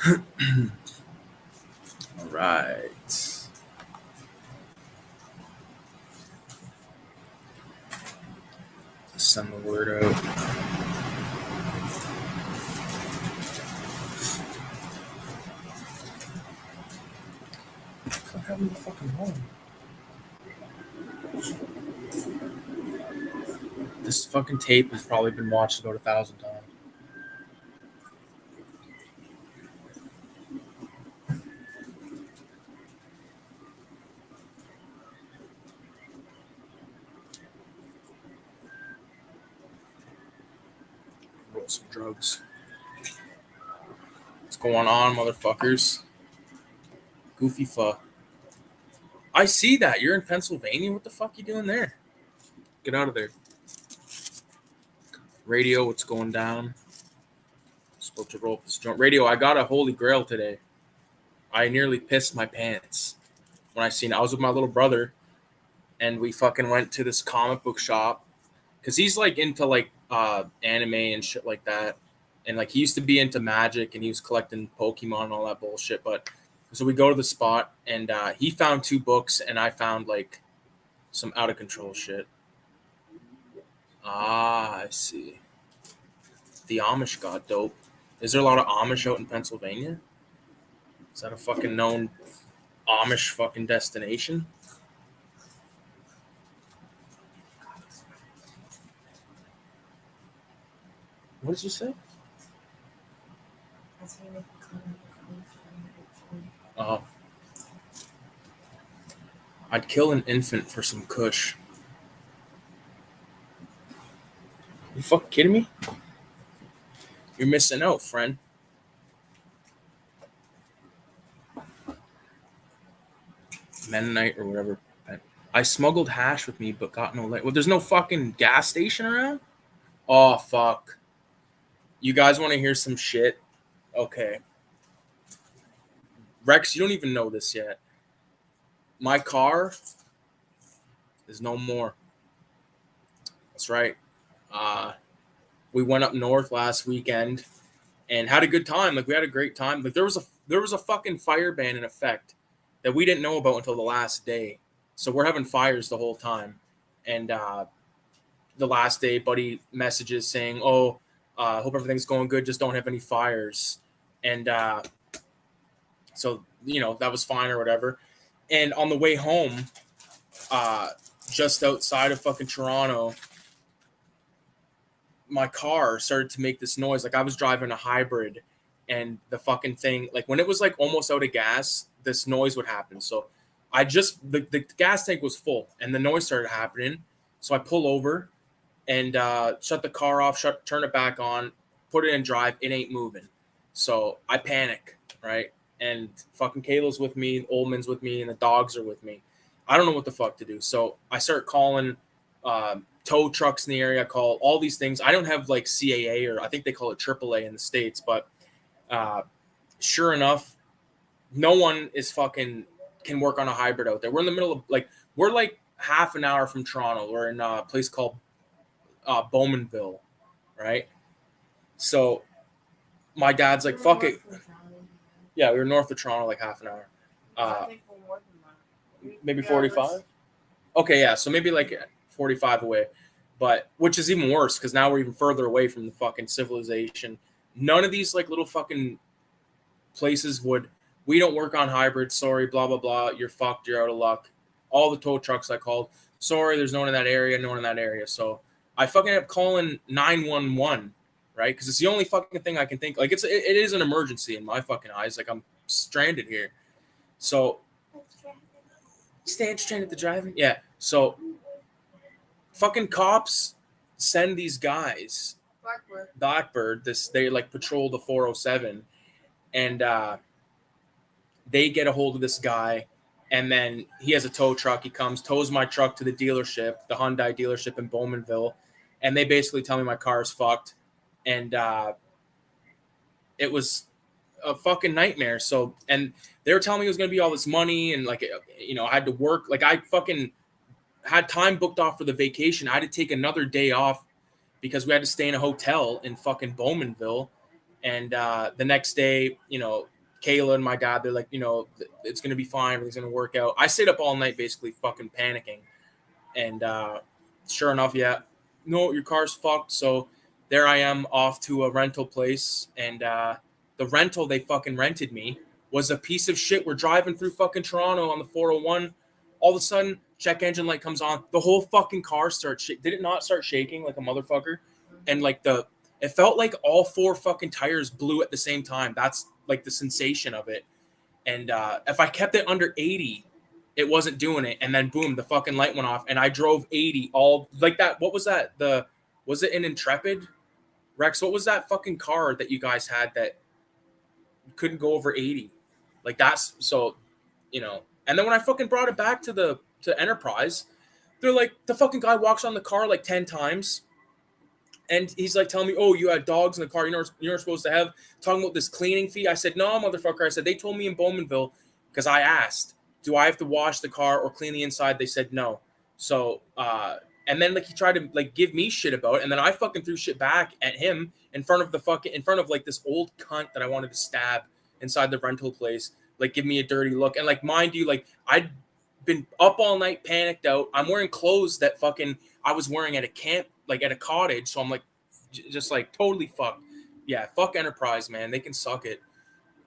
All right. Send the word out. Fuck, having the fucking home. This fucking tape has probably been watched about 1,000 times. Roll some drugs. What's going on, motherfuckers? Goofy fuck. I see that. You're in Pennsylvania. What the fuck you doing there? Get out of there. Radio, what's going down? Supposed to roll up this joint. Radio, I got a holy grail today. I nearly pissed my pants when I seen it. I was with my little brother, and we fucking went to this comic book shop because he's like into like anime and shit like that, and like he used to be into Magic and he was collecting Pokemon and all that bullshit. But so we go to the spot, and he found 2 books, and I found like some out of control shit. Ah, I see. The Amish got dope. Is there a lot of Amish out in Pennsylvania? Is that a fucking known Amish fucking destination? What did you say? Oh. I'd kill an infant for some kush. You fucking kidding me? You're missing out, friend. Mennonite or whatever. I smuggled hash with me, but got no light. Well, there's no fucking gas station around? Oh, fuck. You guys want to hear some shit? Okay. Rex, you don't even know this yet. My car is no more. That's right. We went up north last weekend and had a good time. Like, we had a great time. Like, there was a fucking fire ban in effect that we didn't know about until the last day. So we're having fires the whole time. And the last day, buddy messages saying, "Oh, hope everything's going good. Just don't have any fires." And so, you know, that was fine or whatever. And on the way home, just outside of fucking Toronto, my car started to make this noise. Like, I was driving a hybrid, and the fucking thing, like when it was like almost out of gas, this noise would happen. So the gas tank was full and the noise started happening. So I pull over and shut the car off, turn it back on, put it in drive. It ain't moving. So I panic, right? And fucking Kayla's with me, Oldman's with me, and the dogs are with me. I don't know what the fuck to do. So I start calling tow trucks in the area. I call all these things. I don't have like CAA, or I think they call it AAA in the States, but sure enough, no one is fucking can work on a hybrid out there. We're in the middle of we're like half an hour from Toronto. We're in a place called Bowmanville, right? So my dad's like, fuck it. Yeah, we were north of Toronto, like half an hour. Maybe 45? Okay, yeah, so maybe like 45 away. But which is even worse because now we're even further away from the fucking civilization. None of these like little fucking places we don't work on hybrids, sorry, blah, blah, blah. You're fucked, you're out of luck. All the tow trucks I called, sorry, there's no one in that area. So I fucking end up calling 911, right? Because it's the only fucking thing I can think. Like, it is an emergency in my fucking eyes. Like, I'm stranded here. So, stranded to driving? Yeah. So, fucking cops send these guys, Blackbird, they like patrol the 407, and they get a hold of this guy, and then he has a tow truck. He comes, tows my truck to the dealership, the Hyundai dealership in Bowmanville, and they basically tell me my car is fucked, and it was a fucking nightmare. So, and they were telling me it was going to be all this money, and like, you know, I had to work. Like, I fucking had time booked off for the vacation. I had to take another day off because we had to stay in a hotel in fucking Bowmanville. And the next day, you know, Kayla and my dad, they're like, you know, it's gonna be fine, everything's gonna work out. I stayed up all night basically fucking panicking, and sure enough, yeah, no, your car's fucked. So there I am off to a rental place, and the rental they fucking rented me was a piece of shit. We're driving through fucking Toronto on the 401. All of a sudden, check engine light comes on. The whole fucking car starts did it not start shaking like a motherfucker? And like it felt like all four fucking tires blew at the same time. That's like the sensation of it. And if I kept it under 80, it wasn't doing it. And then boom, the fucking light went off, and I drove 80 all like that. What was that? Was it an Intrepid? Rex, what was that fucking car that you guys had that couldn't go over 80? Like that's so, you know. And then when I fucking brought it back to Enterprise, they're like, the fucking guy walks on the car like 10 times. And he's like telling me, oh, you had dogs in the car you're supposed to have, talking about this cleaning fee. I said, no, motherfucker. I said, they told me in Bowmanville, because I asked, do I have to wash the car or clean the inside? They said no. So, and then like he tried to like give me shit about it. And then I fucking threw shit back at him in front of like this old cunt that I wanted to stab inside the rental place, like give me a dirty look. And like, mind you, like I'd been up all night, panicked out. I'm wearing clothes that fucking I was wearing at a camp, like at a cottage. So I'm like, just like totally fucked. Yeah, fuck Enterprise, man. They can suck it.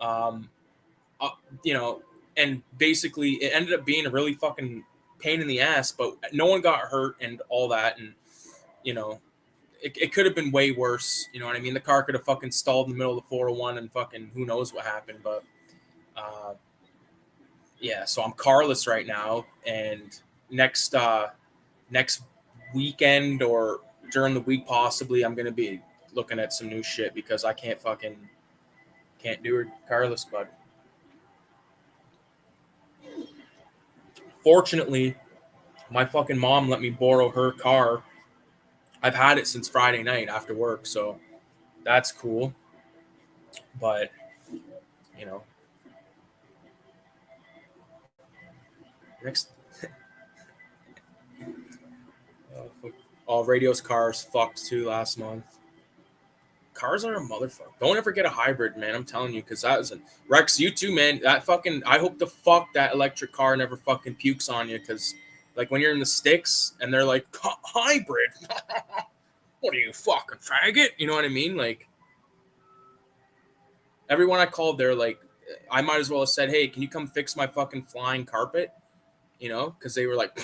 You know, and basically it ended up being a really fucking pain in the ass, but no one got hurt and all that. And, you know, it could have been way worse. You know what I mean? The car could have fucking stalled in the middle of the 401 and fucking who knows what happened. But, yeah, so I'm carless right now. And next weekend or during the week, possibly, I'm going to be looking at some new shit because I can't do it carless, but fortunately, my fucking mom let me borrow her car. I've had it since Friday night after work, so that's cool. But, you know, next. All Radio's cars fucked too last month. Cars are a motherfucker. Don't ever get a hybrid, man. I'm telling you, because that was Rex. You too, man. That fucking. I hope the fuck that electric car never fucking pukes on you, because like when you're in the sticks and they're like hybrid. What are you, fucking faggot? You know what I mean? Like everyone I called, they're like, I might as well have said, hey, can you come fix my fucking flying carpet? You know, because they were like,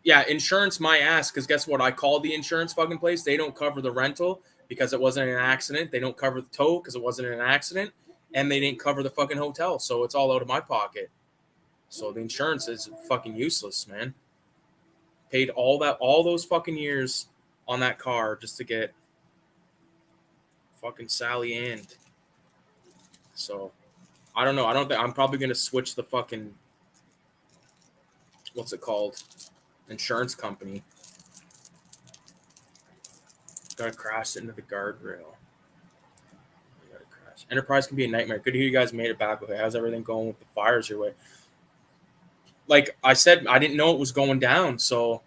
yeah, insurance my ass. Because guess what? I called the insurance fucking place. They don't cover the rental because it wasn't an accident. They don't cover the tow because it wasn't an accident. And they didn't cover the fucking hotel. So it's all out of my pocket. So the insurance is fucking useless, man. Paid all those fucking years on that car just to get fucking Sally Ann. So I don't know. I don't think I'm probably going to switch the fucking, what's it called? Insurance company. Gotta crash into the guardrail. Gotta crash. Enterprise can be a nightmare. Good to hear you guys made it back with it. How's everything going with the fires your way? Like I said, I didn't know it was going down. So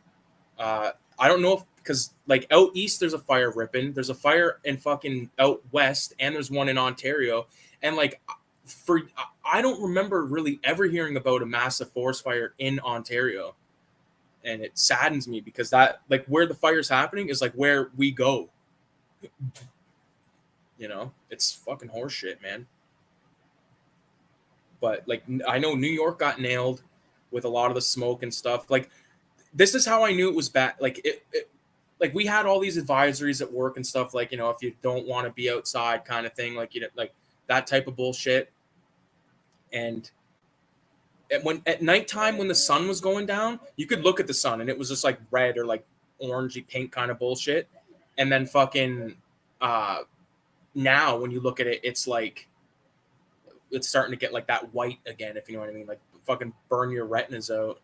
I don't know if, because like out east there's a fire ripping. There's a fire in fucking out west, and there's one in Ontario. And like I don't remember really ever hearing about a massive forest fire in Ontario. And it saddens me because that, like, where the fire's happening is like where we go. You know, it's fucking horseshit, man. But like, I know New York got nailed with a lot of the smoke and stuff. Like, this is how I knew it was bad. Like like we had all these advisories at work and stuff. Like, you know, if you don't want to be outside, kind of thing. Like, you know, like that type of bullshit. And when at nighttime when the sun was going down, you could look at the sun and it was just like red or like orangey pink kind of bullshit. And then fucking now when you look at it, it's like it's starting to get like that white again, if you know what I mean. Like fucking burn your retinas out.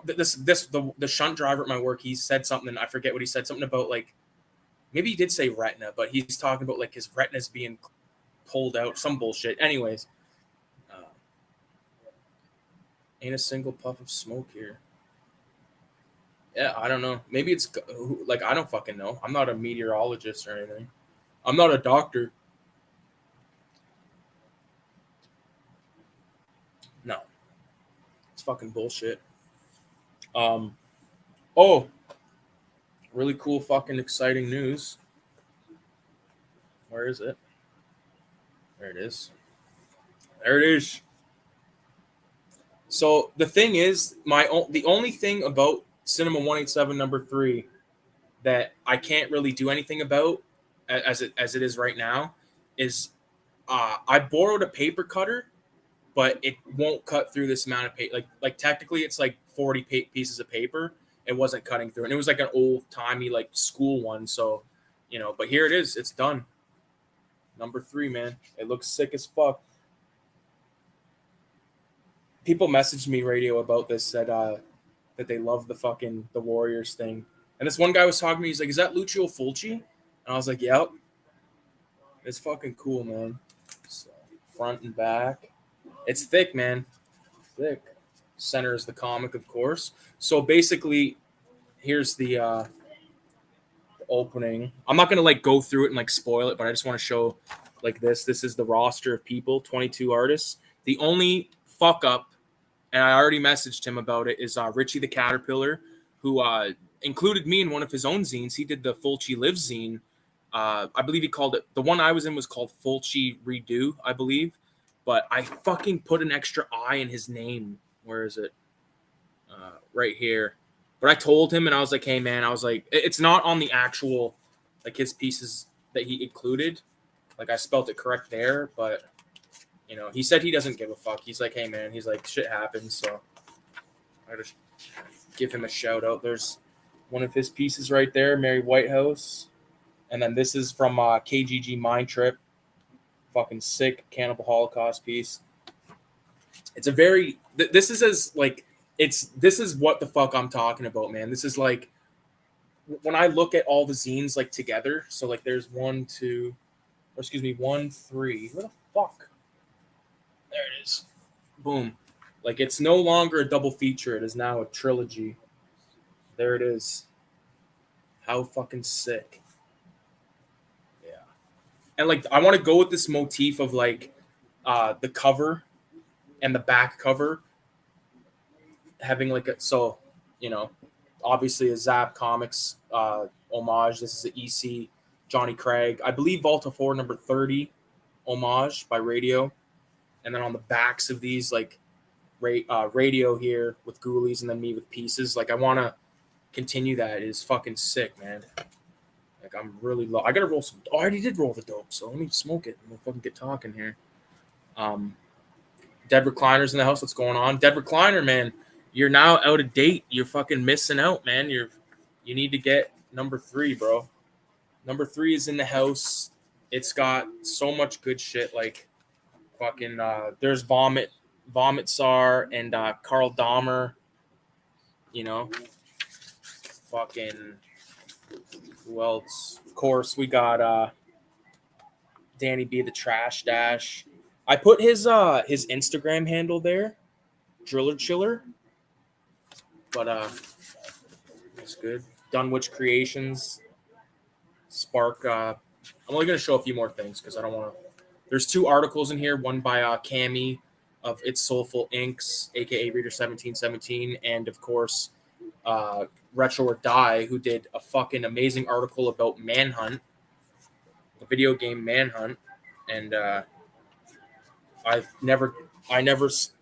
The shunt driver at my work, he said something, I forget what he said, something about like, maybe he did say retina, but he's talking about like his retinas being pulled out, some bullshit. Anyways, ain't a single puff of smoke here. Yeah, I don't know. Maybe it's like, I don't fucking know. I'm not a meteorologist or anything. I'm not a doctor. fucking bullshit. Oh, really cool fucking exciting news. Where is it? There it is. There it is. So the thing is, the only thing about Cinema 187 number 3 that I can't really do anything about as it is right now is I borrowed a paper cutter, but it won't cut through this amount of paper. Like technically, it's like 40 pieces of paper. It wasn't cutting through, and it was like an old timey like school one. So, but here it is. It's done. Number 3, man. It looks sick as fuck. People messaged me radio about this, said that they love the Warriors thing. And this one guy was talking to me. He's like, "Is that Lucio Fulci?" And I was like, "Yep." It's fucking cool, man. So, front and back. It's thick, man. Thick. Center is the comic, of course. So basically, here's the opening. I'm not gonna like go through it and like spoil it, but I just want to show like this. This is the roster of people, 22 artists. The only fuck up, and I already messaged him about it, is Richie the Caterpillar, who included me in one of his own zines. He did the Fulci Live zine. I believe he called it, the one I was in was called Fulci Redo, I believe. But I fucking put an extra I in his name. Where is it? Right here. But I told him, and I was like, "Hey, man," I was like, it's not on the actual, like, his pieces that he included. Like, I spelled it correct there, but, he said he doesn't give a fuck. He's like, "Hey, man," he's like, "Shit happens," so I just give him a shout out. There's one of his pieces right there, Mary Whitehouse. And then this is from KGG Mind Trip. Fucking sick Cannibal Holocaust piece. It's a very, this is as, like, this is what the fuck I'm talking about, man. This is like, when I look at all the zines, like, together, so, like, there's 1, 3. Where the fuck? There it is. Boom. Like, it's no longer a double feature. It is now a trilogy. There it is. How fucking sick. Yeah. And, like, I want to go with this motif of, like, the cover and the back cover having, like, obviously a Zap Comics homage. This is an EC Johnny Craig. I believe Volta 4 number 30 homage by Radio. And then on the backs of these, like, Radio here with Ghoulies and then me with pieces. Like, I want to continue that. It is fucking sick, man. Like, I'm really low. I got to roll some. Oh, I already did roll the dope, so let me smoke it and we'll fucking get talking here. Dead Recliner's in the house. What's going on? Dead Recliner, man. You're now out of date. You're fucking missing out, man. You need to get number 3, bro. Number 3 is in the house. It's got so much good shit. Like, fucking, there's Vomit Tsar and Carl Dahmer. Fucking, who else? Of course, we got Danny B, the Trash Dash. I put his Instagram handle there, Driller Chiller. But that's good. Dunwich Creations, Spark. I'm only gonna show a few more things because I don't want to. There's 2 articles in here. One by Cami of It's Soulful Inks, aka Reader 1717, and of course, Retro or Die, who did a fucking amazing article about Manhunt, the video game Manhunt, and I never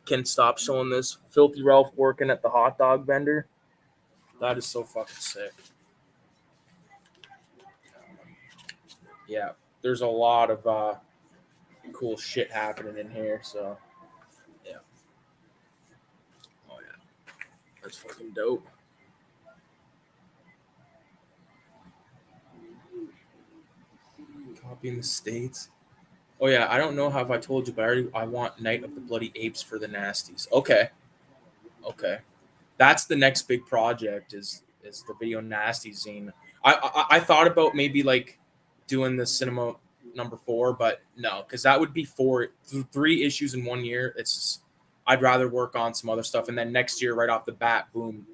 can stop showing this. Filthy Ralph working at the hot dog vendor. That is so fucking sick. Yeah, there's a lot of cool shit happening in here. So, yeah. Oh, yeah. That's fucking dope. Copying the States. Oh, yeah, I don't know how if I told you, but I want Night of the Bloody Apes for the Nasties. Okay. That's the next big project is the video Nasty zine. I thought about maybe, like, doing the Cinema number 4, but no, because that would be 3 issues in 1 year. I'd rather work on some other stuff, and then next year, right off the bat, boom,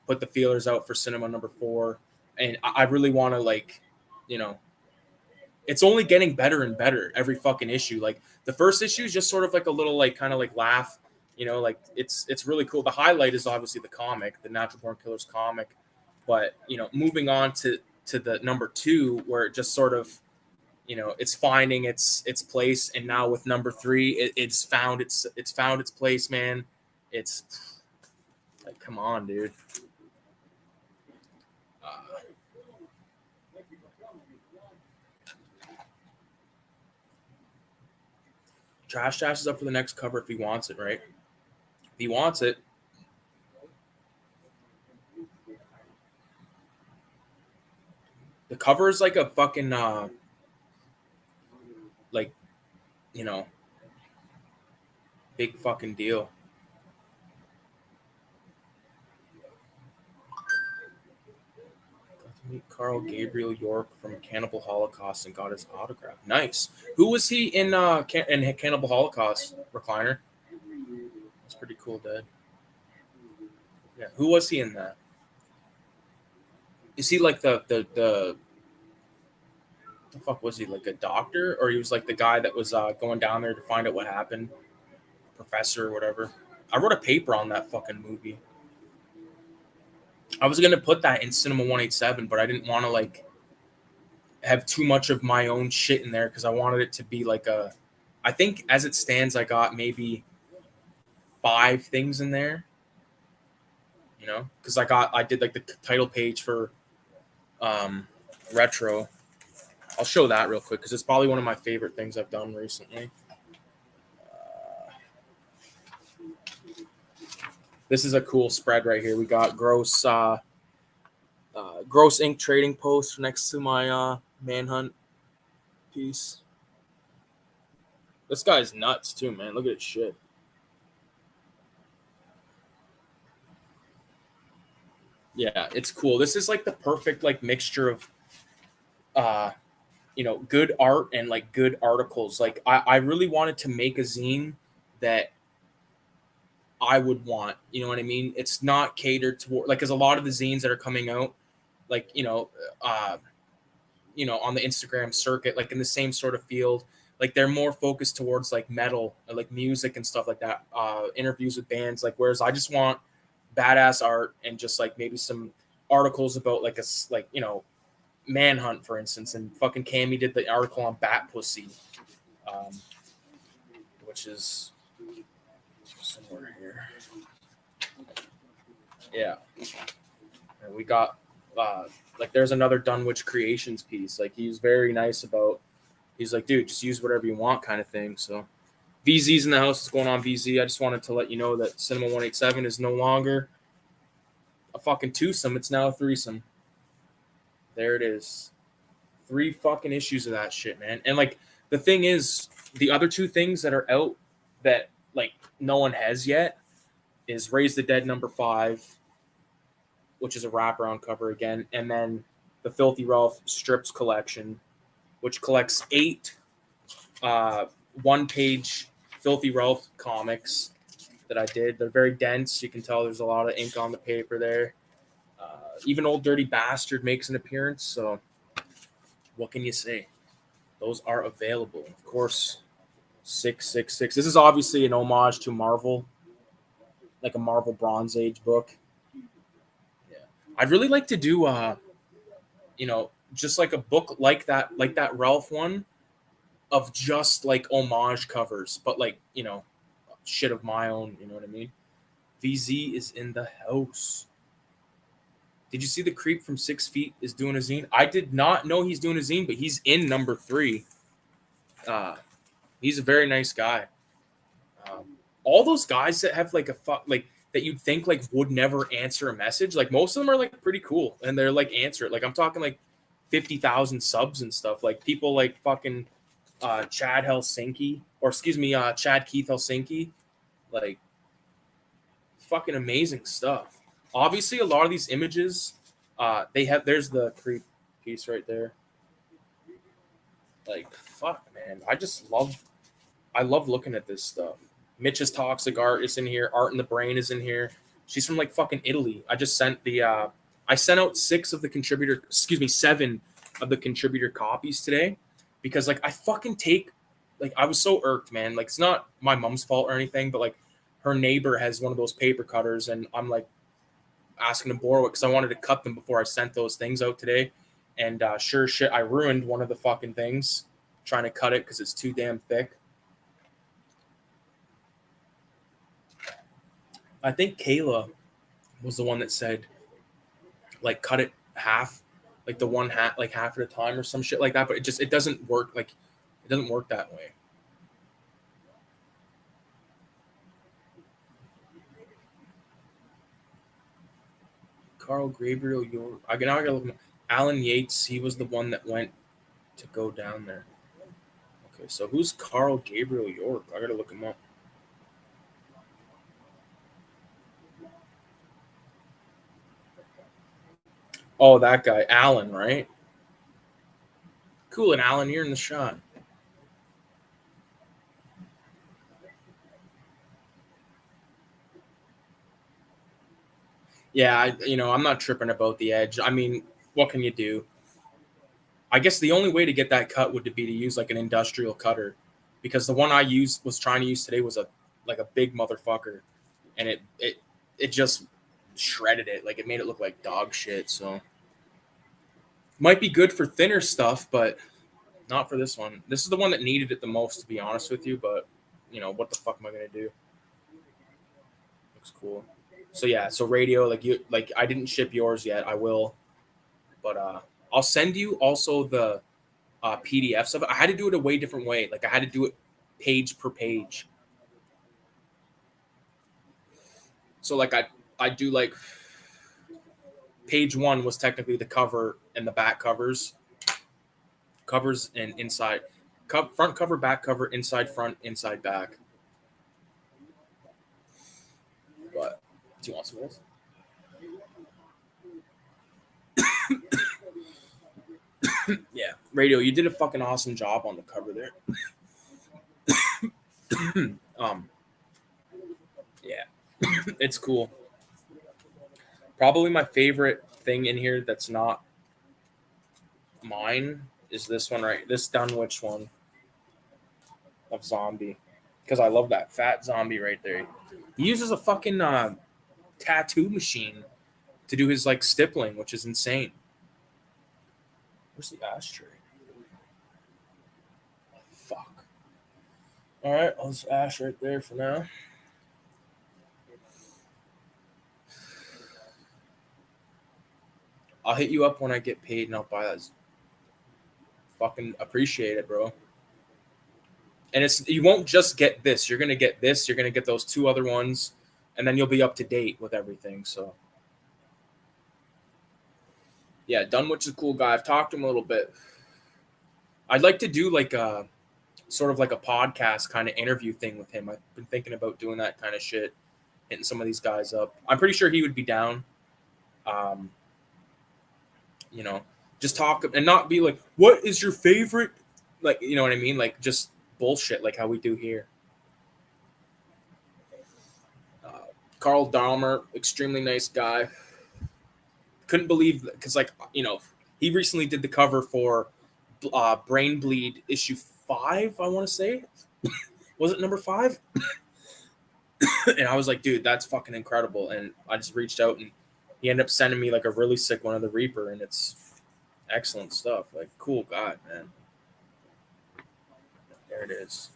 put the feelers out for Cinema number 4. And I really want to, like, it's only getting better and better every fucking issue. Like, the first issue is just sort of like a little, like, kind of like laugh You know, like it's really cool. The highlight is obviously the comic, the Natural Born Killers comic, but you know, moving on to the number 2, where it just sort of, you know, it's finding its place, and now with number 3, it's found its place, man. It's like, come on, dude. Uh, Trash Tash is up for the next cover if he wants it, right? If he wants it. The cover is like a fucking like, you know, big fucking deal. Got to meet Carl Gabriel York from Cannibal Holocaust and got his autograph. Nice. Who was he in Cannibal Holocaust, Recliner? That's pretty cool, Dad. Yeah. Who was he in that? Is he like the fuck was he, like a doctor, or he was like the guy that was going down there to find out what happened, professor or whatever? I wrote a paper on that fucking movie. I was gonna put that in Cinema 187, but I didn't want to like have too much of my own shit in there because I wanted it to be like a. I think as it stands, I got maybe 5 things in there. You know, because I did like the title page for retro. I'll show that real quick because it's probably one of my favorite things I've done recently. This is a cool spread right here. We got gross ink trading post next to my manhunt piece. This guy's nuts too, man. Look at his shit. Yeah, it's cool. This is like the perfect like mixture of you know, good art and like good articles. Like I really wanted to make a zine that I would want. You know what I mean? It's not catered toward like, because a lot of the zines that are coming out, like on the Instagram circuit, like in the same sort of field, like they're more focused towards like metal, or, like music and stuff like that. Interviews with bands, like whereas I just want badass art and just like maybe some articles about like manhunt, for instance. And fucking Cammy did the article on bat pussy, um, which is somewhere here. Yeah, and we got like there's another Dunwich Creations piece. Like he's very nice about. He's like, dude, just use whatever you want, kind of thing. So VZ's in the house. What's going on, VZ? I just wanted to let you know that Cinema 187 is no longer a fucking twosome. It's now a threesome. There it is. 3 fucking issues of that shit, man. And like the thing is, the other 2 things that are out that like no one has yet is Raise the Dead #5, which is a wraparound cover again, and then the Filthy Ralph Strips collection, which collects 8 one-page Filthy Ralph comics that I did. They're very dense. You can tell there's a lot of ink on the paper there. Even Old Dirty Bastard makes an appearance, so what can you say? Those are available. Of course, 666. This is obviously an homage to Marvel, like a Marvel Bronze Age book. Yeah. I'd really like to do just like a book like that Ralph one, of just like homage covers, but like, shit of my own, you know what I mean? VZ is in the house. Did you see the creep from 6 Feet is doing a zine? I did not know he's doing a zine, but he's in #3. He's a very nice guy. All those guys that have like that you'd think like would never answer a message, like most of them are like pretty cool and they're like answer it. Like I'm talking like 50,000 subs and stuff. Like people like fucking Chad Keith Helsinki, like fucking amazing stuff. Obviously, a lot of these images, there's the creep piece right there. Like, fuck, man. I love looking at this stuff. Mitch's Toxic Art is in here. Art in the Brain is in here. She's from like fucking Italy. I sent out 7 of the contributor copies today because like I fucking take, like I was so irked, man. Like it's not my mom's fault or anything, but like her neighbor has one of those paper cutters, and I'm like asking to borrow it because I wanted to cut them before I sent those things out today. And sure shit, I ruined one of the fucking things trying to cut it because it's too damn thick. I think Kayla was the one that said, like, cut it half, like the one half, like half at a time or some shit like that. But it doesn't work. Like, it doesn't work that way. Carl Gabriel, I gotta look. Alan Yates, he was the one that went to go down there. Okay, so who's Carl Gabriel York? I gotta look him up. Oh, that guy, Alan, right? Cool, and Alan, you're in the shot. Yeah, I'm not tripping about the edge. I mean, what can you do? I guess the only way to get that cut would be to use like an industrial cutter, because the one I was trying to use today was a big motherfucker, and it just shredded it. Like, it made it look like dog shit. So might be good for thinner stuff, but not for this one. This is the one that needed it the most, to be honest with you. But what the fuck am I gonna do? Looks cool. So yeah, so radio, I didn't ship yours yet. I will, but I'll send you also the PDFs of it. I had to do it a way different way. Like, I had to do it page per page. So like I do like page 1 was technically the cover and the back covers and inside, front cover, back cover, inside front, inside back. But do you want some of this? Yeah, radio, you did a fucking awesome job on the cover there. Yeah, it's cool. Probably my favorite thing in here that's not mine is this one, right? This Dunwich one of zombie, because I love that fat zombie right there. He uses a fucking tattoo machine to do his like stippling, which is insane. Where's the ashtray? Fuck. All right, I'll just ash right there for now. I'll hit you up when I get paid and I'll buy that. Fucking appreciate it, bro. And you won't just get this. You're gonna get this. You're gonna get those 2 other ones, and then you'll be up to date with everything. So yeah, Dunwich is a cool guy. I've talked to him a little bit. I'd like to do like a sort of like a podcast kind of interview thing with him. I've been thinking about doing that kind of shit, hitting some of these guys up. I'm pretty sure he would be down. Just talk and not be like, what is your favorite? Like, you know what I mean? Like, just bullshit, like how we do here. Carl Dahmer, extremely nice guy. Couldn't believe, because he recently did the cover for Brain Bleed issue 5, I want to say. Was it number 5? And I was like, dude, that's fucking incredible. And I just reached out, and he ended up sending me like a really sick one of the Reaper, and it's excellent stuff. Like, cool guy, man. There it is.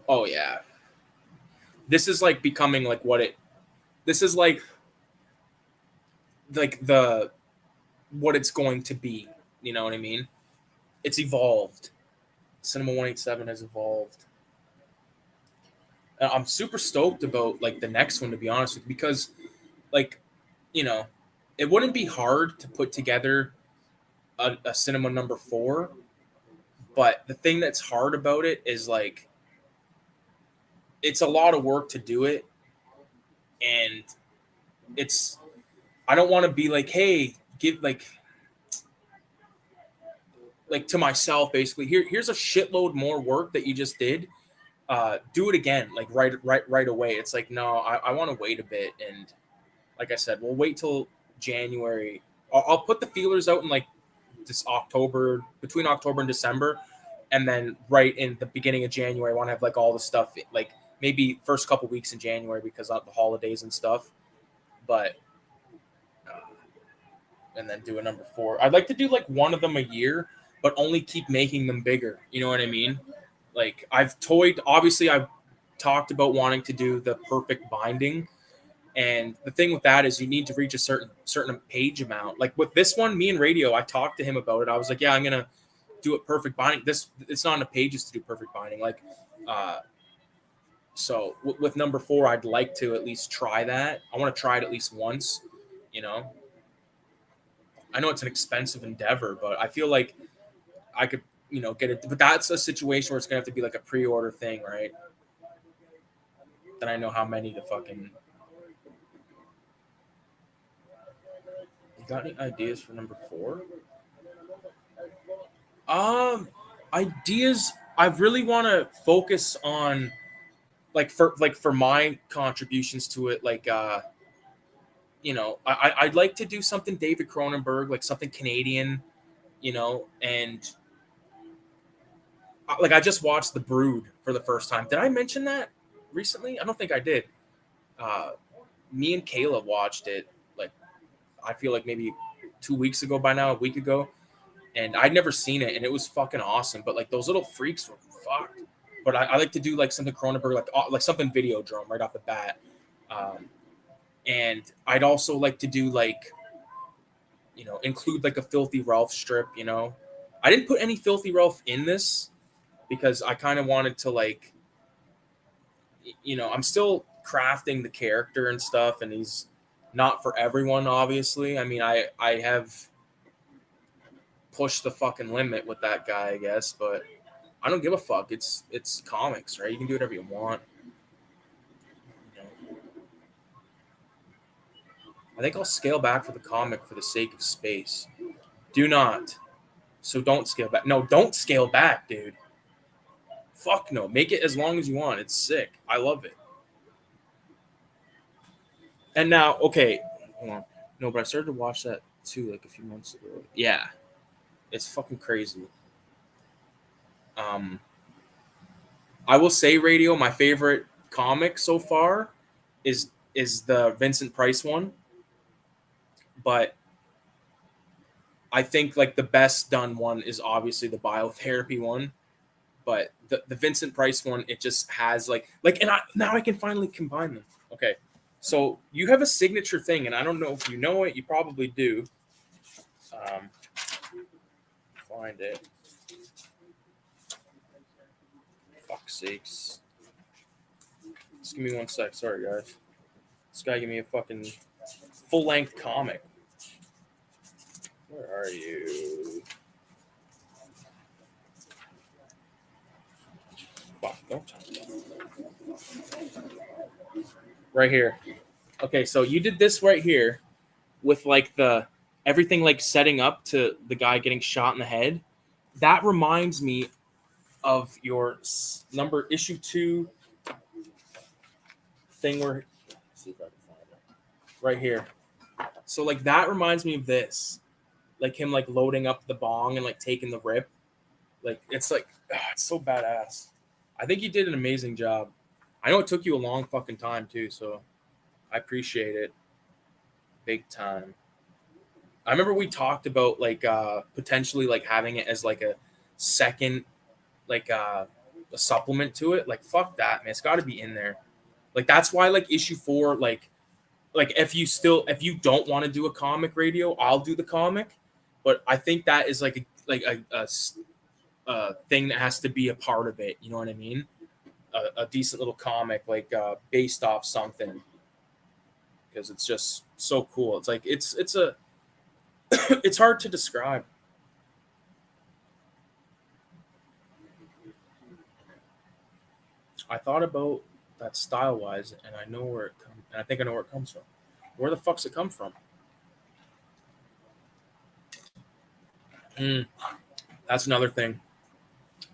Oh yeah. This is like becoming like this is like the what it's going to be. You know what I mean? It's evolved. CINEMA187 has evolved. I'm super stoked about like the next one, to be honest with you, because like, it wouldn't be hard to put together a cinema number 4, but the thing that's hard about it is like it's a lot of work to do it, and I don't want to be like, hey, give like to myself basically, here's a shitload more work that you just did, do it again, like right away. It's like, no, I want to wait a bit, and like I said, we'll wait till January. I'll put the feelers out in like this October, between October and December, and then right in the beginning of January, I want to have like all the stuff, like maybe first couple weeks in January because of the holidays and stuff. But and then do a number 4. I'd like to do like one of them a year, but only keep making them bigger. You know what I mean? Like I've talked about wanting to do the perfect binding. And the thing with that is you need to reach a certain page amount. Like with this one, me and Radio, I talked to him about it. I was like, yeah, I'm gonna do it perfect binding. It's not enough pages to do perfect binding. Like, so with number 4, I'd like to at least try that. I want to try it at least once. You know, I know it's an expensive endeavor, but I feel like I could, get it. But that's a situation where it's gonna have to be like a pre-order thing, right? Then I know how many to fucking. You got any ideas for number 4? Ideas. I really want to focus on, for my contributions to it, I'd like to do something David Cronenberg, like something Canadian, and like I just watched The Brood for the first time. Did I mention that recently? I don't think I did. Me and Kayla watched it, like, I feel like maybe 2 weeks ago by now, a week ago, and I'd never seen it, and it was fucking awesome. But like those little freaks were fucked. But I like to do like something Cronenberg, like something Videodrome right off the bat. And I'd also like to do like, include like a Filthy Ralph strip. I didn't put any Filthy Ralph in this because I kind of wanted to like, I'm still crafting the character and stuff, and he's not for everyone, obviously. I mean, I have pushed the fucking limit with that guy, I guess, but I don't give a fuck. It's comics, right? You can do whatever you want. I think I'll scale back for the comic for the sake of space. Do not. So don't scale back. No, don't scale back, dude. Fuck no. Make it as long as you want. It's sick. I love it. And now, okay, hold on. No, but I started to watch that too, like a few months ago. Yeah, it's fucking crazy. I will say, Radio, my favorite comic so far is the Vincent Price one, but I think like the best done one is obviously the biotherapy one. But the Vincent Price one, it just has now I can finally combine them. Okay. So you have a signature thing, and I don't know if you know it. You probably do. Find it. Fuck's sakes. Just give me 1 sec. Sorry, guys. This guy gave me a fucking full-length comic. Where are you? Fuck, don't tell me. Right here. Okay, so you did this right here with like the everything like setting up to the guy getting shot in the head. That reminds me of your issue 2 thing where let's see if I can find it. Right here. So like that reminds me of this. Like him like loading up the bong and like taking the rip. Like it's like it's so badass. I think you did an amazing job. I know it took you a long fucking time too, so I appreciate it. Big time. I remember we talked about like potentially like having it as like a second like a supplement to it. Like fuck that, man. It's got to be in there. Like that's why like issue 4 like if you don't want to do a comic, Radio, I'll do the comic. But I think that is like a thing that has to be a part of it. You know what I mean? A decent little comic like based off something, because it's just so cool. It's like it's a it's hard to describe. I thought about that style wise, and I know where it comes. And I think I know where it comes from. Where the fuck's it come from? That's another thing.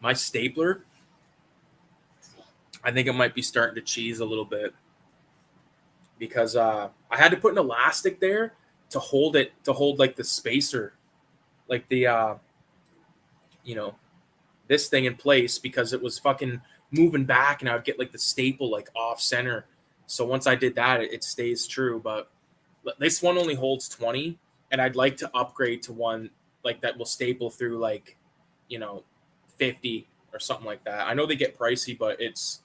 My stapler, I think it might be starting to cheese a little bit because I had to put an elastic there to hold like the spacer, like the you know, this thing in place because it was fucking moving back, and I would get like the staple like off center. So once I did that, it stays true. But this one only holds 20, and I'd like to upgrade to one like that will staple through like, you know, 50 or something like that. I know they get pricey, but it's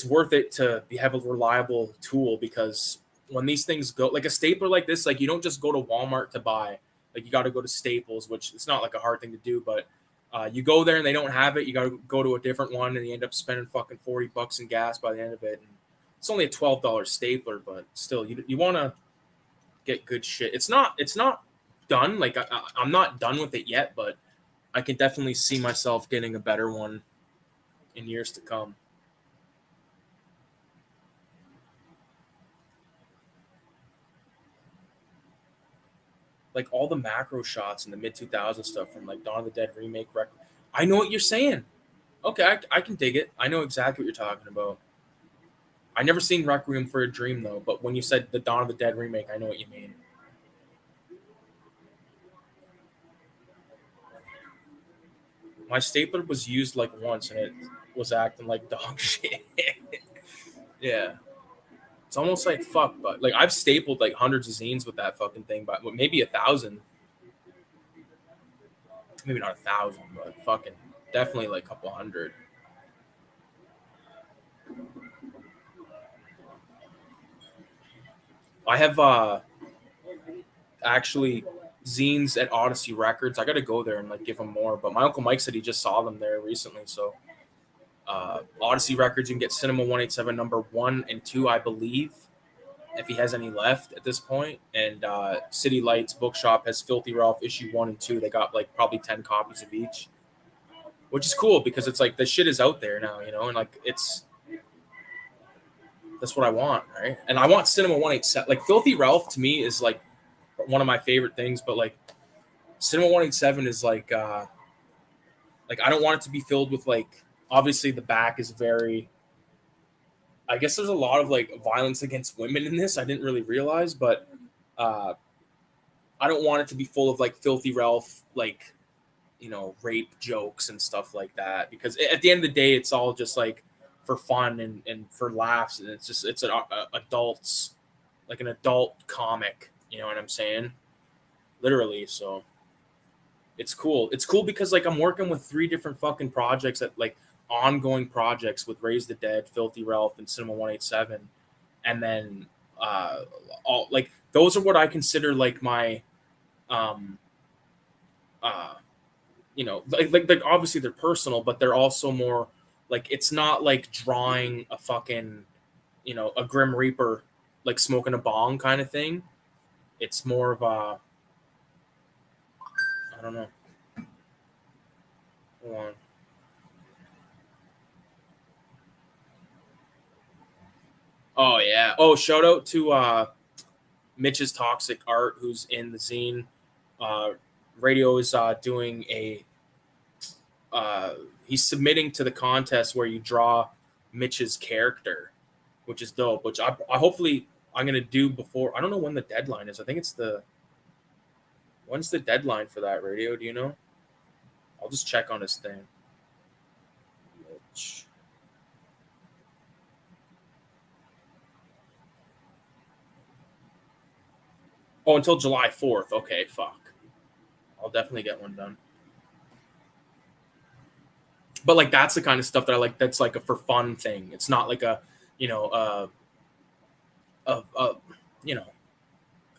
worth it to have a reliable tool, because when these things go, like a stapler like this, like you don't just go to Walmart to buy. Like you got to go to Staples, which it's not like a hard thing to do, but you go there and they don't have it. You got to go to a different one, and you end up spending fucking $40 in gas by the end of it. And it's only a $12 stapler, but still, you want to get good shit. It's not done. Like I'm not done with it yet, but I can definitely see myself getting a better one in years to come. Like all the macro shots in the mid 2000s stuff from like Dawn of the Dead remake. I know what you're saying. Okay, I can dig it. I know exactly what you're talking about. I never seen Requiem for a Dream though, but when you said the Dawn of the Dead remake, I know what you mean. My stapler was used like once, and it was acting like dog shit. Yeah, it's almost like fuck, but like I've stapled like hundreds of zines with that fucking thing, but maybe 1,000, maybe not 1,000, but fucking definitely like a couple hundred. I have actually zines at Odyssey Records. I got to go there and like give them more. But my uncle Mike said he just saw them there recently. So Odyssey Records, you can get Cinema 187 number 1 and 2, I believe, if he has any left at this point. And City Lights Bookshop has Filthy Ralph issue 1 and 2. They got like probably 10 copies of each, which is cool because it's like the shit is out there now, you know, and like that's what I want, right? And I want Cinema 187. Like Filthy Ralph to me is like one of my favorite things, but like Cinema 187 is like I don't want it to be filled with like, obviously the back is very, I guess there's a lot of like violence against women in this. I didn't really realize, but uh I don't want it to be full of like Filthy Ralph, like, you know, rape jokes and stuff like that, because at the end of the day it's all just like for fun and for laughs, and it's an adults, like an adult comic, you know what I'm saying, literally. So it's cool because like I'm working with 3 different fucking projects, at like ongoing projects with Raise the Dead, Filthy Ralph, and Cinema 187. And then uh all like those are what I consider like my um uh you know, like obviously they're personal, but they're also more like, it's not like drawing a fucking, you know, a Grim Reaper like smoking a bong kind of thing. It's more of a, I don't know. Hold on. Oh yeah. Oh, shout out to Mitch's Toxic Art, who's in the zine. Uh, Radio is doing a. Uh, he's submitting to the contest where you draw Mitch's character, which is dope. Which I hopefully I'm gonna do before. I don't know when the deadline is. I think it's the. When's the deadline for that, Radio? Do you know? I'll just check on his thing. Mitch. Oh, until July 4th. Okay, fuck. I'll definitely get one done. But like that's the kind of stuff that I like. That's like a for fun thing. It's not like a, you know, a you know,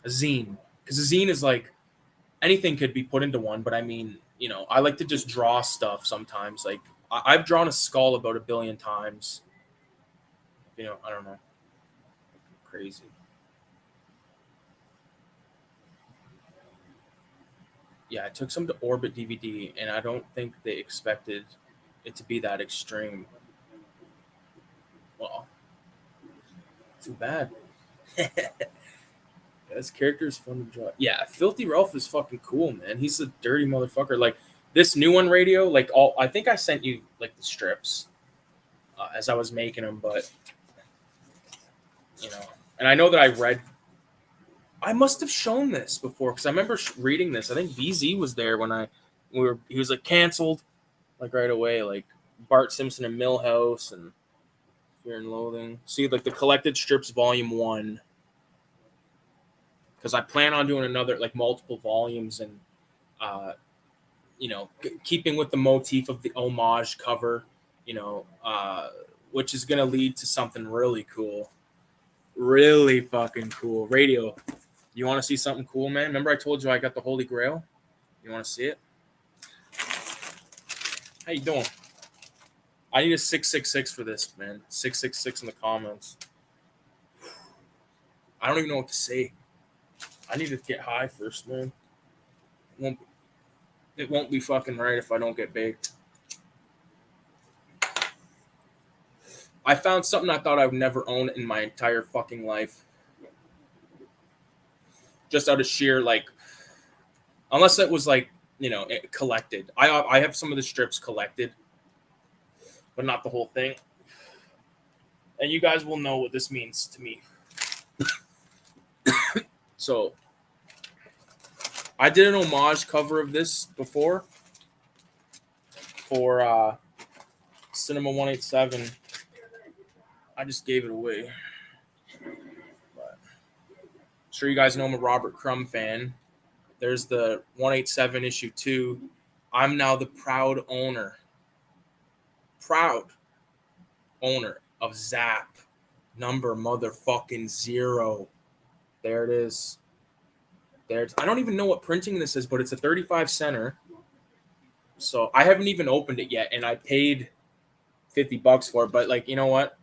a zine, because a zine is like anything could be put into one. But I mean, you know, I like to just draw stuff sometimes. Like I've drawn a skull about 1 billion times. You know, I don't know, crazy. Yeah, I took some to Orbit DVD, and I don't think they expected it to be that extreme. Well, too bad. This character is fun to draw. Yeah, Filthy Ralph is fucking cool, man. He's a dirty motherfucker. Like this new one, Radio. Like all, I think I sent you like the strips as I was making them, but you know, and I know that I read. I must have shown this before because I remember reading this. I think VZ was there when he was like canceled like right away, like Bart Simpson and Millhouse and Fear and Loathing. See, like the collected strips volume 1, because I plan on doing another like multiple volumes and keeping with the motif of the homage cover, which is gonna lead to something really cool, really fucking cool. Radio, you want to see something cool, man? Remember I told you I got the Holy Grail? You want to see it? How you doing? I need a 666 for this, man. 666 in the comments. I don't even know what to say. I need to get high first, man. It won't be fucking right if I don't get baked. I found something I thought I would never own in my entire fucking life. Just out of sheer, like, unless it was like, collected. I have some of the strips collected, but not the whole thing. And you guys will know what this means to me. So, I did an homage cover of this before for CINEMA187. I just gave it away. But I'm sure you guys know I'm a Robert Crumb fan. There's the 187 issue 2. I'm now the proud owner of Zap number motherfucking 0. There it is. I don't even know what printing this is, but it's a 35 center. So I haven't even opened it yet, and I paid $50 for it. But like, you know what?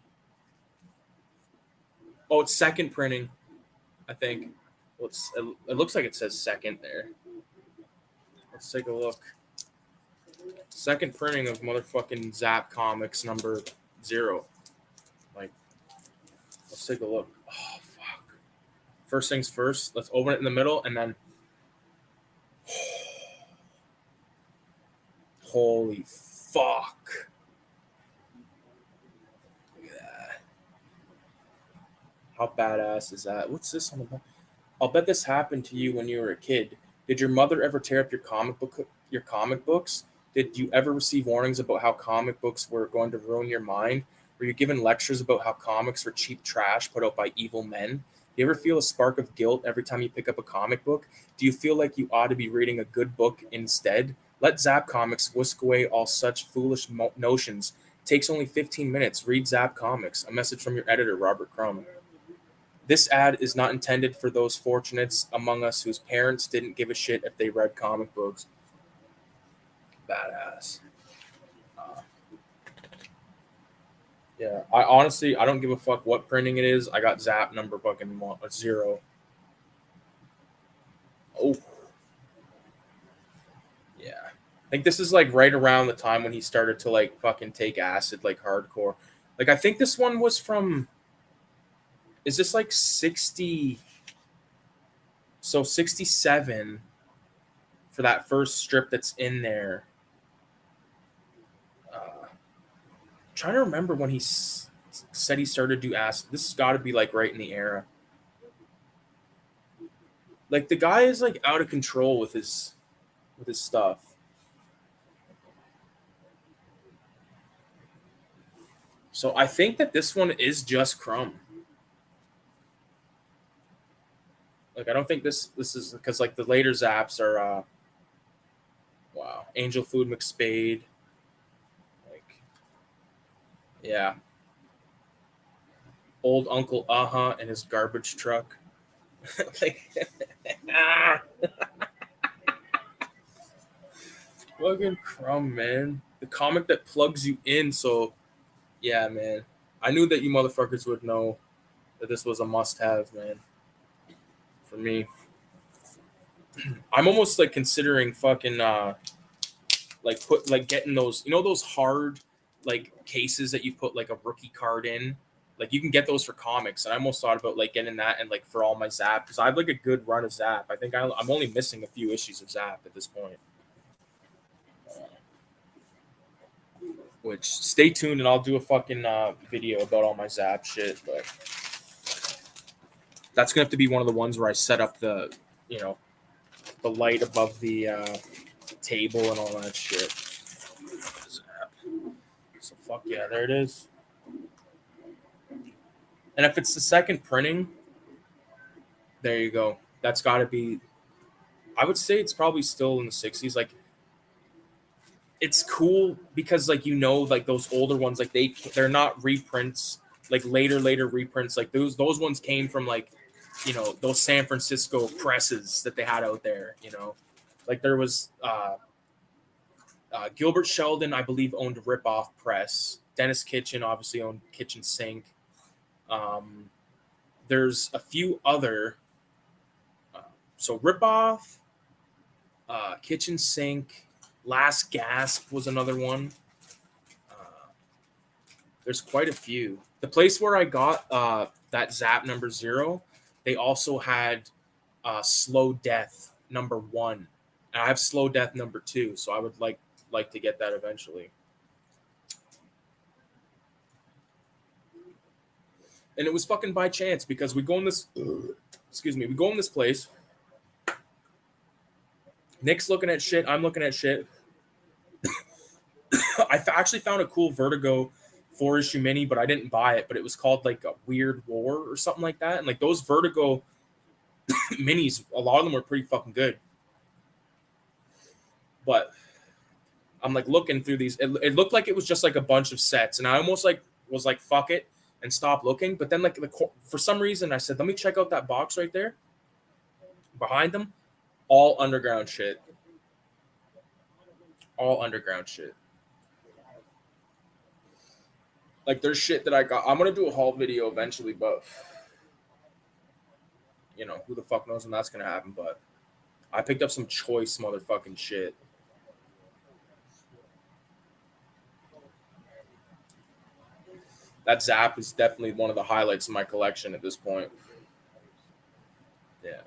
Oh, it's second printing, I think. Well, it looks like it says second there. Let's take a look. Second printing of motherfucking Zap Comics number 0. Like, let's take a look. Oh, fuck. First things first, let's open it in the middle and then. Holy fuck. Look at that. How badass is that? What's this on the back? I'll bet this happened to you when you were a kid. Did your mother ever tear up your comic books? Did you ever receive warnings about how comic books were going to ruin your mind? Were you given lectures about how comics were cheap trash put out by evil men? Do you ever feel a spark of guilt every time you pick up a comic book? Do you feel like you ought to be reading a good book instead? Let Zap Comics whisk away all such foolish notions. It takes only 15 minutes. Read Zap Comics. A message from your editor, Robert Crumb. This ad is not intended for those fortunates among us whose parents didn't give a shit if they read comic books. Badass. Yeah, I don't give a fuck what printing it is. I got Zap number fucking 0. Oh. Yeah. I think this is like right around the time when he started to like fucking take acid like hardcore. Like I think this one was from, is this like 60? So 67 for that first strip that's in there. Trying to remember when he said he started to do acid. This has got to be like right in the era. Like the guy is like out of control with his stuff. So I think that this one is just Crumb. Like I don't think this is because like the later Zaps are wow, Angel Food McSpade. Like yeah. Old Uncle and his garbage truck. Like fucking Crumb, man. The comic that plugs you in, so yeah, man. I knew that you motherfuckers would know that this was a must-have, man. For me. I'm almost like considering fucking like getting those, those hard like cases that you put like a rookie card in. Like you can get those for comics, and I almost thought about like getting that and like for all my Zap because I have like a good run of Zap. I think I'm only missing a few issues of Zap at this point. Which stay tuned, and I'll do a fucking video about all my Zap shit. But That's gonna have to be one of the ones where I set up the, you know, the light above the table and all that shit. So fuck yeah, there it is. And if it's the second printing, there you go. That's got to be. I would say it's probably still in the 60s. Like, it's cool because like, you know, like those older ones, like they're not reprints, like later reprints. Like those ones came from like, you know, those San Francisco presses that they had out there. You know, like there was Gilbert Sheldon, I believe, owned a Rip-Off press. Dennis Kitchen obviously owned Kitchen Sink. There's a few other. So Rip-Off, Kitchen Sink, Last Gasp was another one. There's quite a few. The place where I got that Zap number 0, they also had Slow Death number 1. And I have Slow Death number 2, so I would like to get that eventually. And it was fucking by chance because we go in this, we go in this place. Nick's looking at shit. I'm looking at shit. I actually found a cool Vertigo 4-issue mini, but I didn't buy it. But it was called like a Weird War or something like that. And like those Vertigo minis, a lot of them were pretty fucking good. But I'm like looking through these. It looked like it was just like a bunch of sets, and I almost like was like fuck it and stopped looking. But then like for some reason I said, let me check out that box right there. Behind them, all underground shit. All underground shit. Like there's shit that I got. I'm gonna do a haul video eventually, but you know, who the fuck knows when that's gonna happen. But I picked up some choice motherfucking shit. That Zap is definitely one of the highlights of my collection at this point. Yeah,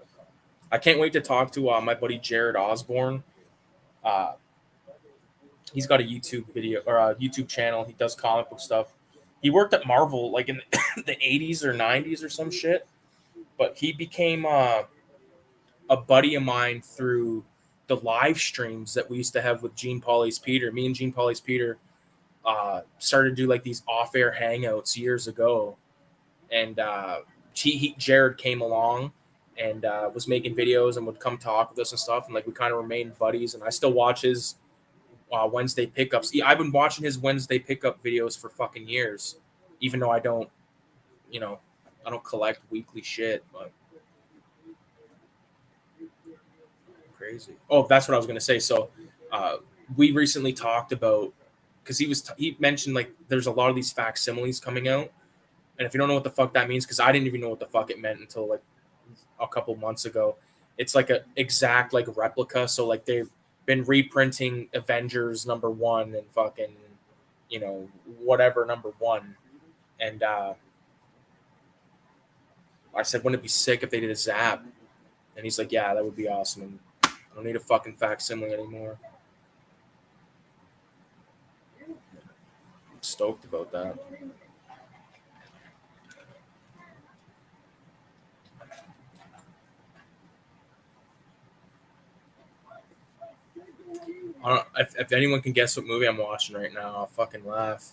I can't wait to talk to my buddy Jared Osborne. He's got a YouTube video or a YouTube channel. He does comic book stuff. He worked at Marvel like in the 80s or 90s or some shit. But he became a buddy of mine through the live streams that we used to have with Gene Pauley's Peter. Me and Gene Pauley's Peter started to do like these off-air hangouts years ago. And Jared came along and was making videos and would come talk with us and stuff. And like we kind of remained buddies. And I still watch his Wednesday pickups. I've been watching his Wednesday pickup videos for fucking years, even though I don't, you know, I don't collect weekly shit. But crazy. Oh, that's what I was gonna say. So we recently talked about because he mentioned like there's a lot of these facsimiles coming out, and if you don't know what the fuck that means, because I didn't even know what the fuck it meant until like a couple months ago. It's like a exact like replica. So like they've been reprinting Avengers #1 and fucking, you know, whatever #1. And I said, wouldn't it be sick if they did a Zap? And he's like, yeah, that would be awesome. And I don't need a fucking facsimile anymore. I'm stoked about that. I don't, if anyone can guess what movie I'm watching right now, I'll fucking laugh.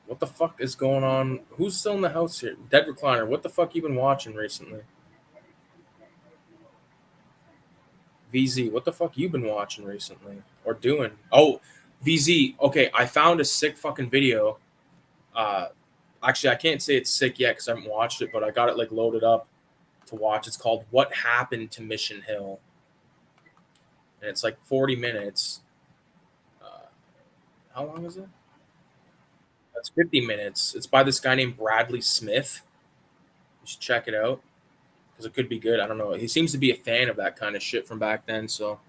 What the fuck is going on? Who's still in the house here? Dead Recliner. What the fuck you been watching recently? VZ. What the fuck you been watching recently or doing? Oh, VZ. Okay, I found a sick fucking video. Actually, I can't say it's sick yet because I haven't watched it, but I got it like loaded up to watch. It's called "What Happened to Mission Hill," and it's like 40 minutes. How long is it? That's 50 minutes. It's by this guy named Bradley Smith. You should check it out because it could be good. I don't know. He seems to be a fan of that kind of shit from back then. So,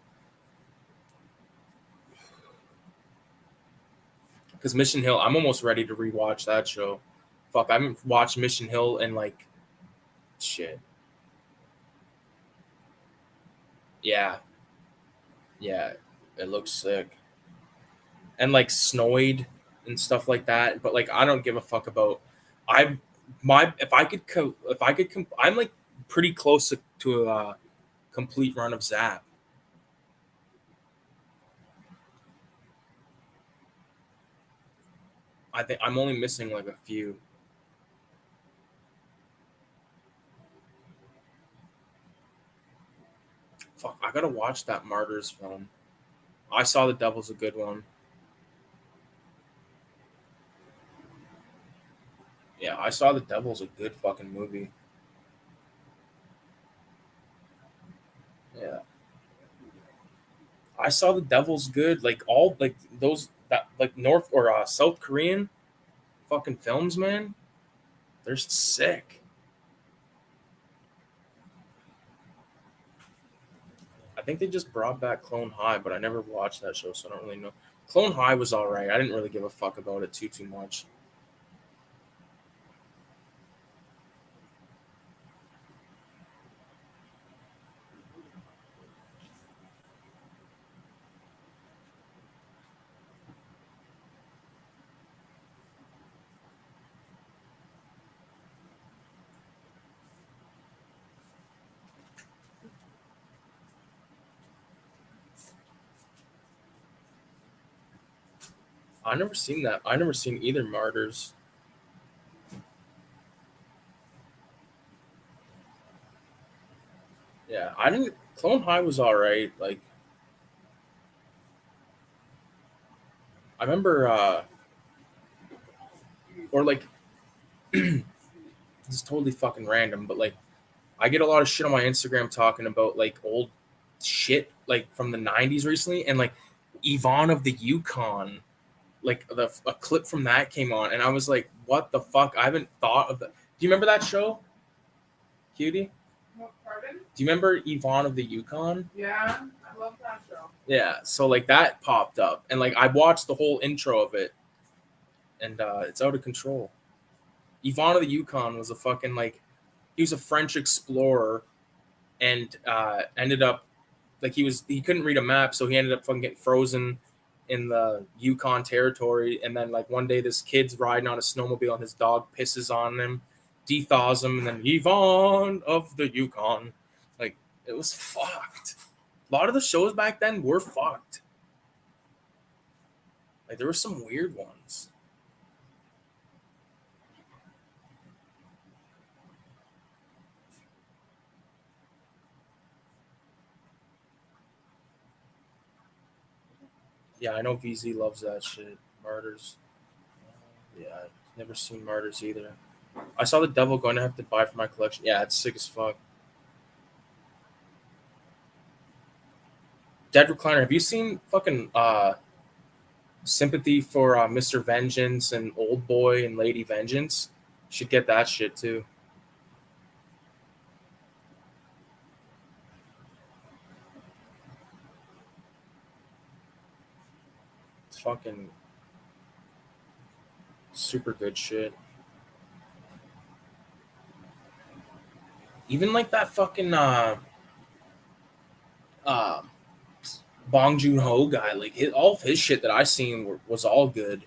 because Mission Hill, I'm almost ready to rewatch that show. Fuck, I haven't watched Mission Hill in like shit. Yeah, yeah, it looks sick. And like Snoid, and stuff like that. But like I don't give a fuck about I my I'm like pretty close to a complete run of Zap. I think I'm only missing like a few. Fuck, I gotta watch that Martyrs film. I Saw the Devil's a good one. Yeah, I Saw the Devil's a good fucking movie. Yeah, I Saw the Devil's good. Like all like those that like North or South Korean fucking films, man. They're sick. I think they just brought back Clone High, but I never watched that show, so I don't really know. Clone High was all right. I didn't really give a fuck about it too much. I never seen that. I never seen either Martyrs. Yeah, I didn't. Clone High was all right. Like I remember, or like this is totally fucking random, but like I get a lot of shit on my Instagram talking about like old shit like from the '90s recently, and like Yvonne of the Yukon, like a clip from that came on, and I was like, what the fuck? I haven't thought of that. Do you remember that show, Cutie? What, pardon? Do you remember Yvonne of the Yukon? Yeah, I love that show. Yeah, so like that popped up, and like I watched the whole intro of it, and it's out of control. Yvonne of the Yukon was a fucking like he was a French explorer, and ended up like he couldn't read a map, so he ended up fucking getting frozen in the Yukon territory. And then like one day, this kid's riding on a snowmobile, and his dog pisses on him, dethaws him, and then Yvonne of the Yukon. Like it was fucked. A lot of the shows back then were fucked. Like there were some weird ones. Yeah, I know VZ loves that shit. Martyrs. Yeah, I've never seen Martyrs either. I saw the Devil going to have to buy for my collection. Yeah, it's sick as fuck. Dead Recliner. Have you seen fucking Sympathy for Mr. Vengeance and Old Boy and Lady Vengeance? You should get that shit too. It's fucking super good shit. Even like that fucking uh Bong Joon Ho guy, like all of his shit that I seen was all good.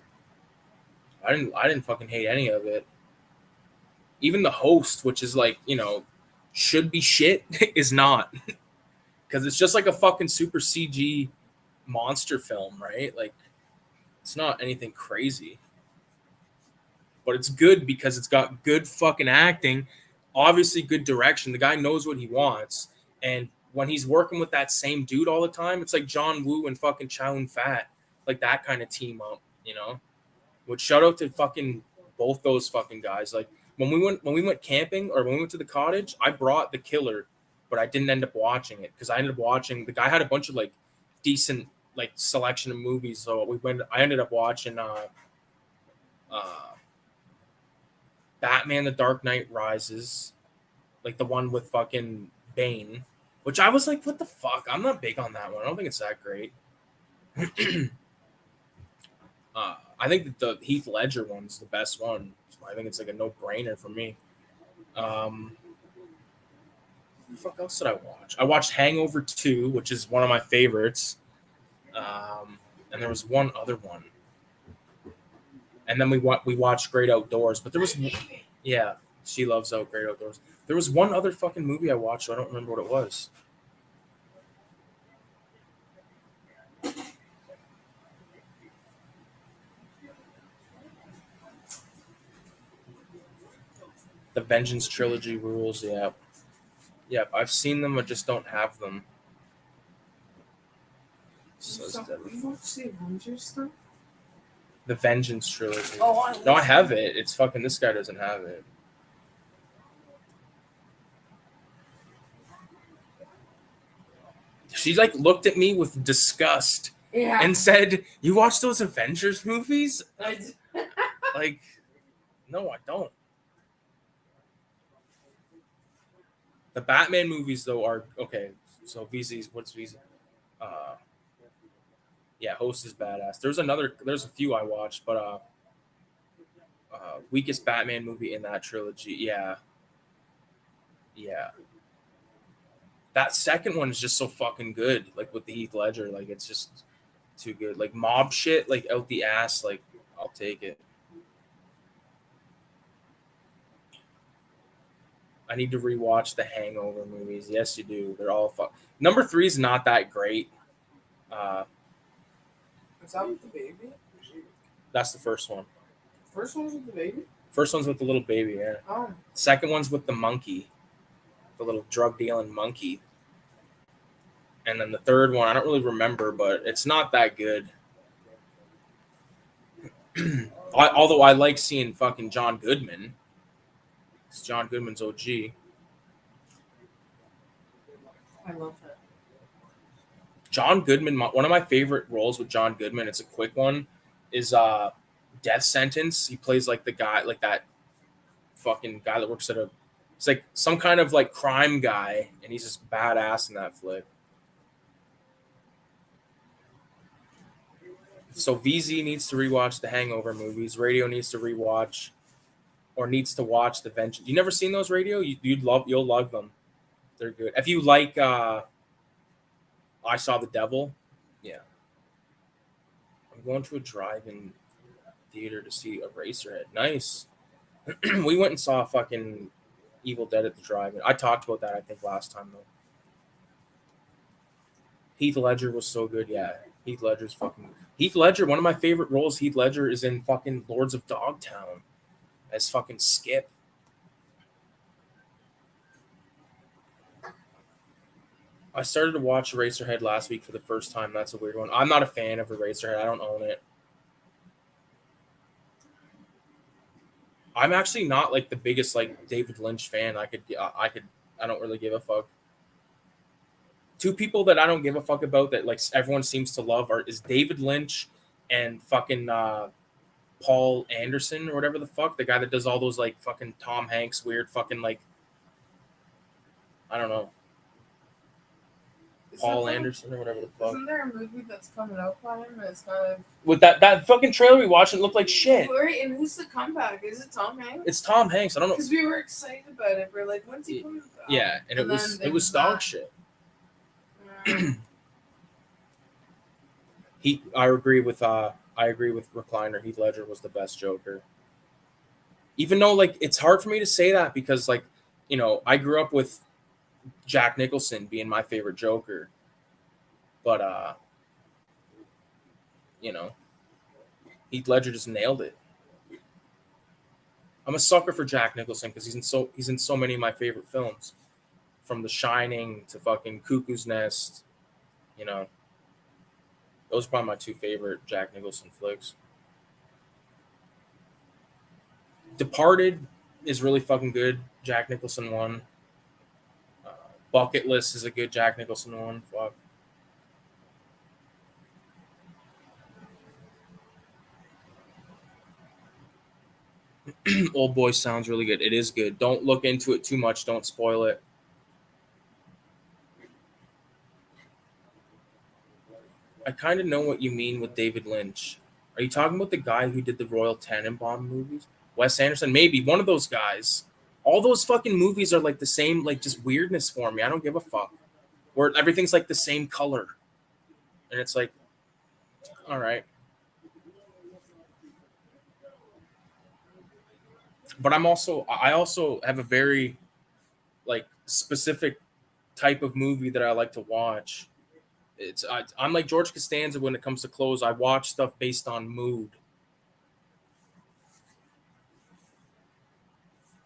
I didn't fucking hate any of it. Even the host, which is like should be shit, is not because it's just like a fucking super CG monster film, right? Like it's not anything crazy, but it's good because it's got good fucking acting, obviously good direction. The guy knows what he wants, and when he's working with that same dude all the time, it's like John Woo and fucking Chow Yun Fat, like that kind of team up, you know. Which shout out to fucking both those fucking guys. Like when we went camping or when we went to the cottage, I brought The Killer, but I didn't end up watching it because I ended up watching the guy had a bunch of like decent like selection of movies. So we went. I ended up watching uh, Batman: The Dark Knight Rises, like the one with fucking Bane, which I was like, what the fuck? I'm not big on that one. I don't think it's that great. I think that the Heath Ledger one's the best one. So I think it's like a no brainer for me. What the fuck else did I watch? I watched Hangover 2, which is one of my favorites. And there was one other one. And then we watched Great Outdoors. But there was, yeah, she loves Great Outdoors. There was one other fucking movie I watched. So I don't remember what it was. The Vengeance Trilogy rules. Yeah. Yeah, I've seen them. I just don't have them. So, you watch the Avengers stuff? The Vengeance Trilogy. Oh, No, I have it. It's fucking, this guy doesn't have it. She like looked at me with disgust and said, "You watch those Avengers movies?" Like, no, I don't. The Batman movies though are okay. So VZ's, what's VZ? Yeah, Host is badass. There's a few I watched, but weakest Batman movie in that trilogy. Yeah. That second one is just so fucking good. Like with the Heath Ledger, like it's just too good. Like mob shit, like out the ass. Like I'll take it. I need to rewatch the Hangover movies. Yes, you do. They're all fun. Number 3 is not that great. Is that with the baby? That's the first one. First one's with the baby? First one's with the little baby, yeah. Oh. Second one's with the monkey. The little drug dealing monkey. And then the third one, I don't really remember, but it's not that good. Although I like seeing fucking John Goodman. It's John Goodman's OG. I love it. John Goodman, one of my favorite roles with John Goodman, it's a quick one, is Death Sentence. He plays like the guy, like that fucking guy that works at it's like some kind of like crime guy, and he's just badass in that flick. So VZ needs to rewatch the Hangover movies. Radio needs to rewatch, or needs to watch the Vengeance. You never seen those, Radio? You'll love them. They're good. If you like I Saw the Devil, yeah. I'm going to a drive-in theater to see Eraserhead. Nice. We went and saw fucking Evil Dead at the drive-in. I talked about that, I think, last time, though. Heath Ledger was so good, yeah. Heath Ledger's fucking... Heath Ledger, one of my favorite roles, Heath Ledger, is in fucking Lords of Dogtown as fucking Skip. I started to watch Eraserhead last week for the first time. That's a weird one. I'm not a fan of Eraserhead. I don't own it. I'm actually not like the biggest like David Lynch fan. I don't really give a fuck. Two people that I don't give a fuck about that like everyone seems to love is David Lynch and fucking Paul Anderson or whatever the fuck, the guy that does all those like fucking Tom Hanks weird fucking like, I don't know. Paul Anderson or whatever the fuck. Isn't there a movie that's coming out by him that's kind of... With that fucking trailer we watched, it looked like shit. Wait, and who's the comeback? Is it Tom Hanks? It's Tom Hanks. I don't know. Because we were excited about it. We're like, when's he coming back? Yeah, and it was dog shit. I agree with Recliner. Heath Ledger was the best Joker. Even though like it's hard for me to say that because like, you know, I grew up with Jack Nicholson being my favorite Joker. But you know, Heath Ledger just nailed it. I'm a sucker for Jack Nicholson because he's in so many of my favorite films. From The Shining to fucking Cuckoo's Nest, you know. Those are probably my two favorite Jack Nicholson flicks. Departed is really fucking good. Jack Nicholson one. Bucket List is a good Jack Nicholson one. Fuck. Old Boy sounds really good. It is good. Don't look into it too much. Don't spoil it. I kind of know what you mean with David Lynch. Are you talking about the guy who did the Royal Tenenbaum movies? Wes Anderson? Maybe. One of those guys. All those fucking movies are like the same, like just weirdness for me. I don't give a fuck. Where everything's like the same color. And it's like, all right. But I also have a very like specific type of movie that I like to watch. I'm like George Costanza when it comes to clothes. I watch stuff based on mood.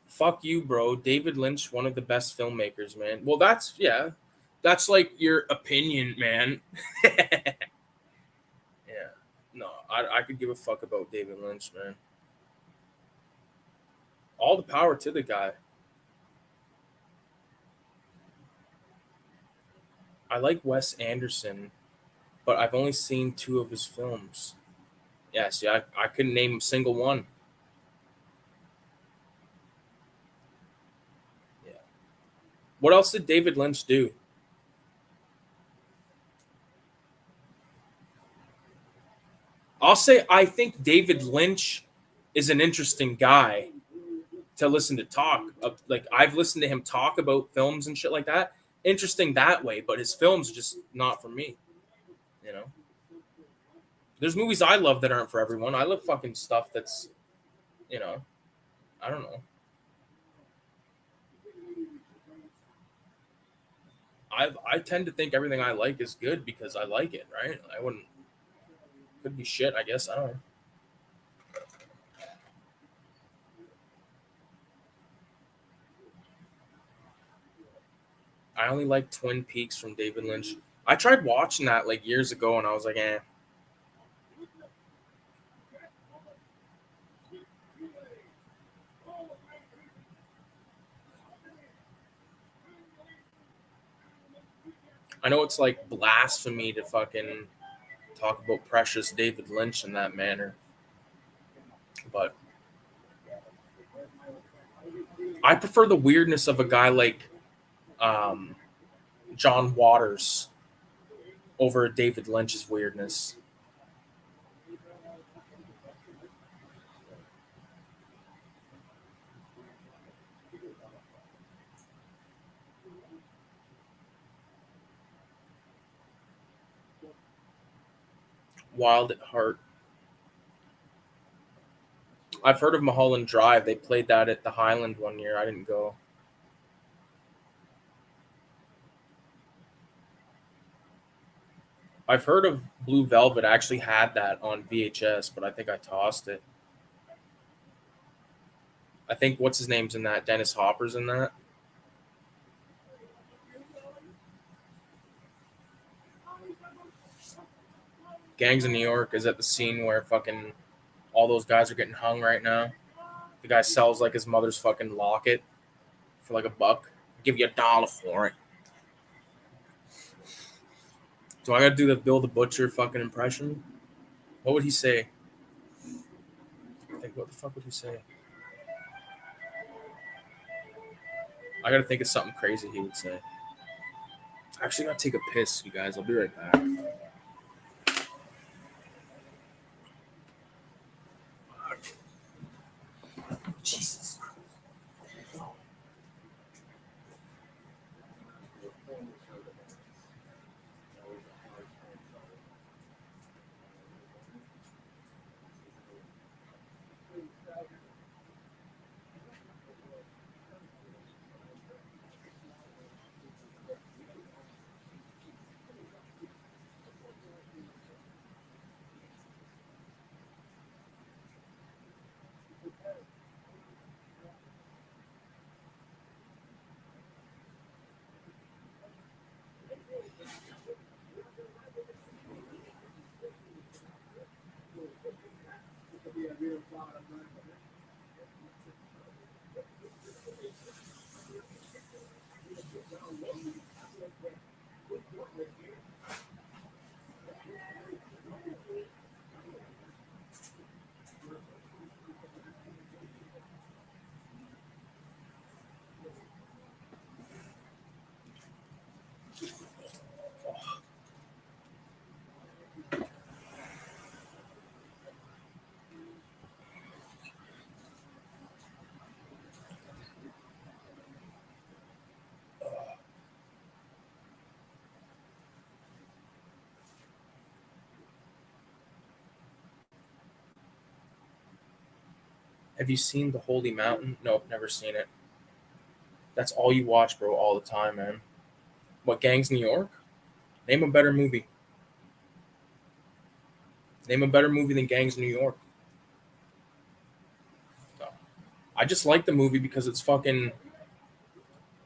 Fuck you, bro. David Lynch, one of the best filmmakers, man. Well, that's like your opinion, man. Yeah, no, I could give a fuck about David Lynch, man. All the power to the guy. I like Wes Anderson, but I've only seen two of his films. Yeah, see, I couldn't name a single one. Yeah. What else did David Lynch do? I'll say I think David Lynch is an interesting guy to listen to talk. Like I've listened to him talk about films and shit like that. Interesting that way, but his films are just not for me. You know, there's movies I love that aren't for everyone. I love fucking stuff that's, you know, I don't know. I tend to think everything I like is good because I like it, right? I wouldn't could be shit, I guess. I don't know. I only like Twin Peaks from David Lynch. I tried watching that like years ago and I was like, eh. I know it's like blasphemy to fucking talk about precious David Lynch in that manner, but I prefer the weirdness of a guy like um, John Waters over David Lynch's weirdness. Wild at Heart. I've heard of Mulholland Drive. They played that at the Highland one year. I didn't go. I've heard of Blue Velvet. I actually had that on VHS, but I think I tossed it. I think what's his name's in that? Dennis Hopper's in that. Gangs of New York is at the scene where fucking all those guys are getting hung right now. The guy sells like his mother's fucking locket for like $1. I'll give you $1 for it. So I gotta do the Bill the Butcher fucking impression. What would he say? Like, what the fuck would he say? I gotta think of something crazy he would say. I actually gotta take a piss, you guys. I'll be right back. Jesus. Have you seen The Holy Mountain? Nope, never seen it. That's all you watch, bro, all the time, man. What, Gangs New York? Name a better movie. Name a better movie than Gangs New York. No. I just like the movie because it's fucking.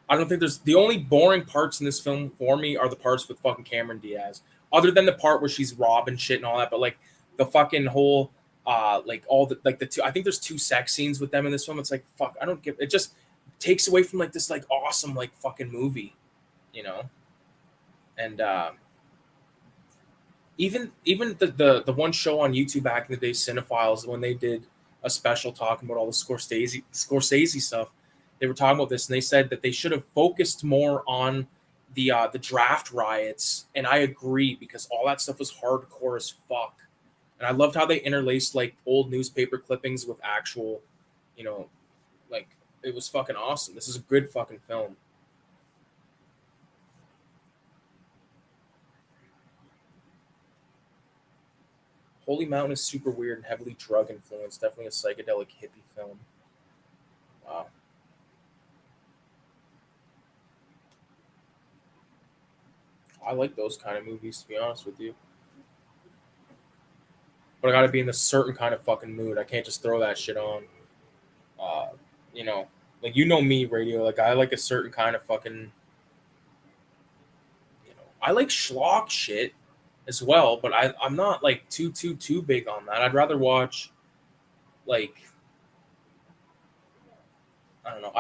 I don't think there's the only boring parts in this film for me are the parts with fucking Cameron Diaz. Other than the part where she's robbing shit and all that, but like the fucking whole like all the like the two I think there's two sex scenes with them in this film. It's like fuck, I don't give it just takes away from like this like awesome like fucking movie, you know? And even the one show on YouTube back in the day, Cinephiles, when they did a special talking about all the Scorsese stuff, they were talking about this and they said that they should have focused more on the draft riots, and I agree because all that stuff was hardcore as fuck, and I loved how they interlaced like old newspaper clippings with actual, you know, like it was fucking awesome. This is a good fucking film. Holy Mountain is super weird and heavily drug influenced. Definitely a psychedelic hippie film. Wow. I like those kind of movies, to be honest with you. But I gotta be in a certain kind of fucking mood. I can't just throw that shit on. Uh, you know, like you know me, radio. Like I like a certain kind of fucking. I like schlock shit as well, but I'm not like too big on that. I'd rather watch like I don't know.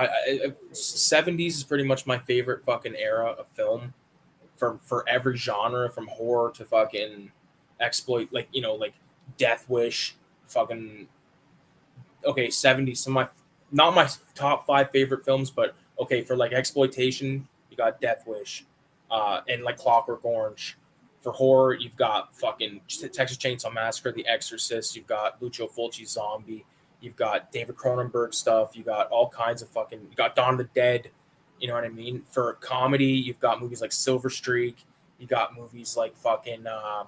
70s is pretty much my favorite fucking era of film for every genre, from horror to fucking exploit, like like Death Wish, fucking okay 70s. Some of my not my top five favorite films, but okay for like exploitation, you got Death Wish, and like Clockwork Orange. For horror, you've got fucking Texas Chainsaw Massacre, The Exorcist. You've got Lucio Fulci's Zombie. You've got David Cronenberg stuff. You got all kinds of fucking. You got Dawn of the Dead. You know what I mean? For comedy, you've got movies like Silver Streak. You got movies like fucking. I'm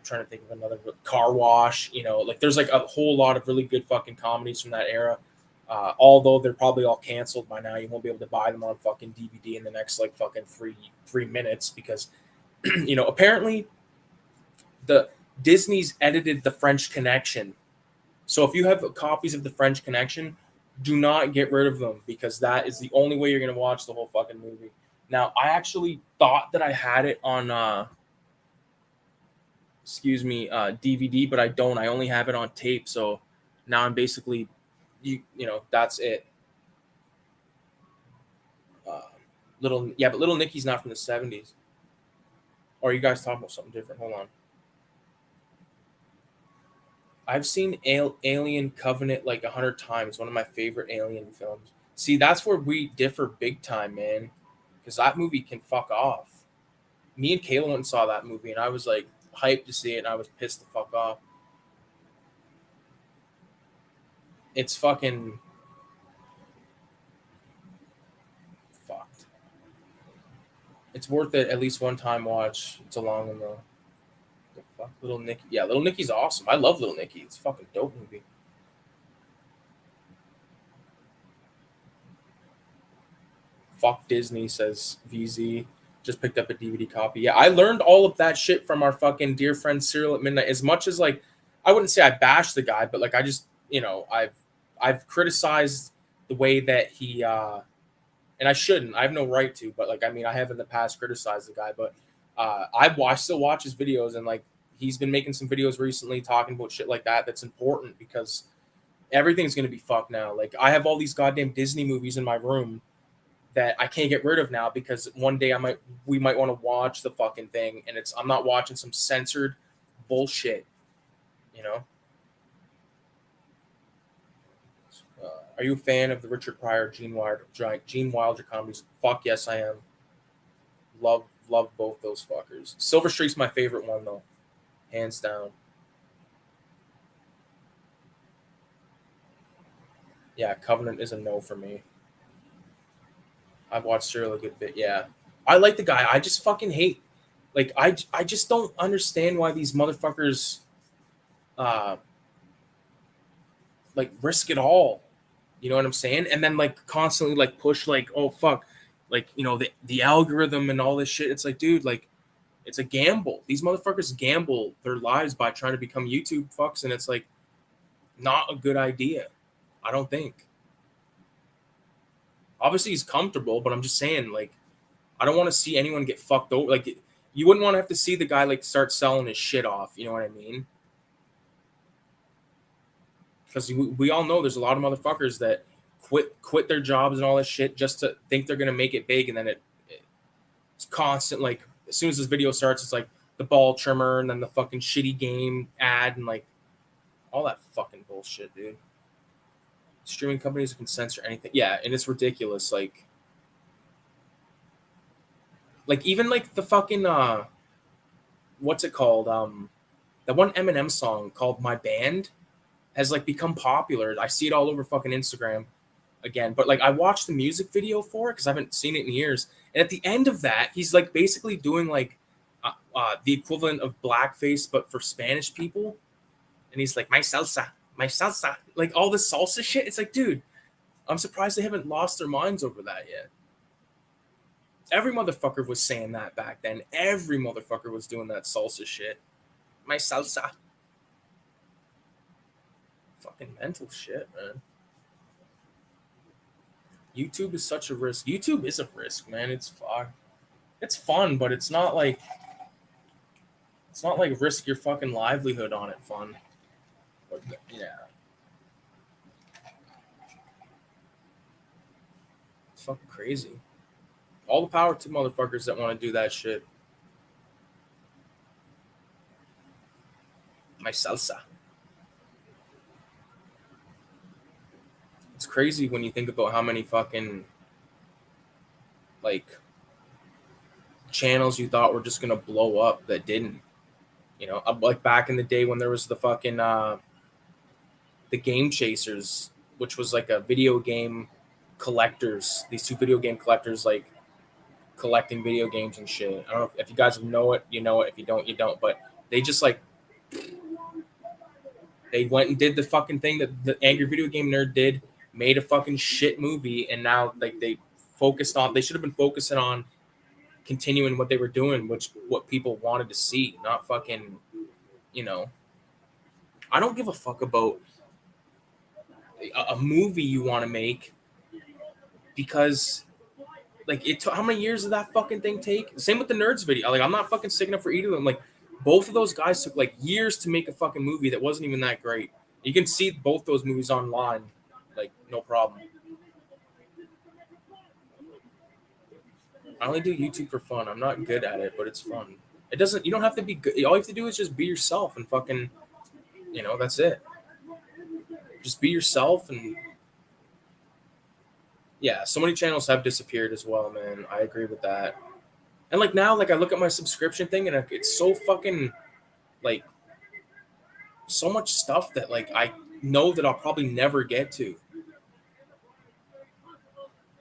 trying to think of another Car Wash. Like there's like a whole lot of really good fucking comedies from that era. Although they're probably all canceled by now, you won't be able to buy them on fucking DVD in the next like fucking three minutes because apparently the Disney's edited the French Connection. So if you have copies of the French Connection, do not get rid of them because that is the only way you're gonna watch the whole fucking movie. Now, I actually thought that I had it on DVD, but I don't. I only have it on tape. So now I'm basically that's it. Uh, but Little Nicky's not from the 70s. Or are you guys talking about something different? Hold on. I've seen Alien Covenant like 100 times. One of my favorite Alien films. See, that's where we differ big time, man. Because that movie can fuck off. Me and Kayla went and saw that movie, and I was like hyped to see it, and I was pissed the fuck off. It's fucking fucked. It's worth it at least one time watch. It's a long one though. The fuck, Little Nicky. Yeah, Little Nicky's awesome. I love Little Nicky. It's a fucking dope movie. Fuck Disney, says VZ. Just picked up a DVD copy. Yeah, I learned all of that shit from our fucking dear friend Cyril at Midnight. As much as like, I wouldn't say I bashed the guy, but like I just, I've criticized the way that he, and I shouldn't. I have no right to, but like, I mean, I have in the past criticized the guy, but I still watch his videos, and like he's been making some videos recently talking about shit like that. That's important because everything's gonna be fucked now. Like I have all these goddamn Disney movies in my room that I can't get rid of now because one day we might want to watch the fucking thing, and I'm not watching some censored bullshit, you know. Are you a fan of the Richard Pryor, Gene Wilder comedies? Fuck yes, I am. Love both those fuckers. Silver Streak's my favorite one though, hands down. Yeah, Covenant is a no for me. I've watched Serial a good bit. Yeah, I like the guy. I just fucking hate. Like I just don't understand why these motherfuckers. Uh, like risk it all. You know what I'm saying? And then like constantly like push like, oh fuck, like, you know, the algorithm and all this shit. It's like, dude, like it's a gamble. These motherfuckers gamble their lives by trying to become YouTube fucks, and it's like not a good idea. I don't think. Obviously he's comfortable, but I'm just saying, like, I don't want to see anyone get fucked over. Like, you wouldn't want to have to see the guy like start selling his shit off. You know what I mean? Because we all know there's a lot of motherfuckers that quit their jobs and all this shit just to think they're gonna make it big, and then it's constant. Like, as soon as this video starts, it's like the ball trimmer, and then the fucking shitty game ad, and like all that fucking bullshit, dude. Streaming companies can censor anything. Yeah, and it's ridiculous. Like even like the fucking what's it called? That one Eminem song called "My Band" has like become popular. I see it all over fucking Instagram again. But like I watched the music video for it because I haven't seen it in years. And at the end of that, he's like basically doing like the equivalent of blackface, but for Spanish people. And he's like, my salsa, like all this salsa shit. It's like, dude, I'm surprised they haven't lost their minds over that yet. Every motherfucker was saying that back then. Every motherfucker was doing that salsa shit. My salsa. Fucking mental shit, man. YouTube is such a risk. YouTube is a risk, man. It's fun, but it's not like risk your fucking livelihood on it fun. But, yeah. It's fucking crazy. All the power to motherfuckers that want to do that shit. My salsa. It's crazy when you think about how many fucking like channels you thought were just gonna blow up that didn't. You know, like back in the day when there was the fucking the Game Chasers, which was like a video game collectors. These two video game collectors like collecting video games and shit. I don't know if you guys know it, you know it. If you don't, you don't. But they just like they went and did the fucking thing that the Angry Video Game Nerd did, made a fucking shit movie, and now like they should have been focusing on continuing what they were doing, which what people wanted to see, not fucking, you know. I don't give a fuck about a movie you want to make because like how many years did that fucking thing take? Same with the Nerds video. Like I'm not fucking sticking up for either of them. Like both of those guys took like years to make a fucking movie that wasn't even that great. You can see both those movies online, like no problem. I only do YouTube for fun. I'm not good at it, but it's fun. It doesn't. You don't have to be good. All you have to do is just be yourself and fucking, you know, that's it. Just be yourself and yeah. So many channels have disappeared as well, man. I agree with that. And like now, like I look at my subscription thing and it's so fucking like so much stuff that like I know that I'll probably never get to.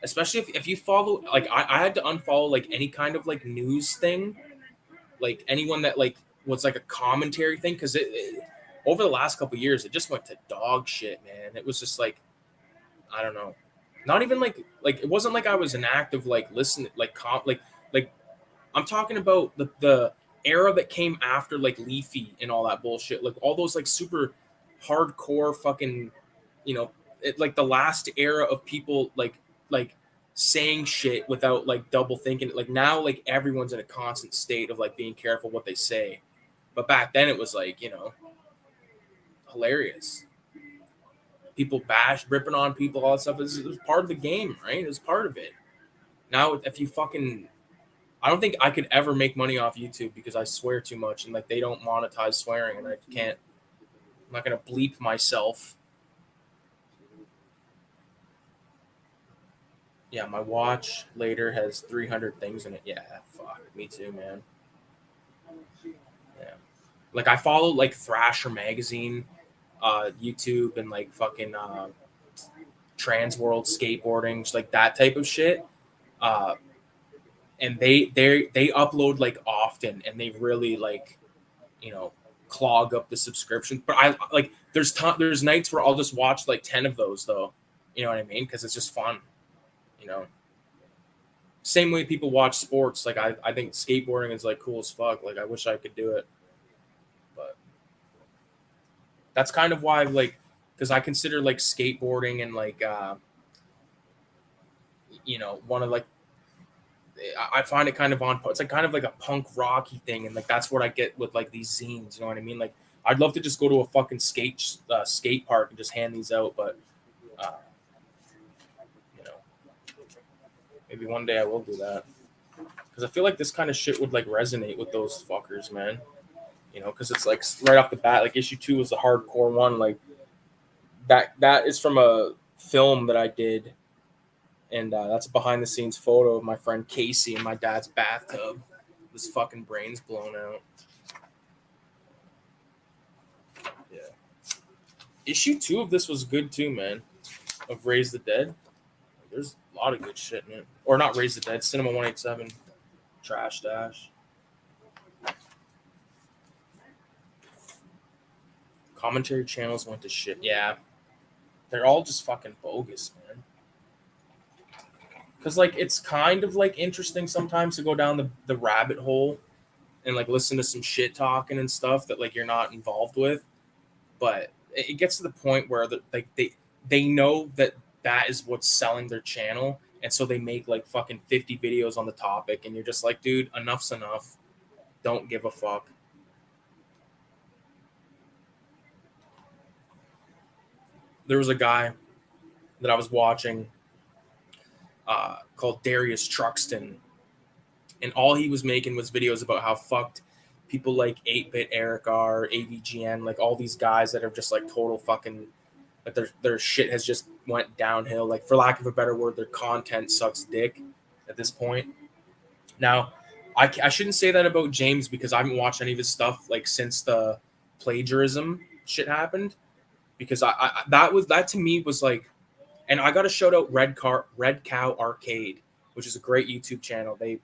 Especially if you follow, like I had to unfollow like any kind of like news thing, like anyone that like was like a commentary thing, because it over the last couple of years it just went to dog shit, man. It was just like I don't know, not even like it wasn't like I was an active like listen like like I'm talking about the era that came after like Leafy and all that bullshit, like all those like super hardcore fucking, you know, like the last era of people like saying shit without like double thinking. Like now, like everyone's in a constant state of like being careful what they say. But back then it was like, you know, hilarious. People ripping on people, all that stuff. It was part of the game, right? It was part of it. Now, if you fucking, I don't think I could ever make money off YouTube because I swear too much and like they don't monetize swearing and I can't, I'm not going to bleep myself. Yeah, my watch later has 300 things in it. Yeah, fuck, me too, man. Yeah. Like I follow like Thrasher magazine, YouTube, and like fucking Trans World skateboarding, just like that type of shit. And they upload like often, and they really like, you know, clog up the subscription. But I like there's nights where I'll just watch like 10 of those though. You know what I mean? Because it's just fun. You know. Same way people watch sports. Like I think skateboarding is like cool as fuck. Like I wish I could do it. But that's kind of why like because I consider like skateboarding and like you know, one of like I find it kind of on. It's like kind of like a punk rocky thing, and like that's what I get with like these zines. You know what I mean? Like I'd love to just go to a fucking skate park and just hand these out, but you know, maybe one day I will do that because I feel like this kind of shit would like resonate with those fuckers, man. You know, because it's like right off the bat, like issue 2 was the hardcore one. Like that is from a film that I did. And that's a behind the scenes photo of my friend Casey in my dad's bathtub. His fucking brain's blown out. Yeah. Issue 2 of this was good too, man. Of Raise the Dead. There's a lot of good shit in it. Or not Raise the Dead, CINEMA187. Trash Dash. Commentary channels went to shit. Yeah. They're all just fucking bogus, man. Because, like, it's kind of, like, interesting sometimes to go down the rabbit hole and, like, listen to some shit talking and stuff that, like, you're not involved with. But it gets to the point where, like, they know that is what's selling their channel. And so they make, like, fucking 50 videos on the topic. And you're just like, dude, enough's enough. Don't give a fuck. There was a guy that I was watching called Darius Truxton, and all he was making was videos about how fucked people like 8-Bit Eric are, AVGN, like all these guys that are just like total fucking, like their shit has just went downhill. Like for lack of a better word, their content sucks dick at this point. Now, I shouldn't say that about James because I haven't watched any of his stuff like since the plagiarism shit happened. Because I that to me was like. And I got to shout out Red Cow Arcade, which is a great YouTube channel. They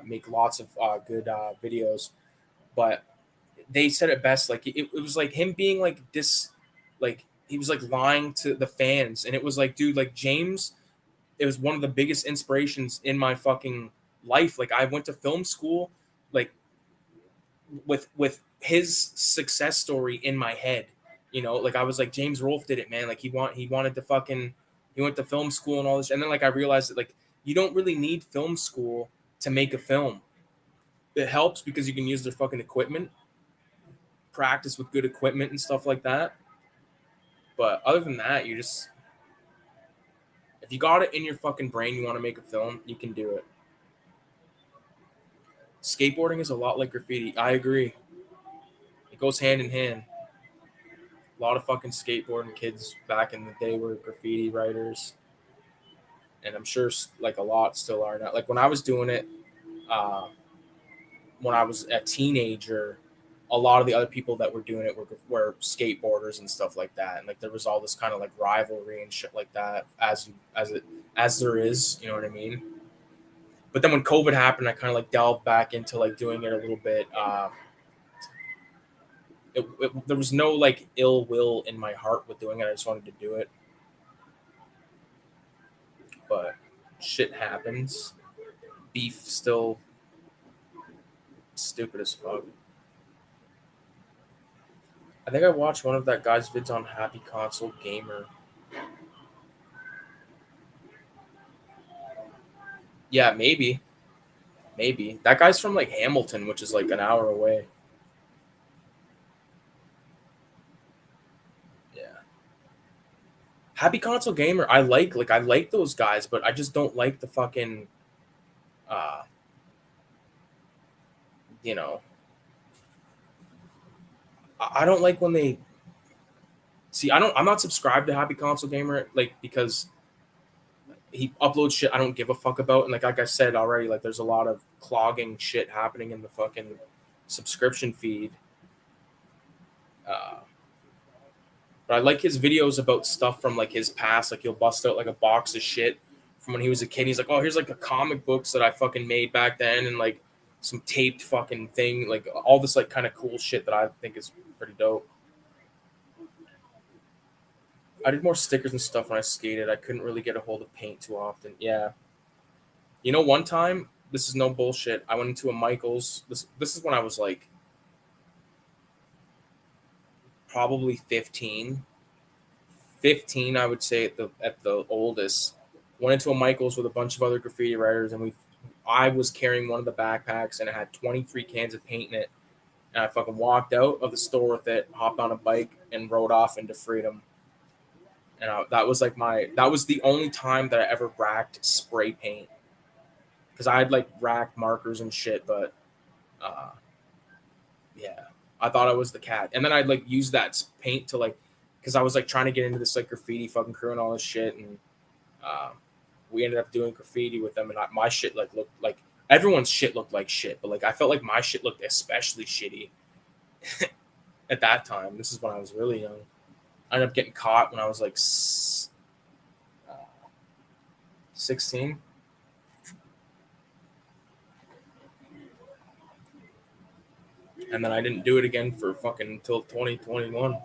make lots of good videos, but they said it best. Like it was like him being like like he was like lying to the fans, and it was like, dude, like James, it was one of the biggest inspirations in my fucking life. Like I went to film school, like with his success story in my head. You know, like I was like James Rolfe did it, man. Like he wanted to fucking. He went to film school and all this. And then, like, I realized that, like, you don't really need film school to make a film. It helps because you can use their fucking equipment, practice with good equipment and stuff like that. But other than that, you just... If you got it in your fucking brain, you want to make a film, you can do it. Skateboarding is a lot like graffiti. I agree. It goes hand in hand. A lot of fucking skateboarding kids back in the day were graffiti writers. And I'm sure like a lot still are now. Like when I was doing it, when I was a teenager, a lot of the other people that were doing it were skateboarders and stuff like that. And like there was all this kind of like rivalry and shit like that as there is, you know what I mean? But then when COVID happened, I kind of like delved back into like doing it a little bit. There was no like ill will in my heart with doing it. I just wanted to do it. But shit happens. Beef still stupid as fuck. I think I watched one of that guy's vids on Happy Console Gamer. Yeah, maybe. Maybe. That guy's from like Hamilton, which is like an hour away. Happy Console Gamer, I like those guys, but I just don't like the fucking, you know, I don't like when they see. I'm not subscribed to Happy Console Gamer like because he uploads shit I don't give a fuck about, and like I said already, like there's a lot of clogging shit happening in the fucking subscription feed. But I like his videos about stuff from like his past. Like he'll bust out like a box of shit from when he was a kid. He's like, oh, here's like the comic books that I fucking made back then, and like some taped fucking thing, like all this like kind of cool shit that I think is pretty dope. I did more stickers and stuff when I skated. I couldn't really get a hold of paint too often. Yeah. You know, one time, this is no bullshit. I went into a Michael's. This is when I was like probably 15. 15, I would say at the oldest. Went into a Michael's with a bunch of other graffiti writers, and I was carrying one of the backpacks, and it had 23 cans of paint in it. And I fucking walked out of the store with it, hopped on a bike, and rode off into freedom. And that was like that was the only time that I ever racked spray paint, because I had like racked markers and shit, but uh, yeah, I thought I was the cat. And then I'd like use that paint to like, because I was like trying to get into this like graffiti fucking crew and all this shit, and we ended up doing graffiti with them, and my shit like looked like everyone's shit looked like shit, but like I felt like my shit looked especially shitty at that time. This is when I was really young. I ended up getting caught when I was like 16. And then I didn't do it again for fucking until 2021.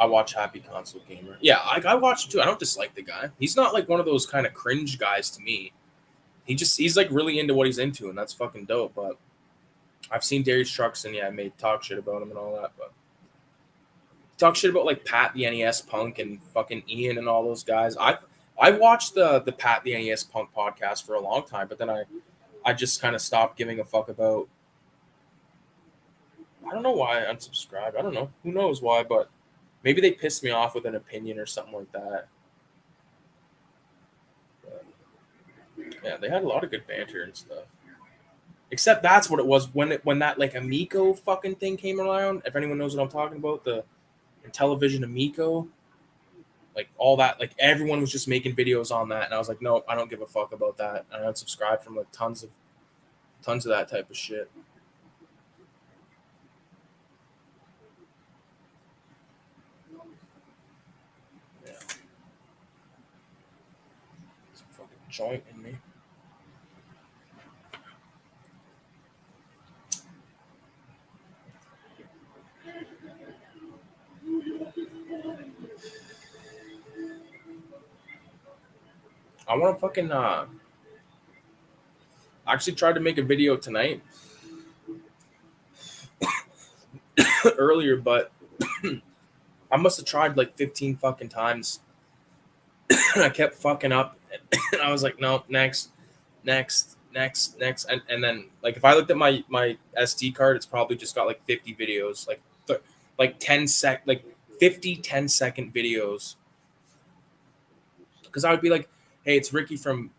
I watch Happy Console Gamer. Yeah, I watch too. I don't dislike the guy. He's not like one of those kind of cringe guys to me. He's like really into what he's into, and that's fucking dope. But I've seen Darius Trucks, and yeah, I may talk shit about him and all that, but talk shit about like Pat the NES Punk and fucking Ian and all those guys. I watched the Pat the NES Punk podcast for a long time, but then I just kind of stopped giving a fuck about. I don't know why I unsubscribed. I don't know. Who knows why, but maybe they pissed me off with an opinion or something like that. But, yeah, they had a lot of good banter and stuff. Except that's what it was when that like Amico fucking thing came around. If anyone knows what I'm talking about, the Television Amico, like all that, like everyone was just making videos on that, and I was like, no, I don't give a fuck about that. And I unsubscribed from like tons of that type of shit. Yeah. Some fucking joint in me. I want to fucking I actually tried to make a video tonight earlier, but I must have tried like 15 fucking times. I kept fucking up, and I was like, no, next, and then like if I looked at my SD card, it's probably just got like 50 videos, like 50 10-second videos, because I would be like, hey, it's Ricky from,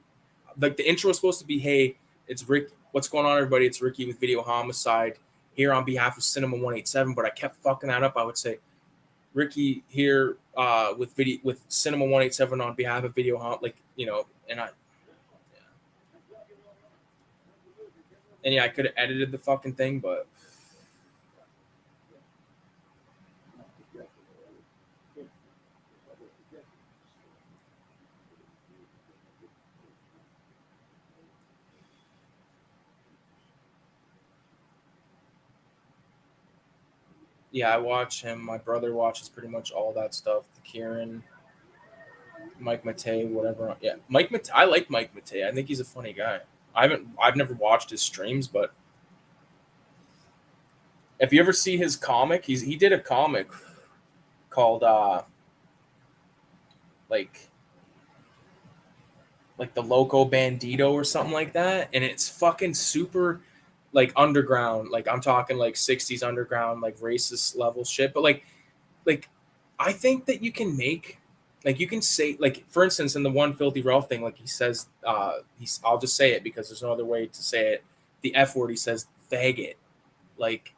like the intro was supposed to be, hey, it's Rick, what's going on, everybody? It's Ricky with Video Homicide here on behalf of CINEMA187, but I kept fucking that up. I would say, Ricky here with CINEMA187 on behalf of Video Hom, like, you know, and I could have edited the fucking thing, but yeah, I watch him. My brother watches pretty much all that stuff. The Kieran, Mike Matei, whatever. Yeah, Mike Matei. I like Mike Matei. I think he's a funny guy. I've never watched his streams, but if you ever see his comic, he did a comic called like the Loco Bandito or something like that, and it's fucking super like underground. Like I'm talking like 60s underground, like racist level shit. But like I think that you can make, like you can say, like for instance in the one Filthy Ralph thing, like he says I'll just say it because there's no other way to say it. The F word, he says faggot. Like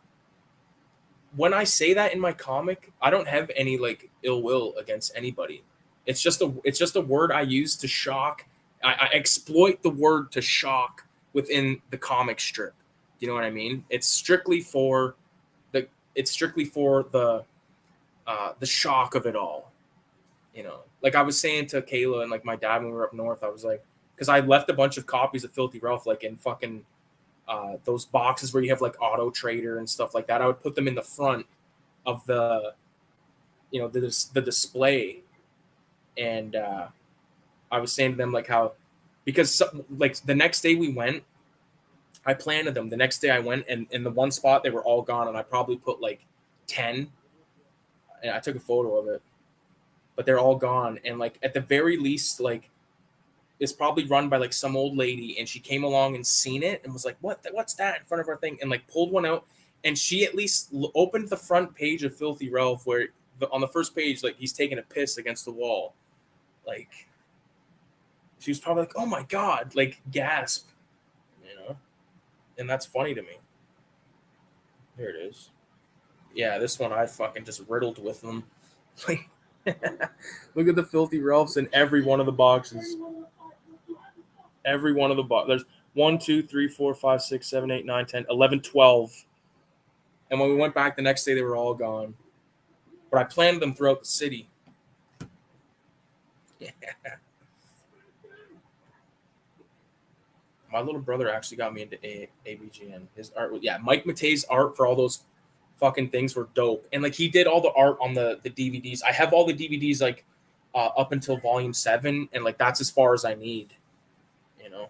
when I say that in my comic, I don't have any like ill will against anybody. It's just a word I use to shock. I exploit the word to shock within the comic strip. Do you know what I mean? It's strictly for the shock of it all. You know, like I was saying to Kayla and like my dad when we were up north, I was like, because I left a bunch of copies of Filthy Ralph like in fucking those boxes where you have like Auto Trader and stuff like that. I would put them in the front of the, the display. And I was saying to them like how, because like the next day we went, I planted them. The next day I went, and in the one spot they were all gone, and I probably put like 10, and I took a photo of it, but they're all gone. And like at the very least, like it's probably run by like some old lady, and she came along and seen it and was like, what's that in front of our thing, and like pulled one out, and she at least opened the front page of Filthy Ralph, where on the first page, like he's taking a piss against the wall. Like she was probably like, oh my god, like gasp, you know. And that's funny to me. Here it is. Yeah, this one I fucking just riddled with them. Like, look at the Filthy Ralphs in every one of the boxes. Every one of the boxes. There's 1, 2, 3, 4, 5, 6, 7, 8, 9, 10, 11, 12. And when we went back the next day, they were all gone. But I planted them throughout the city. Yeah. My little brother actually got me into ABGN. His art, yeah, Mike Matei's art for all those fucking things were dope. And like he did all the art on the DVDs. I have all the DVDs like up until volume 7, and like that's as far as I need, you know.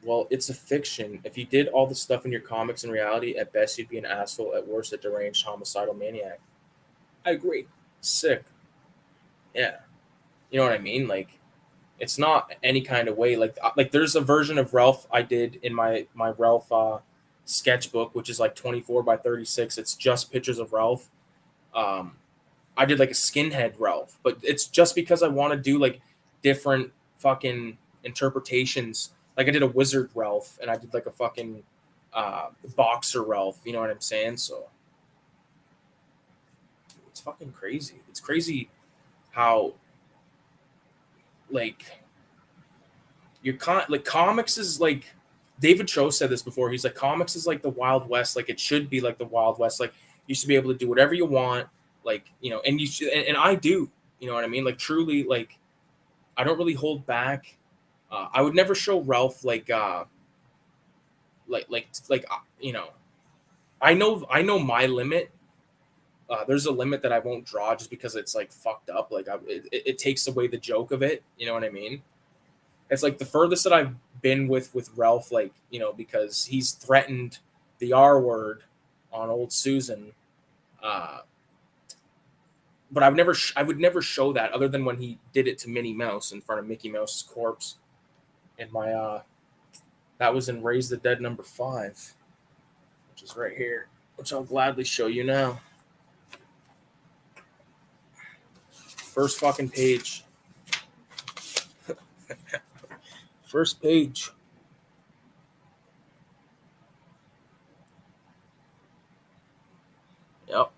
Well, it's a fiction. If you did all the stuff in your comics in reality, at best you'd be an asshole, at worst a deranged homicidal maniac. I agree. Sick. Yeah. You know what I mean? Like it's not any kind of way. Like there's a version of Ralph I did in my Ralph sketchbook, which is like 24 by 36. It's just pictures of Ralph. I did like a skinhead Ralph, but it's just because I want to do like different fucking interpretations. Like I did a wizard Ralph, and I did like a fucking boxer Ralph. You know what I'm saying? So it's fucking crazy. It's crazy how like like comics is like, David Cho said this before. He's like, comics is like the Wild West. Like it should be like the Wild West. Like you should be able to do whatever you want. Like, you know, and you should, and I do, you know what I mean? Like truly, like I don't really hold back. I would never show Ralph you know, I know my limit. There's a limit that I won't draw just because it's like fucked up. Like it takes away the joke of it. You know what I mean? It's like the furthest that I've been with Ralph, like, you know, because he's threatened the R word on old Susan. But I would never show that other than when he did it to Minnie Mouse in front of Mickey Mouse's corpse. And that was in Raise the Dead #5, which is right here, which I'll gladly show you now. First fucking page. First page. Yep.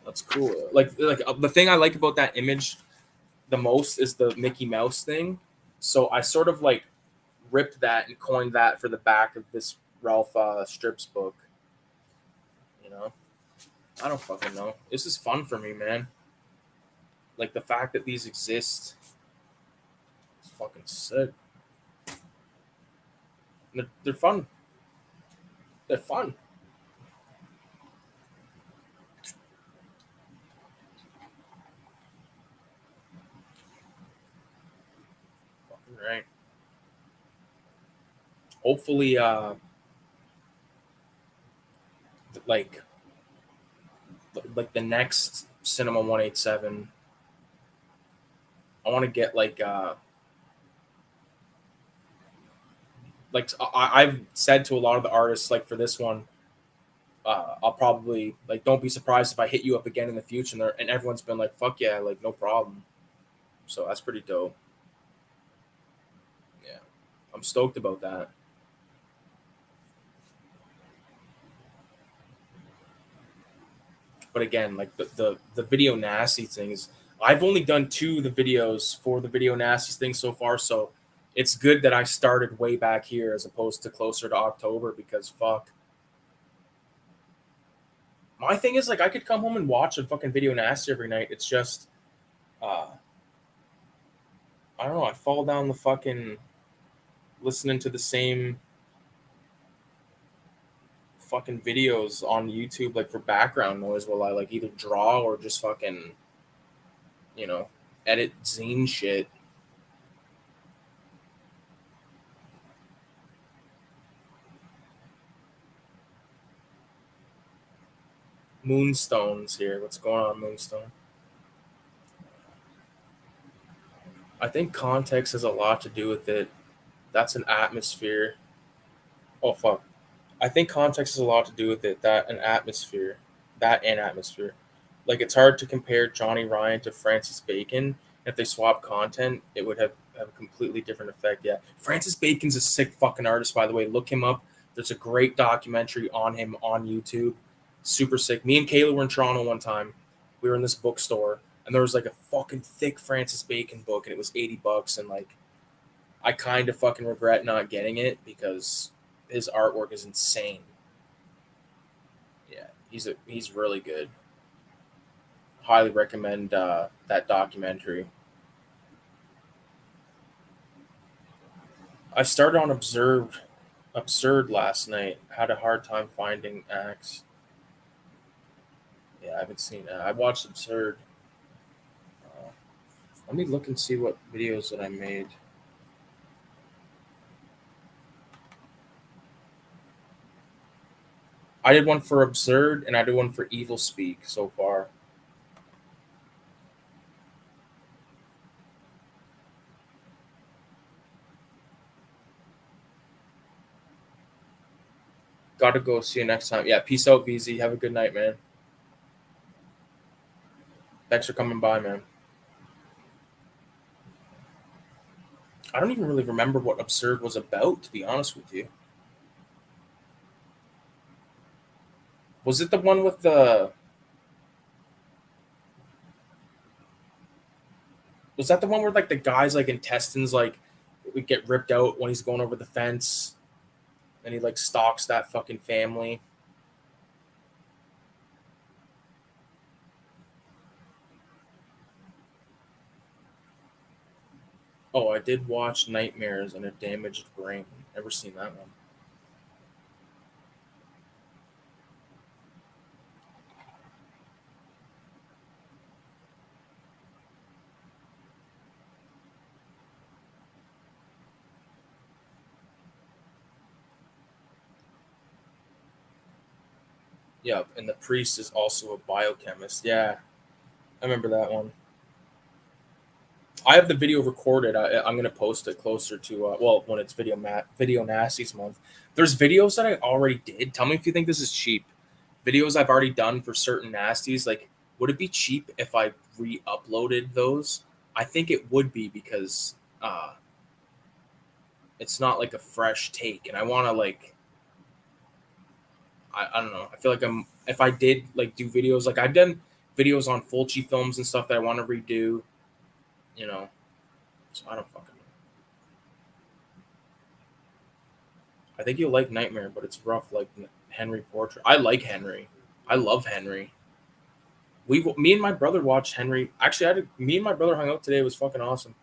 That's cool. Like the thing I like about that image the most is the Mickey Mouse thing. So I sort of like ripped that and coined that for the back of this Ralph strips book. You know, I don't fucking know. This is fun for me, man. Like the fact that these exist is fucking sick. They're fun. They're fun. Fucking right. Hopefully, like the next CINEMA187, I want to get like I've said to a lot of the artists, like for this one, I'll probably like, don't be surprised if I hit you up again in the future, and everyone's been like, fuck yeah, like no problem. So that's pretty dope. Yeah, I'm stoked about that. But again, like the video nasty things, I've only done 2 of the videos for the video nasty thing so far, so it's good that I started way back here as opposed to closer to October, because fuck. My thing is like I could come home and watch a fucking video nasty every night. It's just uh I don't know, I fall down the fucking listening to the same fucking videos on YouTube like for background noise while I like either draw or just fucking, you know, edit zine shit. Moonstone's here. What's going on, Moonstone? I think context has a lot to do with it. That's an atmosphere. Oh fuck. I think context has a lot to do with it. That and atmosphere. That and atmosphere. Like it's hard to compare Johnny Ryan to Francis Bacon. If they swap content, it would have a completely different effect. Yeah. Francis Bacon's a sick fucking artist, by the way. Look him up. There's a great documentary on him on YouTube. Super sick. Me and Kayla were in Toronto one time. We were in this bookstore and there was like a fucking thick Francis Bacon book and it was $80 and like I kind of fucking regret not getting it because his artwork is insane. Yeah, he's really good. Highly recommend that documentary. I started on Absurd last night. Had a hard time finding acts. Yeah, I haven't seen it. I watched Absurd. Uh, Let me look and see what videos that I made. I did one for Absurd and I did one for Evil Speak so far. Gotta go. See you next time. Yeah, peace out, VZ. Have a good night, man. Thanks for coming by, man. I don't even really remember what Absurd was about, to be honest with you. Was it the one with the? Was that the one where like the guy's like intestines like would get ripped out when he's going over the fence, and he like stalks that fucking family? Oh, I did watch Nightmares and a Damaged Brain. Never seen that one. Yeah, and the priest is also a biochemist. Yeah, I remember that one. I have the video recorded. I'm gonna post it closer to well when it's video nasties month. There's videos that I already did. Tell me if you think this is cheap. Videos I've already done for certain nasties. Like, would it be cheap if I re-uploaded those? I think it would be because it's not like a fresh take, and I want to like I don't know. I feel like I'm if I did like do videos like I've done videos on Fulci films and stuff that I want to redo. You know, so I don't fucking know. I think you'll like Nightmare, but it's rough like Henry Portrait. I like Henry. I love Henry. Me and my brother watched Henry. Actually, me and my brother hung out today. It was fucking awesome.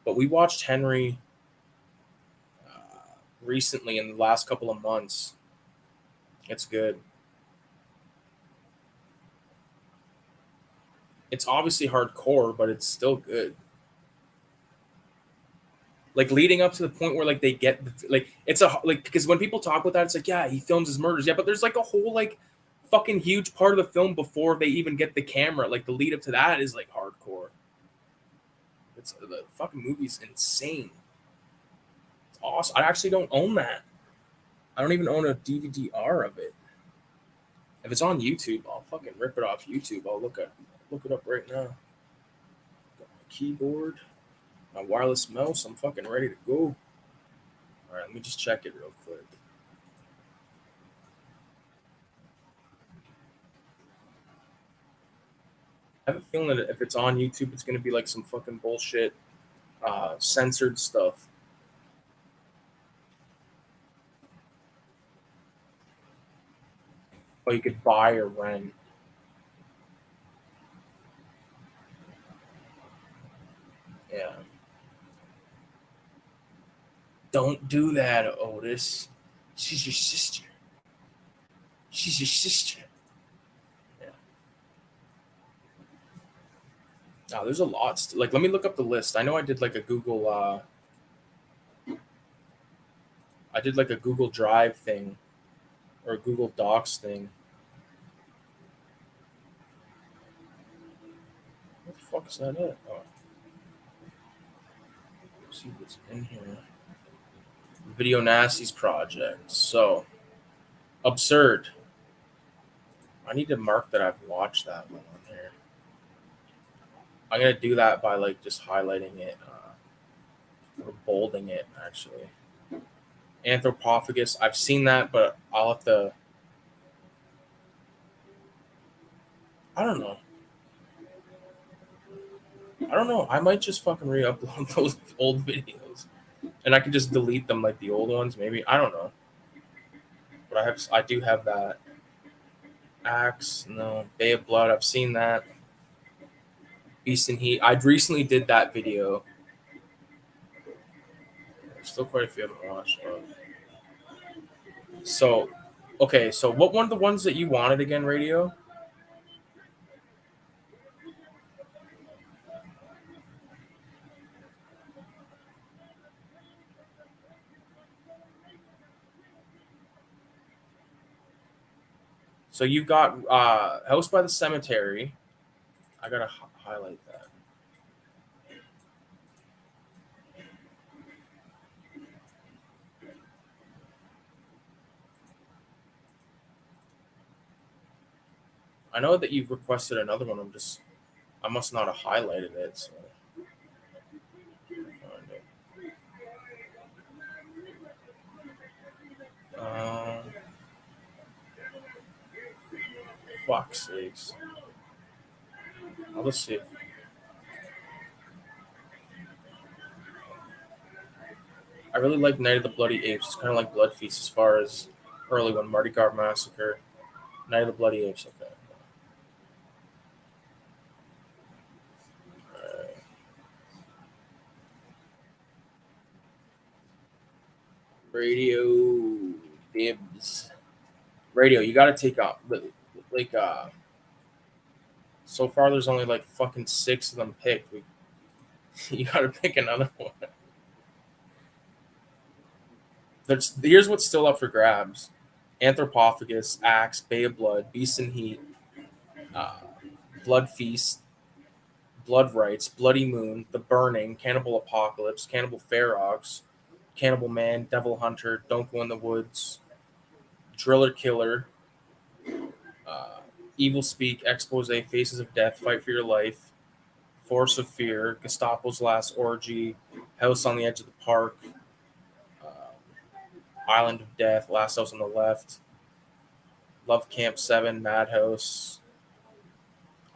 But we watched Henry recently in the last couple of months. It's good. It's obviously hardcore, but it's still good. Like leading up to the point where like they get like it's a like because when people talk about that, it's like yeah he films his murders, yeah, but there's like a whole like fucking huge part of the film before they even get the camera. Like the lead up to that is like hardcore. It's the fucking movie's insane. It's awesome. I actually don't own that. I don't even own a DVD-R of it. If it's on YouTube, I'll fucking rip it off YouTube. I'll look it up right now. Got my keyboard, my wireless mouse. I'm fucking ready to go. All right, let me just check it real quick. I have a feeling that if it's on YouTube, it's gonna be like some fucking bullshit, censored stuff. But you could buy or rent. Yeah. Don't do that, Otis. She's your sister. She's your sister. Yeah. Oh, there's a lot. Like, let me look up the list. I know I did like a Google. I did like a Google Drive thing, or a Google Docs thing. What the fuck is that? Oh, let's see what's in here. Video Nasties project. So absurd. I need to mark that I've watched that one on here. I'm gonna do that by like just highlighting it or bolding it actually. Anthropophagus. I've seen that, but I'll have to. I don't know. I don't know. I might just fucking re-upload those old videos, and I can just delete them like the old ones. Maybe I don't know. But I do have that. Axe, no. Bay of Blood. I've seen that. Beast and Heat. I recently did that video. There's still quite a few I haven't watched. So, okay. So, what one of the ones that you wanted again? Radio. So you got House by the Cemetery. I gotta highlight that. I know that you've requested another one. I must not have highlighted it. So. Fuck's sakes. I'll just see. I really like Night of the Bloody Apes. It's kind of like Blood Feast as far as early one. Mardi Gras Massacre. Night of the Bloody Apes. Okay. Alright. Radio dibs. Radio, you gotta take out like so far there's only like fucking 6 of them picked. You gotta pick another one. Here's what's still up for grabs: Anthropophagus, Axe, Bay of Blood, Beast and Heat, uh, Blood Feast, Blood Rites, Bloody Moon, The Burning, Cannibal Apocalypse, Cannibal Ferox, Cannibal Man, Devil Hunter, Don't Go in the Woods, Driller Killer, uh, Evil Speak, Expose, Faces of Death, Fight for Your Life, Force of Fear, Gestapo's Last Orgy, House on the Edge of the Park, Island of Death, Last House on the Left, Love Camp 7, Madhouse.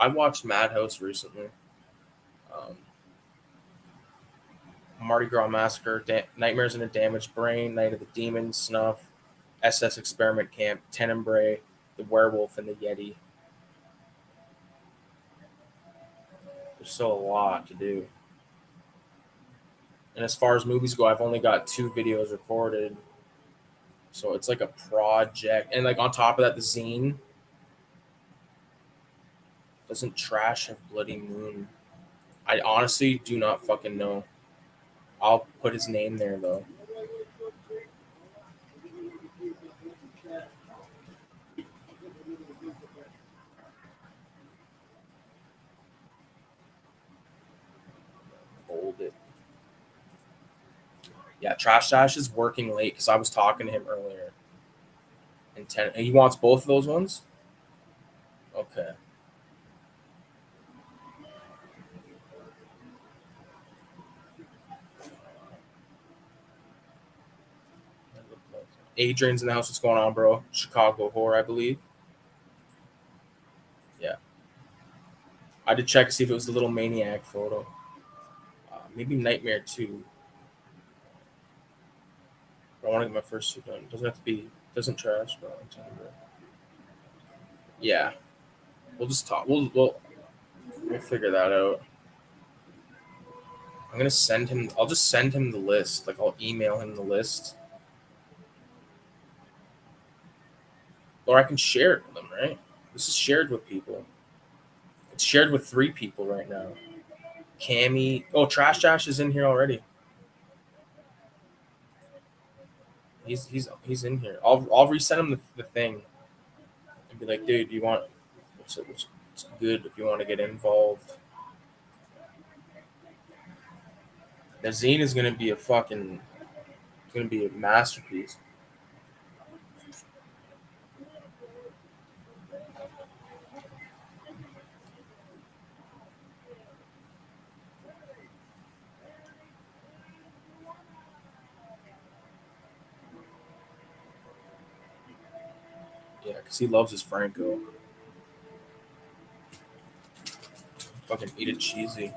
I watched Madhouse recently. Mardi Gras Massacre, Nightmares in a Damaged Brain, Night of the Demons, Snuff, SS Experiment Camp, Tenebrae, The Werewolf, and the Yeti. There's still a lot to do. And as far as movies go, I've only got 2 videos recorded. So it's like a project. And like on top of that, the Zine. Doesn't Trash have Bloody Moon? I honestly do not fucking know. I'll put his name there though. Hold it. Yeah, Trash Dash is working late because I was talking to him earlier. And he wants both of those ones? Okay. Adrian's in the house. What's going on, bro? Chicago horror, I believe. Yeah. I did check to see if it was the little maniac photo. Maybe Nightmare 2. I want to get my first 2 done. Doesn't have to be. Doesn't trash, bro. I'm telling you. Yeah. We'll just talk. We'll figure that out. I'm gonna send him. I'll just send him the list. Like I'll email him the list. or I can share it with them, right? This is shared with people. It's shared with 3 people right now. Cammy. Oh, Trash Dash is in here already. He's in here. I'll resend him the thing and be like, dude, you want it's good if you want to get involved. The zine is gonna be it's gonna be a masterpiece. Yeah, because he loves his Franco. Fucking eat it cheesy.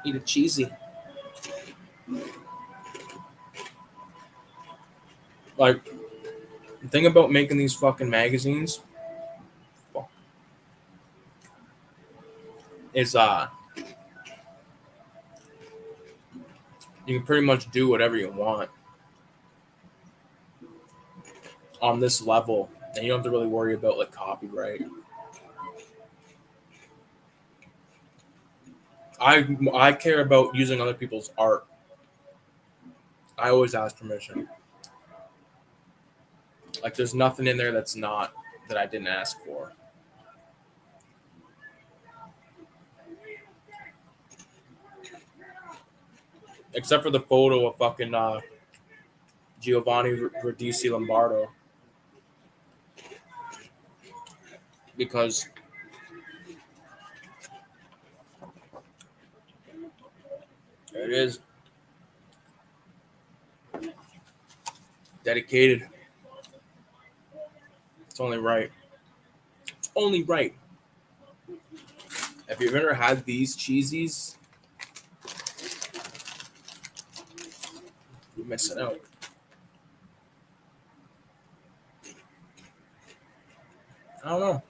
Eat it cheesy. Like, the thing about making these fucking magazines is you can pretty much do whatever you want on this level, and you don't have to really worry about like copyright. I care about using other people's art. I always ask permission. Like, there's nothing in there that I didn't ask for. Except for the photo of fucking Giovanni Radici Lombardo. Because there it is. Dedicated. It's only right. It's only right. If you've ever had these cheesies, you're missing out. I don't know.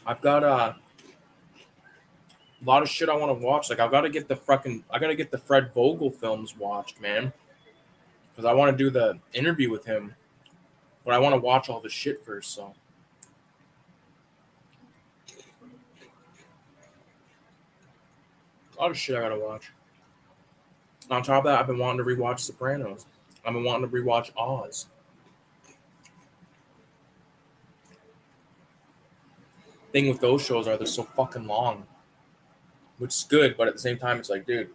I've got a lot of shit I want to watch. Like, I gotta get the Fred Vogel films watched, man. Because I want to do the interview with him. But I want to watch all the shit first, so. A lot of shit I gotta watch. On top of that, I've been wanting to rewatch Sopranos. I've been wanting to rewatch Oz. Thing with those shows are they're so fucking long. Which is good, but at the same time, it's like, dude.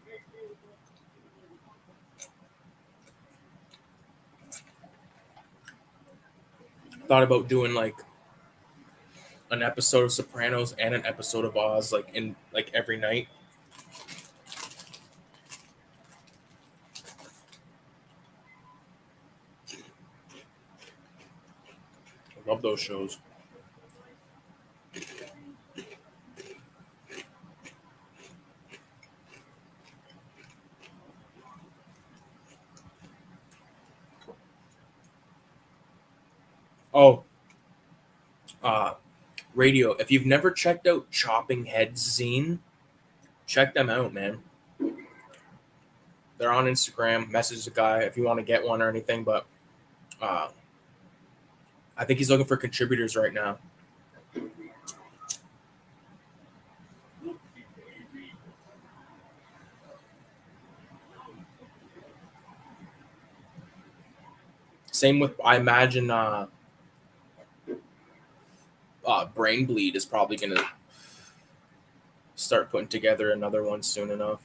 Thought about doing like an episode of Sopranos and an episode of Oz, like in like every night. I love those shows. Oh, radio. If you've never checked out Chopping Heads Zine, check them out, man. They're on Instagram. Message the guy if you want to get one or anything. But I think he's looking for contributors right now. Same with, I imagine, Brain Bleed is probably going to start putting together another one soon enough.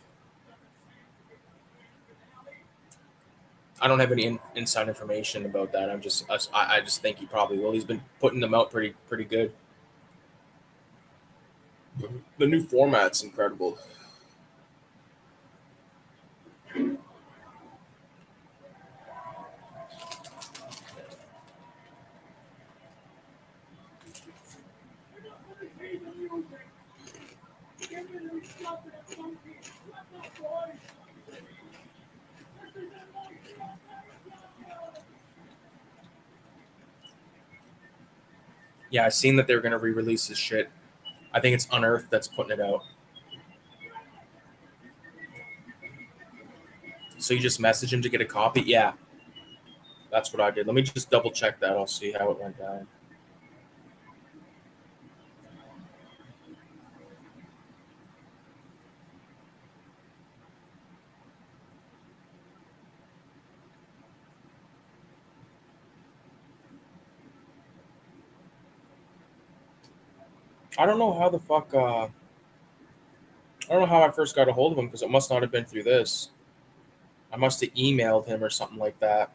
I don't have any inside information about that. I just think he probably will. He's been putting them out pretty good. The new format's incredible. Yeah, I've seen that they're going to re-release this shit. I think it's Unearthed that's putting it out. So you just message him to get a copy? Yeah. That's what I did. Let me just double check that. I'll see how it went down. I don't know how the fuck. I don't know how I first got a hold of him because it must not have been through this. I must have emailed him or something like that.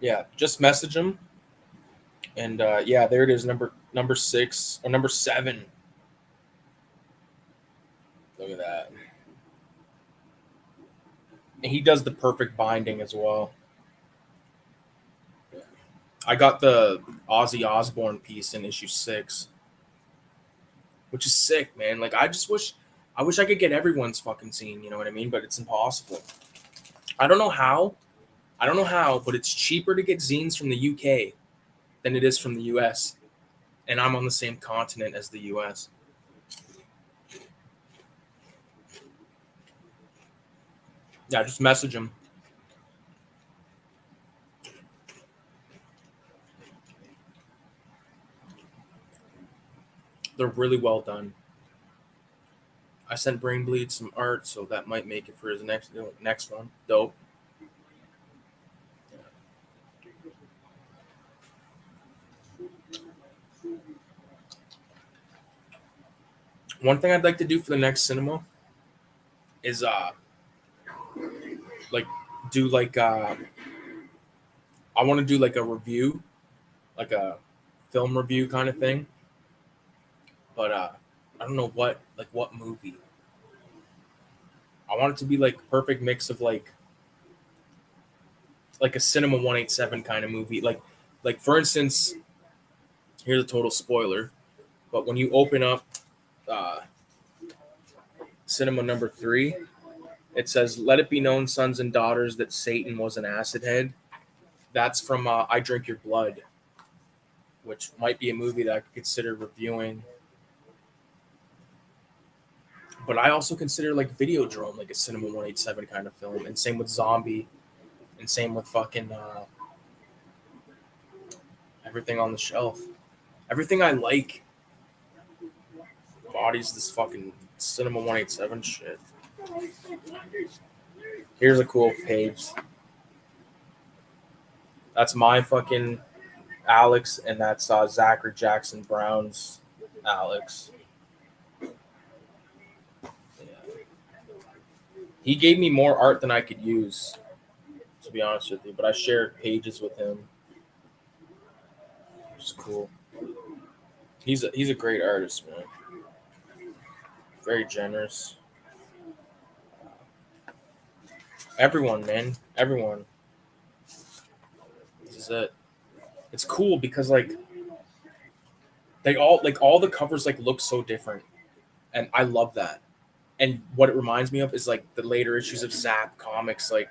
Yeah, just message him. And yeah, there it is, number 6 or number 7. Look at that. And he does the perfect binding as well. I got the Ozzy Osbourne piece in issue 6, which is sick, man. Like I wish I could get everyone's fucking zine, you know what I mean? But it's impossible. I don't know how. But it's cheaper to get zines from the UK than it is from the US. And I'm on the same continent as the US. Yeah, just message him. They're really well done. I sent Brainbleed some art, so that might make it for his next one. Dope. One thing I'd like to do for the next cinema is like do like I want to do like a review, like a film review kind of thing. But I don't know what movie. I want it to be like perfect mix of like a CINEMA187 kind of movie. Like for instance, here's a total spoiler, but when you open up uh, cinema number 3, it says, "Let it be known, sons and daughters, that Satan was an acid head." That's from I Drink Your Blood, which might be a movie that I could consider reviewing. But I also consider like Videodrome like a CINEMA187 kind of film, and same with Zombie, and same with fucking Everything on the Shelf. Everything I like bodies this fucking CINEMA187 shit. Here's a cool page. That's my fucking Alex, and that's Zachary Jackson Brown's Alex. He gave me more art than I could use, to be honest with you, but I shared pages with him. Which is cool. He's a great artist, man. Very generous. Everyone, man. Everyone. This is it. It's cool because like they all the covers like look so different. And I love that. And what it reminds me of is like the later issues of Zap comics, like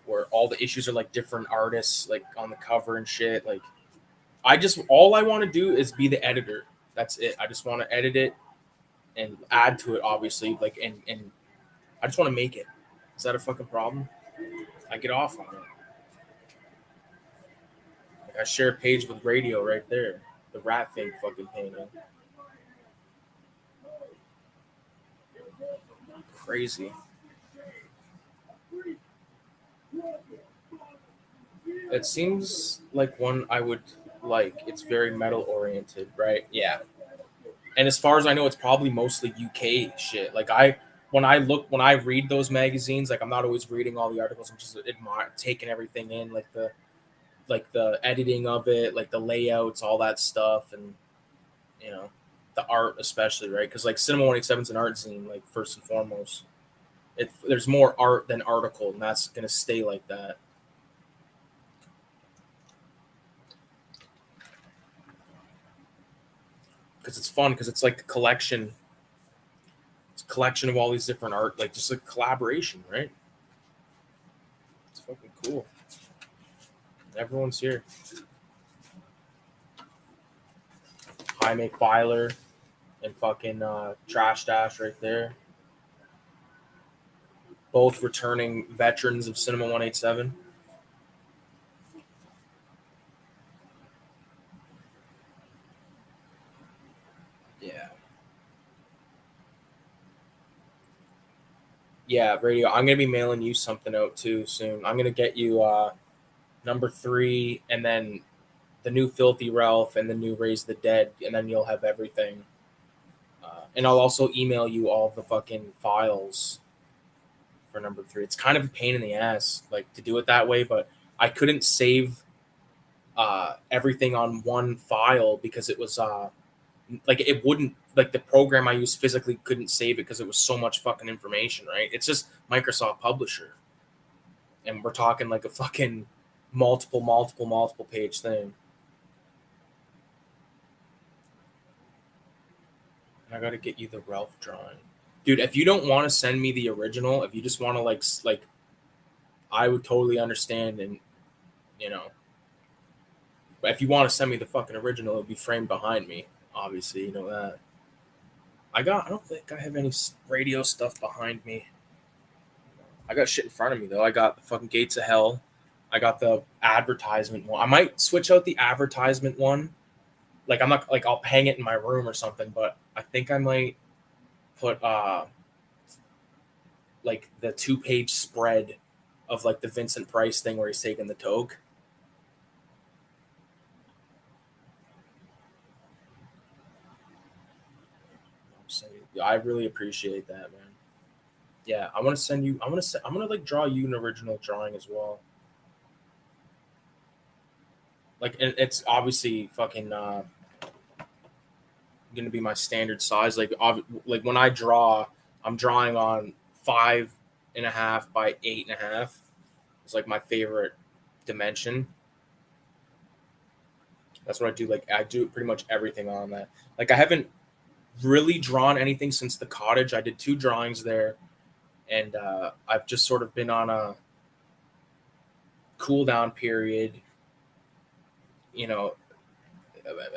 where all the issues are like different artists like on the cover and shit. Like all I want to do is be the editor. That's it. I just want to edit it and add to it, obviously. Like and I just want to make it. Is that a fucking problem? I get off on it. Like I share a page with Radio right there. The rat thing fucking painting. Crazy. It seems like one I would like. It's very metal oriented, right? Yeah. And as far as I know, it's probably mostly UK shit. Like when I read those magazines, like I'm not always reading all the articles. I'm just taking everything in, like the editing of it, like the layouts, all that stuff, and you know, the art especially, right? Because like CINEMA187 is an art zine, like first and foremost. There's more art than article, and that's gonna stay like that. Because it's fun, because it's like a collection. It's a collection of all these different art, like just a collaboration, right? It's fucking cool. Everyone's here. Jaime Filer and fucking Trash Dash right there. both returning veterans of Cinema 187. Yeah. Yeah, radio. I'm gonna be mailing you something out too soon. I'm gonna get you number 3, and then the new Filthy Ralph and the new Raise the Dead, and then you'll have everything. And I'll also email you all the fucking files for number 3. It's kind of a pain in the ass, like, to do it that way, but I couldn't save everything on one file because it was like it wouldn't, like, the program I used physically couldn't save it because it was so much fucking information, right? It's just Microsoft Publisher, and we're talking like a fucking multiple page thing. And I gotta get you the Ralph drawing, dude. If you don't want to send me the original, if you just want to like, I would totally understand, and you know, but if you want to send me the fucking original, it'll be framed behind me. Obviously, you know that. I don't think I have any radio stuff behind me. I got shit in front of me though. I got the fucking Gates of Hell. I got the advertisement one. I might switch out the advertisement one. Like, I'm not, like, I'll hang it in my room or something, but I think I might put like the 2-page spread of like the Vincent Price thing where he's taking the toke. I really appreciate that, man. Yeah, I want to send you. I'm gonna like draw you an original drawing as well. Like, it's obviously fucking gonna be my standard size. Like when I draw, I'm drawing on 5.5 by 8.5. It's like my favorite dimension. That's what I do. Like, I do pretty much everything on that. Like, I haven't really drawn anything since the cottage. I did 2 drawings there, and I've just sort of been on a cool down period. You know,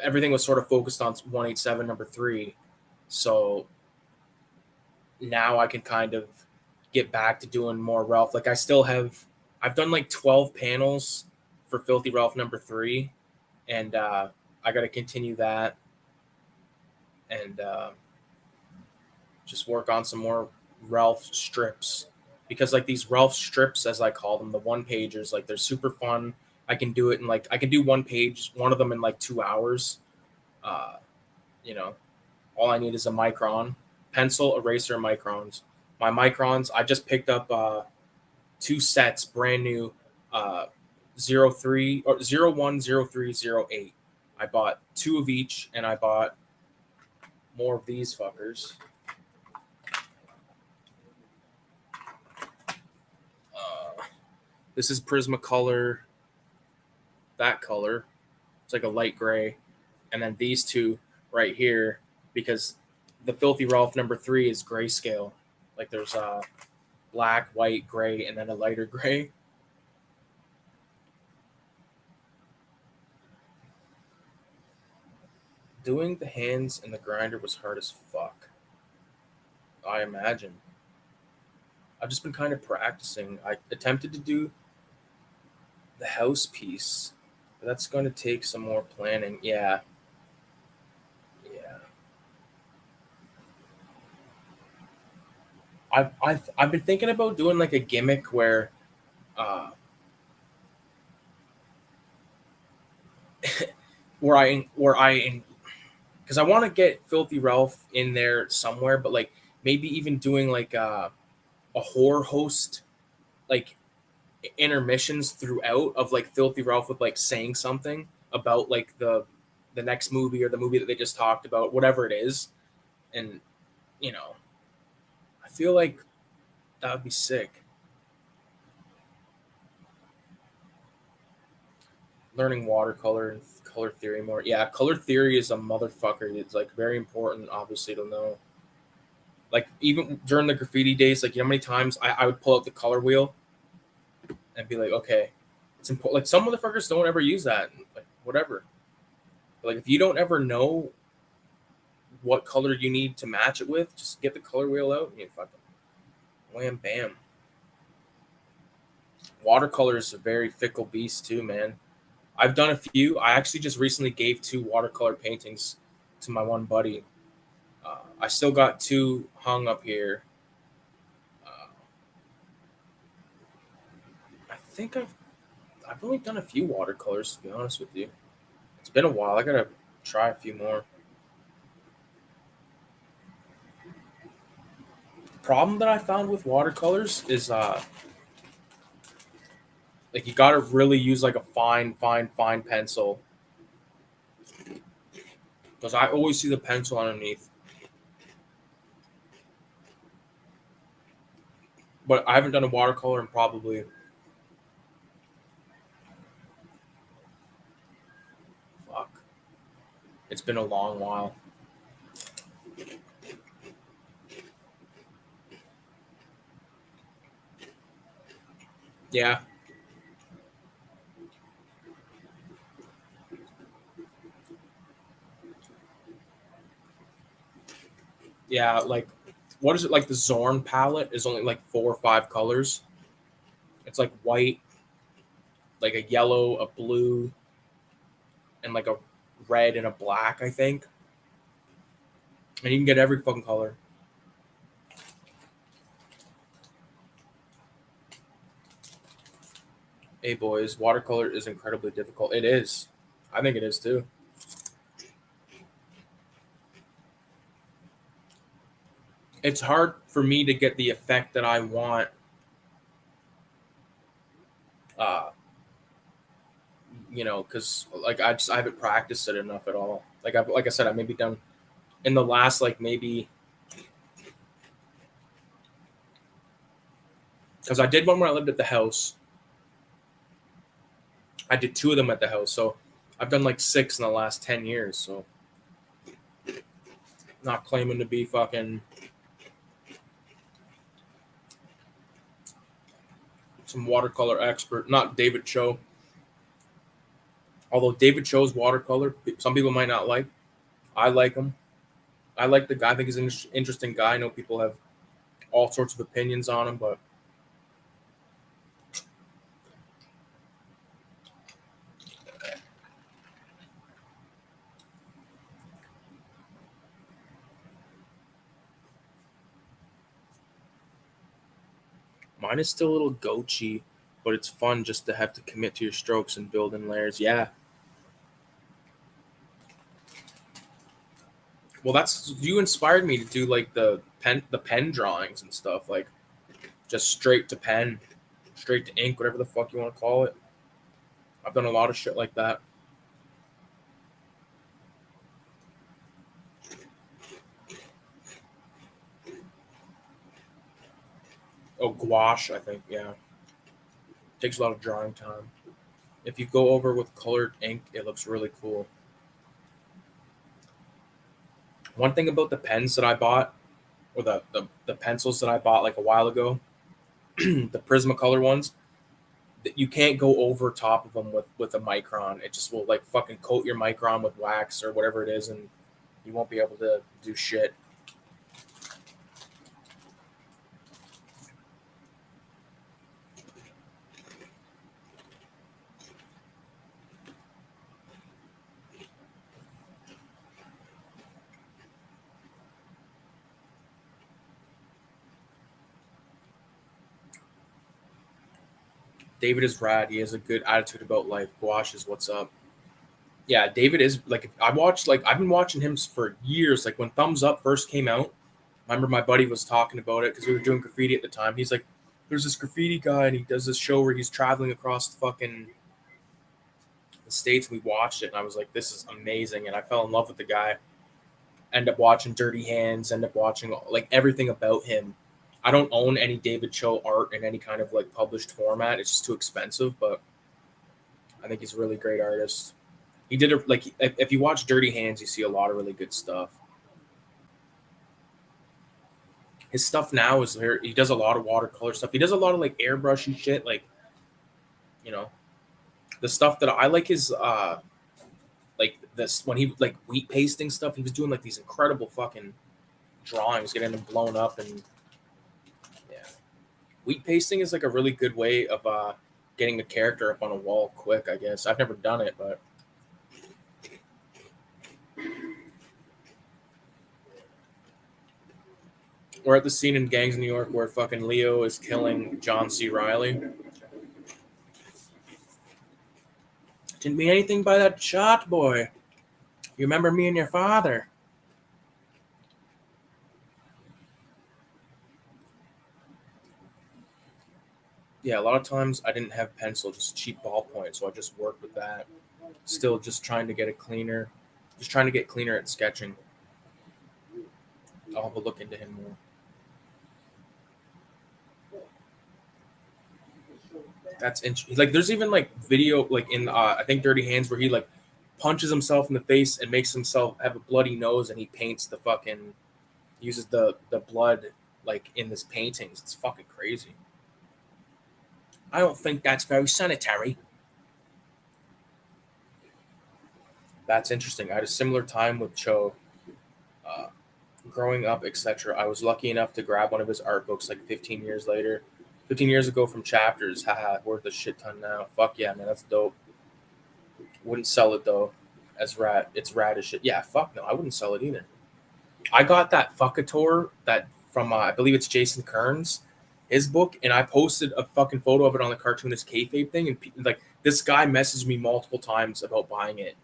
everything was sort of focused on 187 number 3, so now I can kind of get back to doing more Ralph. Like, I've done like 12 panels for Filthy Ralph number 3, and I got to continue that, and just work on some more Ralph strips, because like these Ralph strips, as I call them, the one pagers, like, they're super fun. I can do it in like, I can do one of them in like 2 hours. Uh, you know, all I need is a micron, pencil, eraser, microns. My microns, I just picked up 2 sets, brand new, 03 or 010308. I bought 2 of each, and I bought more of these fuckers. This is Prismacolor, that color. It's like a light gray. And then these 2 right here, because the Filthy Ralph number 3 is grayscale. Like, there's black, white, gray, and then a lighter gray. Doing the hands and the grinder was hard as fuck, I imagine. I've just been kind of practicing. I attempted to do the house piece, but that's going to take some more planning. Yeah. I've been thinking about doing like a gimmick where uh where I because I want to get Filthy Ralph in there somewhere, but like maybe even doing like a horror host, like, intermissions throughout of like Filthy Ralph with like saying something about like the next movie or the movie that they just talked about, whatever it is. And you know, I feel like that would be sick. Learning watercolor and color theory more. Yeah, color theory is a motherfucker. It's like very important, obviously, to know. Like, even during the graffiti days, like, you know how many times I would pull out the color wheel and be like, okay, it's important. Like, some motherfuckers don't ever use that. Like, whatever. But, like, if you don't ever know what color you need to match it with, just get the color wheel out and you fucking wham bam. watercolor is a very fickle beast too, man. I've done a few. I actually just recently gave 2 watercolor paintings to my one buddy. I still got 2 hung up here. I think I've only done a few watercolors, to be honest with you. It's been a while. I gotta try a few more. Problem that I found with watercolors is like you gotta really use like a fine pencil. Because I always see the pencil underneath. But I haven't done a watercolor in probably it's been a long while. Yeah. Yeah, like what is it, like the Zorn palette is only like 4 or 5 colors. It's like white, like a yellow, a blue, and like a red and a black, I think. And you can get every fucking color. Hey boys, watercolor is incredibly difficult. It is. I think it is too. It's hard for me to get the effect that I want. You know, because like I haven't practiced it enough at all. Like I said, I maybe done in the last like maybe because I did one when I lived at the house. I did 2 of them at the house, so I've done like 6 in the last 10 years. So not claiming to be fucking some watercolor expert. Not David Cho. Although David Cho's watercolor, some people might not like. I like him. I like the guy. I think he's an interesting guy. I know people have all sorts of opinions on him, but mine is still a little goachy, but it's fun just to have to commit to your strokes and build in layers. Yeah. Well, that's you inspired me to do like the pen drawings and stuff, like just straight to pen, straight to ink, whatever the fuck you want to call it. I've done a lot of shit like that. Oh, gouache, I think, yeah. Takes a lot of drawing time. If you go over with colored ink, it looks really cool. One thing about the pens that I bought, or the pencils that I bought like a while ago, the Prismacolor ones, that you can't go over top of them with a micron. It just will like fucking coat your micron with wax or whatever it is, and you won't be able to do shit. David is rad. He has a good attitude about life. Gouache is what's up. Yeah, David is like I've been watching him for years. Like when Thumbs Up first came out, I remember my buddy was talking about it because we were doing graffiti at the time. He's like, "There's this graffiti guy, and he does this show where he's traveling across fucking the states." We watched it, and I was like, "This is amazing," and I fell in love with the guy. End up watching Dirty Hands. End up watching like everything about him. I don't own any David Cho art in any kind of like published format. It's just too expensive, but I think he's a really great artist. He did it like if you watch Dirty Hands, you see a lot of really good stuff. His stuff now is he does a lot of watercolor stuff. He does a lot of like airbrushy shit, like you know the stuff that I like is like this when he like wheat pasting stuff. He was doing like these incredible fucking drawings, getting them blown up, and yeah, wheat pasting is like a really good way of getting a character up on a wall quick, I guess. I've never done it, but we're at the scene in Gangs in New York where fucking Leo is killing John C. Reilly. Didn't mean anything by that shot, boy. You remember me and your father. Yeah, a lot of times I didn't have pencil, just cheap ballpoint, so I just worked with that. Still just trying to get it cleaner. Just trying to get cleaner at sketching. I'll have a look into him more. That's interesting. Like, there's even like video, like in I think Dirty Hands, where he like punches himself in the face and makes himself have a bloody nose, and he paints the fucking uses the blood like in his paintings. It's fucking crazy. I don't think that's very sanitary. That's interesting. I had a similar time with Cho. Growing up, etc. I was lucky enough to grab one of his art books like 15 years later. 15 years ago from Chapters. Haha, worth a shit ton now. Fuck yeah, man, that's dope. Wouldn't sell it though. As rad. It's rad as shit. Yeah, fuck no, I wouldn't sell it either. I got that Fuckator that from I believe it's Jason Kearns, his book, and I posted a fucking photo of it on the cartoonist kayfabe thing, and like this guy messaged me multiple times about buying it.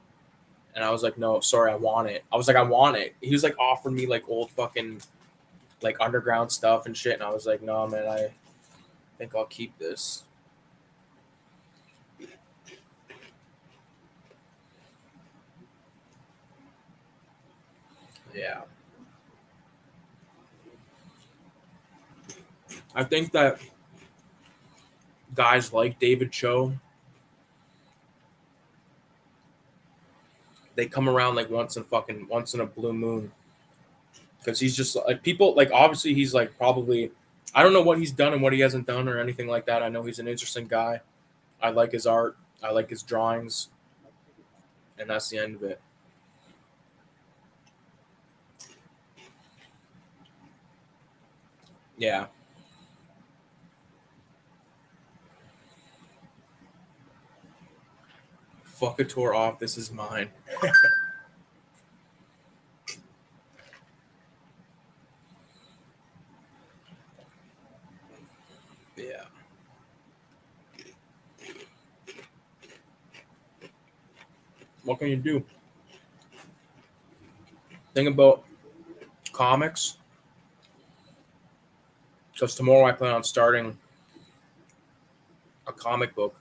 And I was like, no, sorry, I want it. I was like, I want it. He was like offering me like old fucking like underground stuff and shit. And I was like, no, man, I think I'll keep this. Yeah. I think that guys like David Cho, they come around like once in a blue moon. Because he's just like people like obviously he's like probably I don't know what he's done and what he hasn't done or anything like that. I know he's an interesting guy. I like his art. I like his drawings. And that's the end of it. Yeah. Fuck a tour off. This is mine. Yeah. What can you do? Thing about comics, because tomorrow I plan on starting a comic book,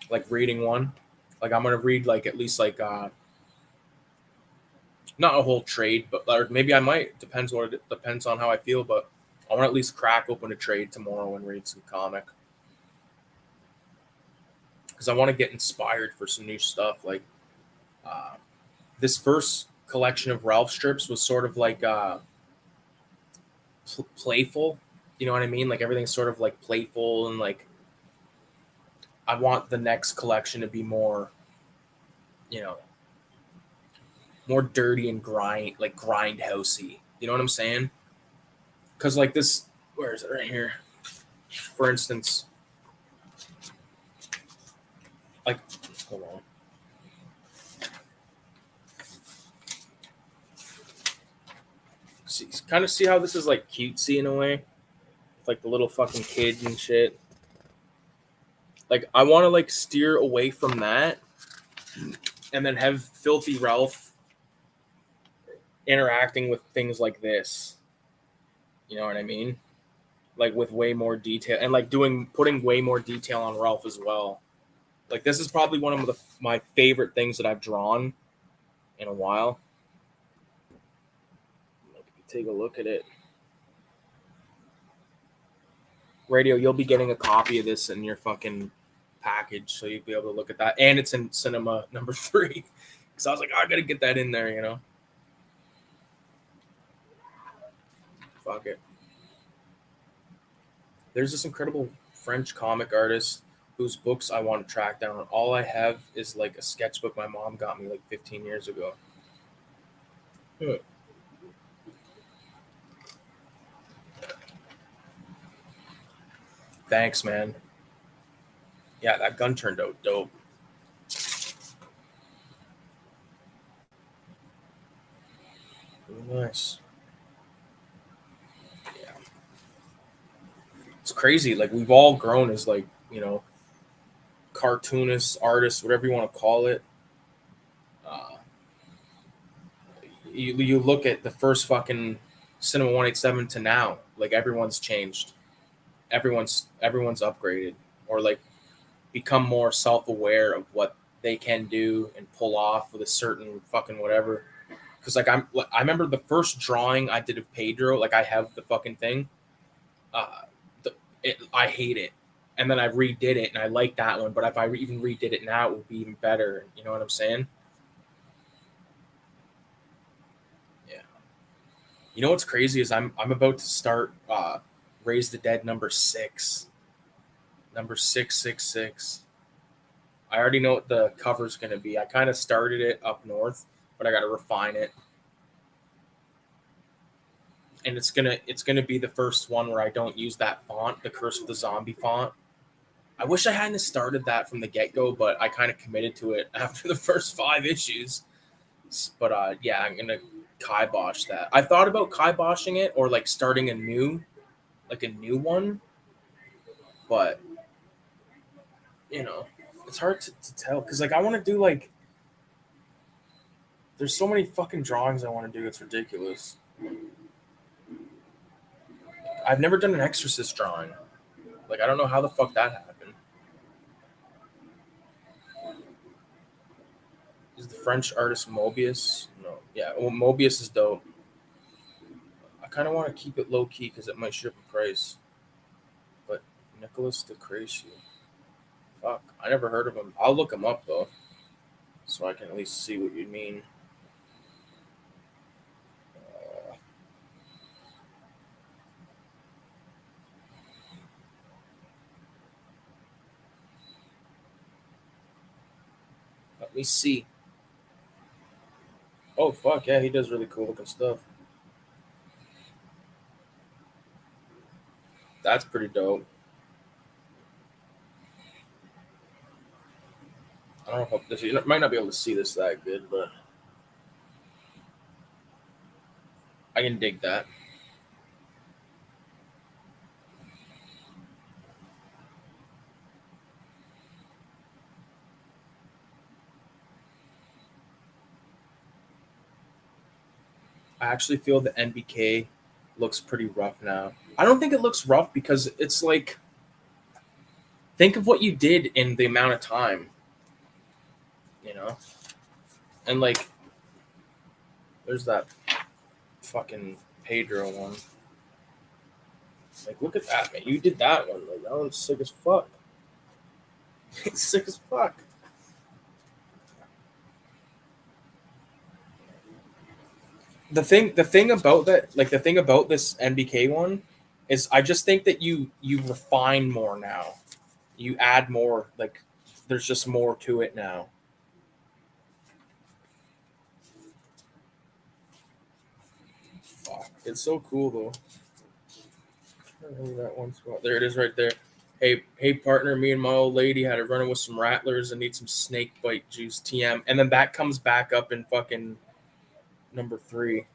like reading one. Like I'm gonna read like at least like not a whole trade, but or maybe I might. Depends on how I feel, but I want to at least crack open a trade tomorrow and read some comic because I want to get inspired for some new stuff. Like this first collection of Ralph strips was sort of like playful. You know what I mean? Like everything's sort of like playful and like I want the next collection to be more, you know, more dirty and grindhousey. You know what I'm saying? Because like this, where is it? Right here. For instance, like, hold on. Kind of see how this is like cutesy in a way, like the little fucking kid and shit. Like I want to like steer away from that, and then have Filthy Ralph interacting with things like this. You know what I mean? Like with way more detail and like putting way more detail on Ralph as well. Like this is probably one of my favorite things that I've drawn in a while. Take a look at it. Radio, you'll be getting a copy of this in your fucking package, so you'll be able to look at that. And it's in cinema number 3. Because I was like, I gotta get that in there, you know? Fuck it. There's this incredible French comic artist whose books I want to track down. All I have is like a sketchbook my mom got me like 15 years ago. Thanks, man. Yeah, that gun turned out dope. Really nice. Yeah. It's crazy. Like we've all grown as like, cartoonists, artists, whatever you want to call it. Uh, you look at the first fucking CINEMA187 to now, like everyone's changed. Everyone's upgraded or like become more self-aware of what they can do and pull off with a certain fucking whatever. Because I remember the first drawing I did of Pedro. Like I have the fucking thing. Uh, I hate it, and then I redid it and I like that one. But if I even redid it now, it would be even better. You know what I'm saying? Yeah. You know what's crazy is I'm about to start Raise the Dead number 6, number 666. I already know what the cover's gonna be. I kind of started it up north, but I got to refine it. And it's gonna be the first one where I don't use that font, the Curse of the Zombie font. I wish I hadn't started that from the get go, but I kind of committed to it after the first 5 issues. But yeah, I'm gonna kibosh that. I thought about kiboshing it or like starting like a new one, but you know, it's hard to tell because like I want to do like there's so many fucking drawings I want to do. It's ridiculous. I've never done an Exorcist drawing. Like I don't know how the fuck that happened. Is the French artist Mobius? No. Yeah, well Mobius is dope. I kind of want to keep it low key because it might ship a price. But Nicholas de Cracio. Fuck, I never heard of him. I'll look him up though, so I can at least see what you mean. Uh, Let me see. Oh fuck yeah, he does really cool looking stuff. That's pretty dope. I don't know if you might not be able to see this that good, but I can dig that. I actually feel the NBK looks pretty rough now. I don't think it looks rough because it's like think of what you did in the amount of time, you know? And like there's that fucking Pedro one. Like look at that, man. You did that one. Like that one's sick as fuck. It's sick as fuck. The thing about that, like the thing about this NBK one, is I just think that you refine more now. You add more, like there's just more to it now. Fuck, it's so cool though. I remember that one spot. There it is, right there. Hey, partner. Me and my old lady had a run with some rattlers and need some snake bite juice. TM, and then that comes back up in fucking number 3.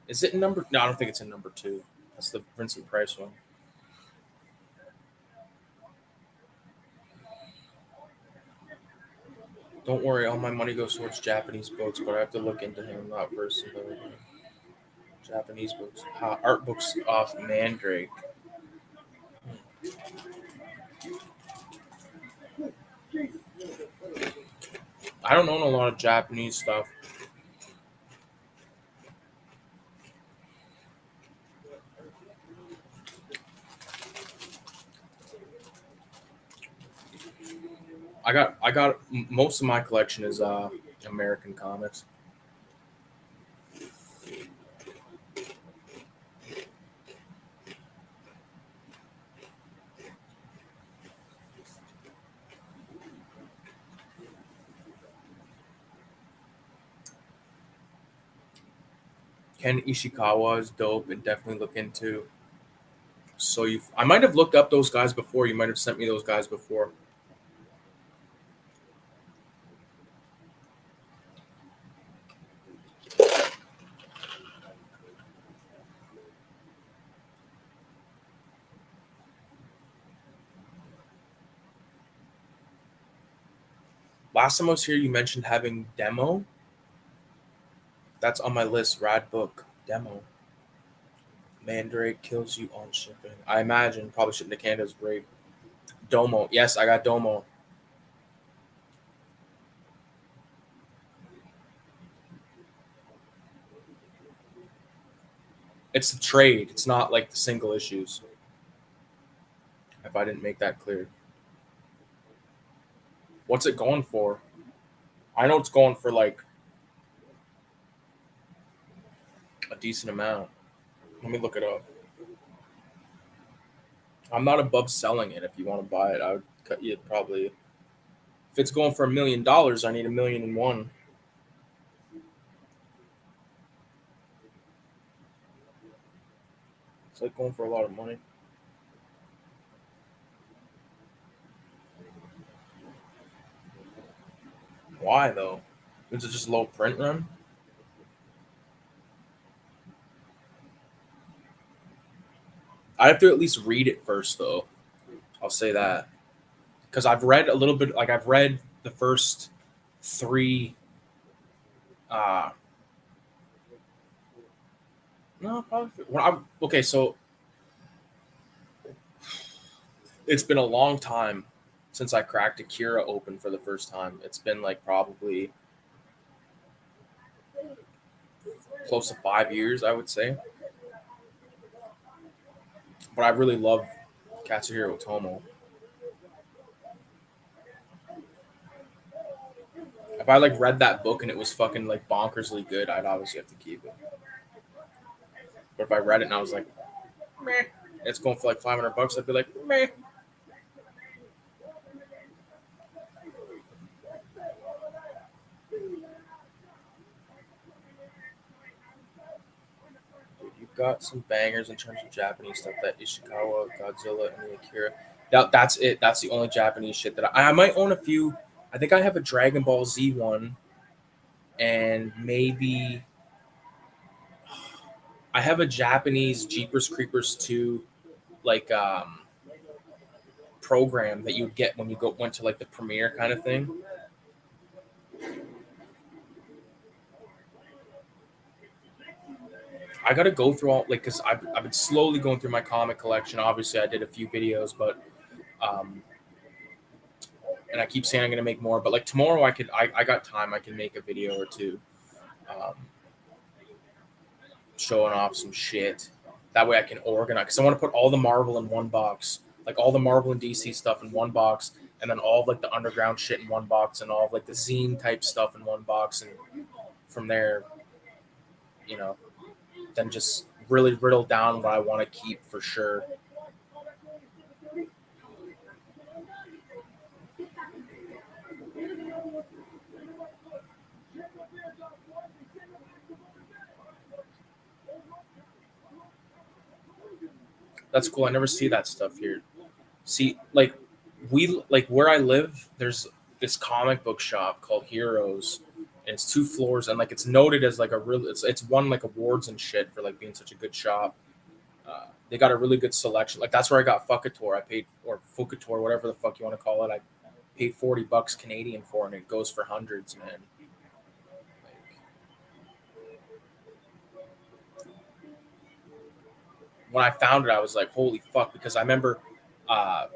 Is it in number? No, I don't think it's in number 2. That's the Vincent Price one. Don't worry, all my money goes towards Japanese books, but I have to look into him, not person. Japanese books, art books off Mandrake. I don't own a lot of Japanese stuff. I got most of my collection is American comics. Ken Ishikawa is dope and definitely look into. I might have looked up those guys before. You might have sent me those guys before. Last time I was here, you mentioned having demo. That's on my list. Rad book demo. Mandrake kills you on shipping. I imagine probably shipping to Canada is great. Domo. Yes, I got Domo. It's the trade. It's not like the single issues. If I didn't make that clear. What's it going for? I know it's going for like a decent amount. Let me look it up. I'm not above selling it. If you want to buy it, I would cut you probably. If it's going for $1 million, I need 1,000,001. It's like going for a lot of money. Why though? Is it just low print run? I have to at least read it first, though. I'll say that because I've read a little bit. Like I've read the first three. Uh no, probably. Okay, so it's been a long time since I cracked Akira open for the first time. It's been like probably close to 5 years, I would say. But I really love Katsuhiro Otomo. If I like read that book and it was fucking like bonkersly good, I'd obviously have to keep it. But if I read it and I was like, meh, it's going for like $500, I'd be like, meh. You've got some bangers in terms of Japanese stuff. That Ishikawa, Godzilla, and the Akira. That's it. That's the only Japanese shit that I might own a few. I think I have a Dragon Ball Z one, and maybe I have a Japanese Jeepers Creepers 2 like program that you would get when you went to like the premiere kind of thing. I got to go through all like because I've been slowly going through my comic collection. Obviously, I did a few videos, but and I keep saying I'm gonna make more. But like tomorrow, I got time. I can make a video or two, um, showing off some shit. That way, I can organize because I want to put all the Marvel in one box, like all the Marvel and DC stuff in one box, and then all of, like the underground shit in one box, and all of, like the zine type stuff in one box, and from there, you know, then just really riddle down what I want to keep for sure. That's cool. I never see that stuff here. See, like like where I live, there's this comic book shop called Heroes, and it's 2 floors, and like it's noted as like a real. It's won like awards and shit for like being such a good shop. They got a really good selection. Like that's where I got Fukator. I paid or Fukator, whatever the fuck you want to call it. I paid $40 Canadian for, it, and it goes for hundreds, man. Like, when I found it, I was like, holy fuck, because I remember uh,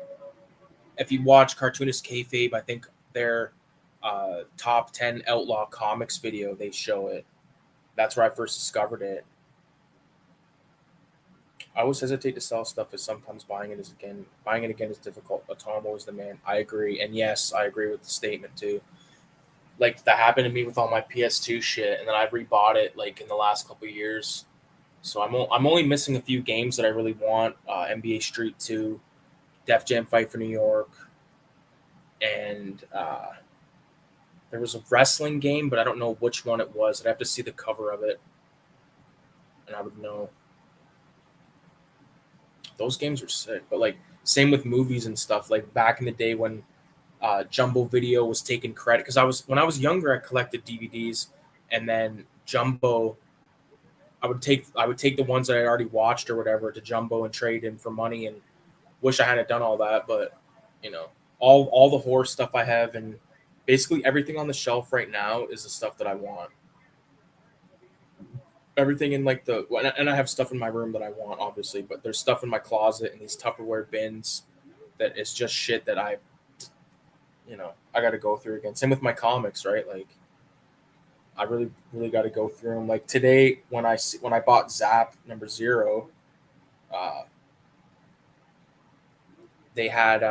if you watch Cartoonist Kayfabe, I think their top 10 outlaw comics video, they show it. That's where I first discovered it. I always hesitate to sell stuff as sometimes buying it again is difficult. But Tom is the man. I agree. And yes, I agree with the statement too. Like that happened to me with all my PS2 shit, and then I rebought it like in the last couple of years. So I'm only missing a few games that I really want. NBA Street 2, Def Jam Fight for New York, and there was a wrestling game, but I don't know which one it was. I'd have to see the cover of it, and I would know. Those games are sick. But like same with movies and stuff. Like back in the day when Jumbo Video was taking credit, because when I was younger, I collected DVDs, and then Jumbo. I would take the ones that I already watched or whatever to Jumbo and trade in for money, and wish I hadn't done all that. But you know, all the horror stuff I have and Basically, everything on the shelf right now is the stuff that I want. Everything in like and I have stuff in my room that I want, obviously, but there's stuff in my closet and these Tupperware bins that is just shit that I got to go through again. Same with my comics, right? Like, I really, really got to go through them. Like today, when I bought Zap #0, uh, they had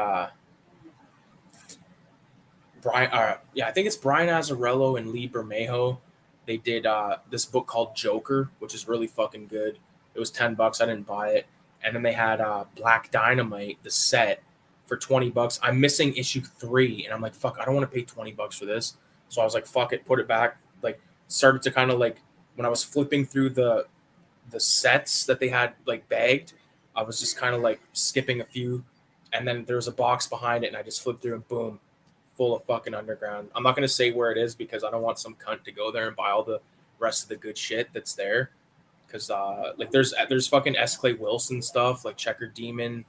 Brian. I think it's Brian Azzarello and Lee Bermejo. They did this book called Joker, which is really fucking good. It was $10. I didn't buy it. And then they had Black Dynamite, the set, for $20. I'm missing issue 3, and I'm like, fuck, I don't want to pay $20 for this. So I was like, fuck it, put it back. Like, started to kind of like when I was flipping through the sets that they had like bagged, I was just kind of like skipping a few, and then there was a box behind it, and I just flipped through and boom, full of fucking underground. I'm not gonna say where it is because I don't want some cunt to go there and buy all the rest of the good shit that's there. Because like there's fucking S. Clay Wilson stuff like Checker Demon,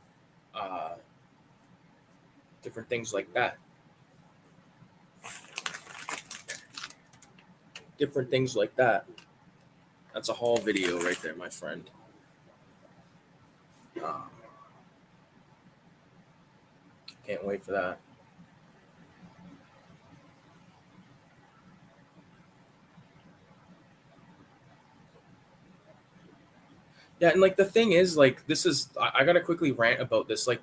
uh, different things like that. Different things like that. That's a haul video right there, my friend. Can't wait for that. Yeah, and like the thing is, like this is I gotta quickly rant about this. Like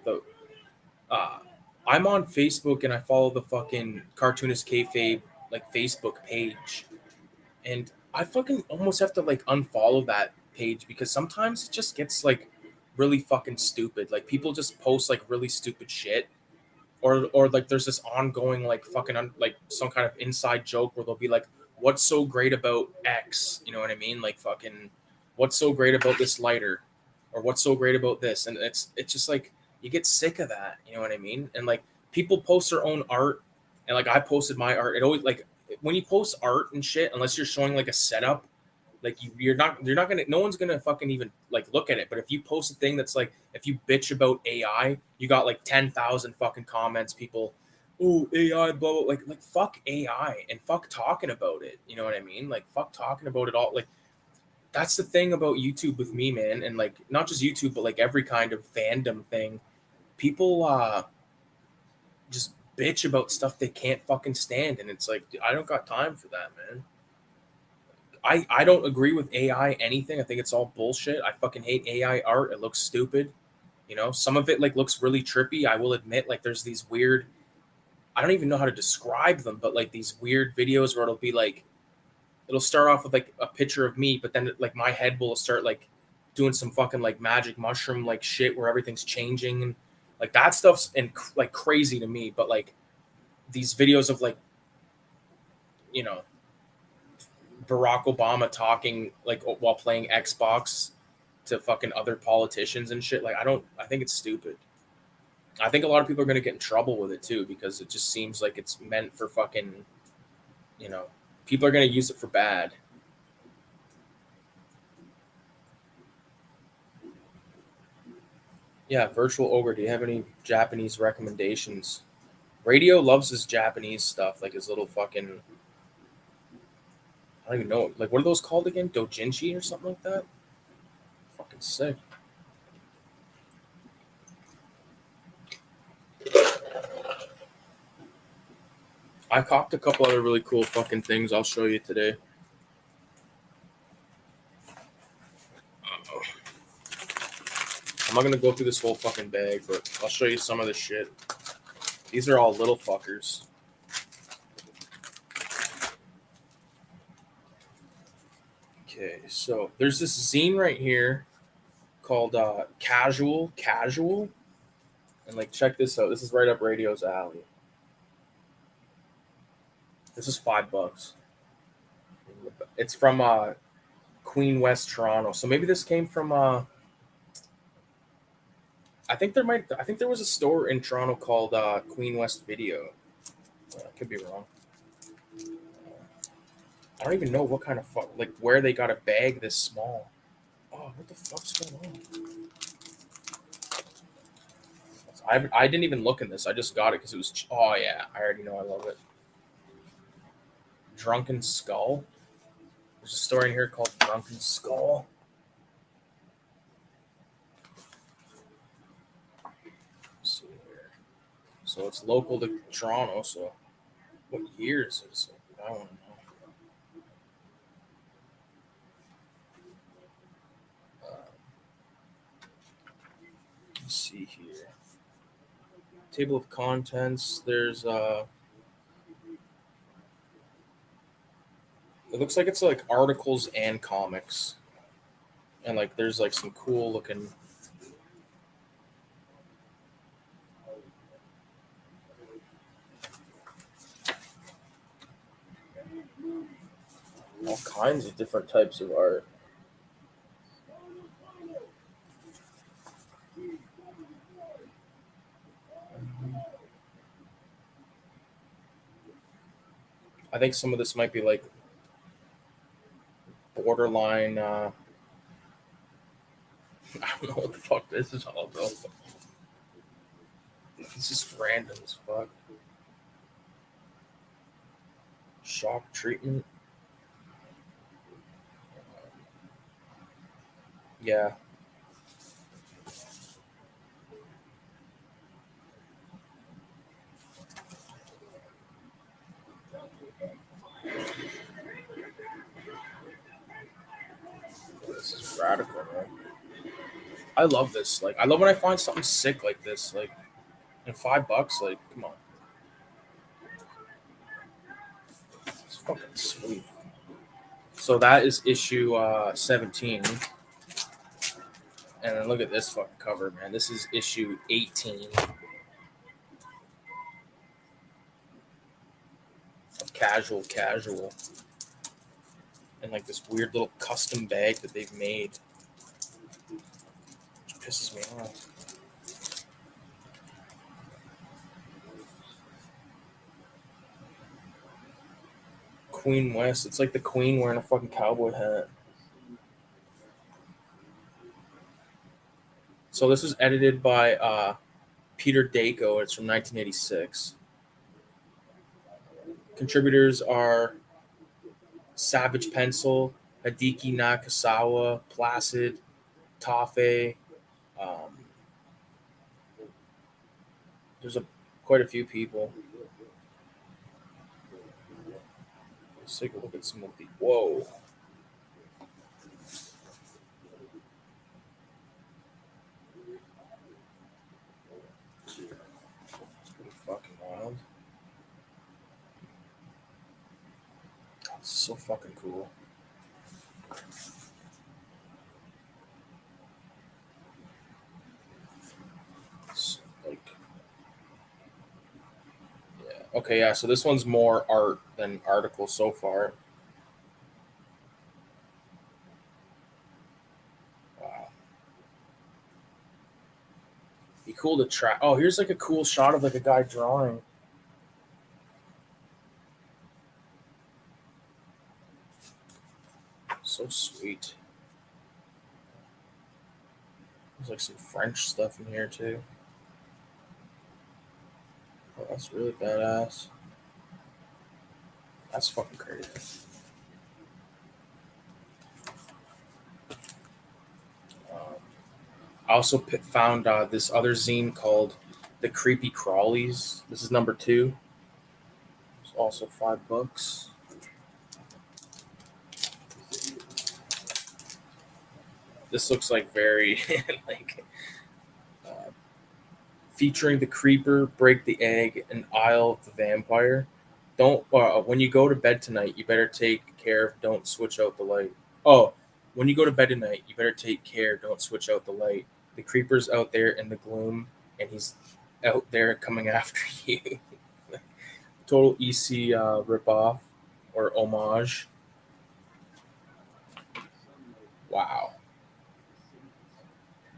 uh, I'm on Facebook and I follow the fucking cartoonist kayfabe like Facebook page, and I fucking almost have to like unfollow that page because sometimes it just gets like really fucking stupid. Like people just post like really stupid shit, or like there's this ongoing like fucking like some kind of inside joke where they'll be like, "What's so great about X?" You know what I mean? Like fucking, "What's so great about this lighter?" Or "What's so great about this?" And it's just like you get sick of that. You know what I mean? And like people post their own art, and like I posted my art. It always like when you post art and shit, unless you're showing like a setup, like you're not gonna no one's gonna fucking even like look at it. But if you post a thing that's like if you bitch about AI, you got like 10,000 fucking comments, people, oh AI, blah blah, like fuck AI and fuck talking about it. You know what I mean? Like fuck talking about it all. Like that's the thing about YouTube with me, man, and like not just YouTube, but like every kind of fandom thing. People just bitch about stuff they can't fucking stand, and it's like I don't got time for that, man. I don't agree with AI anything. I think it's all bullshit. I fucking hate AI art. It looks stupid. You know, some of it like looks really trippy. I will admit, like there's these weird. I don't even know how to describe them, but like these weird videos where it'll be like, it'll start off with like a picture of me, but then like my head will start like doing some fucking like magic mushroom like shit where everything's changing and like that stuff's like crazy to me. But like these videos of like, you know, Barack Obama talking like while playing Xbox to fucking other politicians and shit. Like I think it's stupid. I think a lot of people are gonna get in trouble with it too because it just seems like it's meant for fucking, you know, people are gonna use it for bad. Yeah, Virtual Ogre, do you have any Japanese recommendations? Radio loves his Japanese stuff, like his little fucking I don't even know, like what are those called again? Dojinshi or something like that? Fucking sick. I copped a couple other really cool fucking things I'll show you today. I'm not gonna go through this whole fucking bag, but I'll show you some of the shit. These are all little fuckers. Okay, so there's this zine right here called Casual, and like check this out. This is right up Radio's alley. This is $5. It's from Queen West, Toronto. So maybe this came from I think there was a store in Toronto called Queen West Video. I could be wrong. I don't even know what kind of like where they got a bag this small. Oh, what the fuck's going on? I didn't even look in this. I just got it because it was. Oh yeah, I already know I love it. Drunken Skull. There's a story in here called Drunken Skull. Let's see here. So it's local to Toronto. So what year is it? I don't know. Let's see here. Table of contents. There's it looks like it's like articles and comics. And like there's like some cool looking all kinds of different types of art. I think some of this might be like borderline I don't know what the fuck this is all about. This is random as fuck. Shock treatment. Yeah. This is radical, man. I love this. Like, I love when I find something sick like this. Like, and $5, like, come on. It's fucking sweet. So that is issue 17. And then look at this fucking cover, man. This is issue 18 of Casual. And like this weird little custom bag that they've made. Which pisses me off. Queen West. It's like the Queen wearing a fucking cowboy hat. So this is edited by Peter Dako. It's from 1986. Contributors are Savage Pencil, Hideki Nakasawa, Placid, Tafe. There's quite a few people. Let's take a look at some of the. Whoa. It's pretty fucking wild. This is so fucking cool. It's like, yeah. Okay, yeah. So this one's more art than article so far. Wow. Be cool to try. Oh, here's like a cool shot of like a guy drawing. So sweet. There's like some French stuff in here too. Oh, that's really badass. That's fucking crazy. I also found this other zine called The Creepy Crawlies. This is number 2. It's also $5. This looks like very like featuring the creeper, break the egg, and Isle of the vampire. Don't when you go to bed tonight, you better take care. Don't switch out the light. Oh, when you go to bed tonight, you better take care. Don't switch out the light. The creeper's out there in the gloom, and he's out there coming after you. Total EC ripoff or homage. Wow,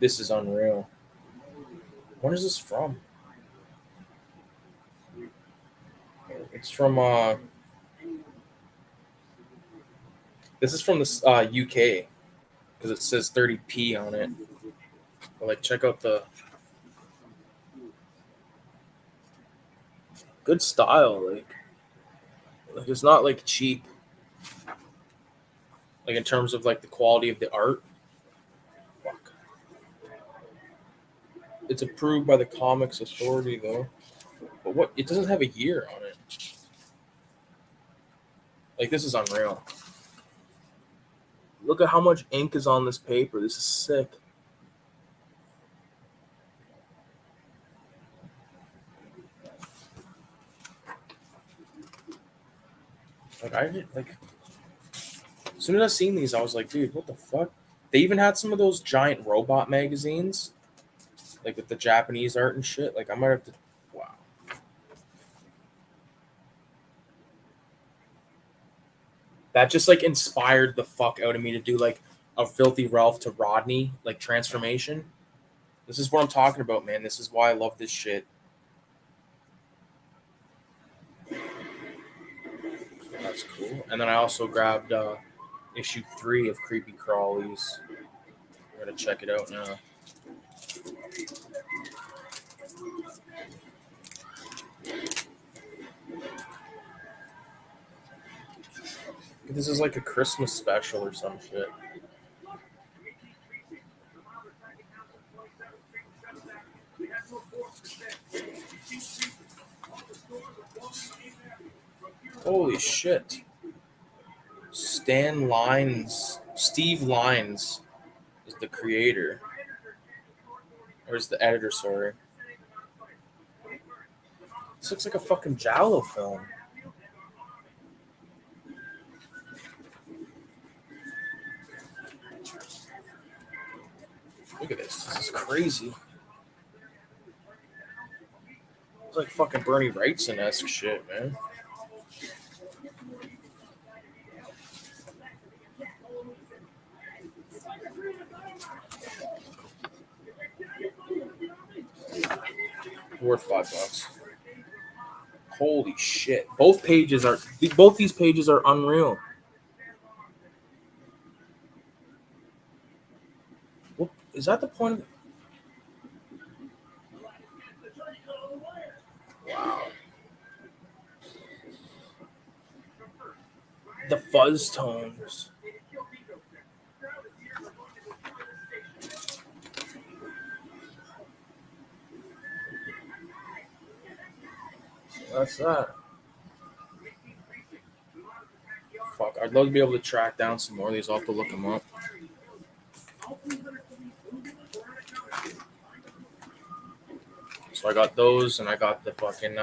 this is unreal. When is this from? It's from this is from the UK because it says 30p on it. But like, check out the good style. Like, it's not like cheap. Like in terms of like the quality of the art. Fuck. It's approved by the Comics Authority though. But what? It doesn't have a year on it. Like, this is unreal. Look at how much ink is on this paper. This is sick. Like, I did, like, as soon as I seen these, I was like, dude, what the fuck? They even had some of those giant robot magazines, like with the Japanese art and shit. Like, I might have to. Wow. That just like inspired the fuck out of me to do like a Filthy Ralph to Rodney like transformation. This is what I'm talking about, man. This is why I love this shit. That's cool. And then I also grabbed issue 3 of Creepy Crawlies. I'm gonna check it out now. This is like a Christmas special or some shit. Holy shit. Steve Lines is the creator. Or is the editor, sorry. This looks like a fucking giallo film. Look at this. This is crazy. It's like fucking Bernie Wrightson-esque shit, man. Worth $5. Holy shit. Both these pages are unreal. What is that the point of Wow. The fuzz tones. That's that. Fuck, I'd love to be able to track down some more of these. I'll have to look them up. So I got those, and I got the fucking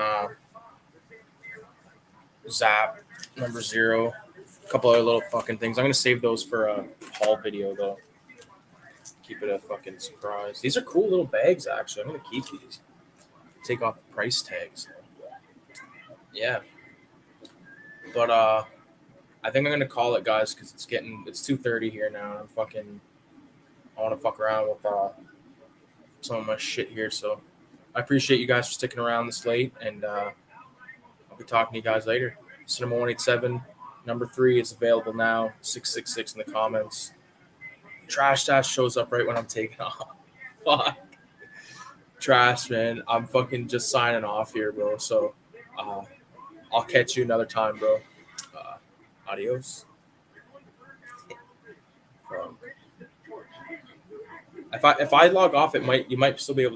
Zap number 0. A couple other little fucking things. I'm gonna save those for a haul video though. Keep it a fucking surprise. These are cool little bags actually. I'm gonna keep these. Take off the price tags. Yeah. But I think I'm gonna call it, guys, because it's 2:30 here now. And I want to fuck around with some of my shit here. So I appreciate you guys for sticking around this late, and I'll be talking to you guys later. CINEMA187 number 3 is available now. 666 in the comments. Trash Stash shows up right when I'm taking off. Fuck. Trash, man. I'm fucking just signing off here, bro. So I'll catch you another time, bro. Adios. If I log off, you might still be able to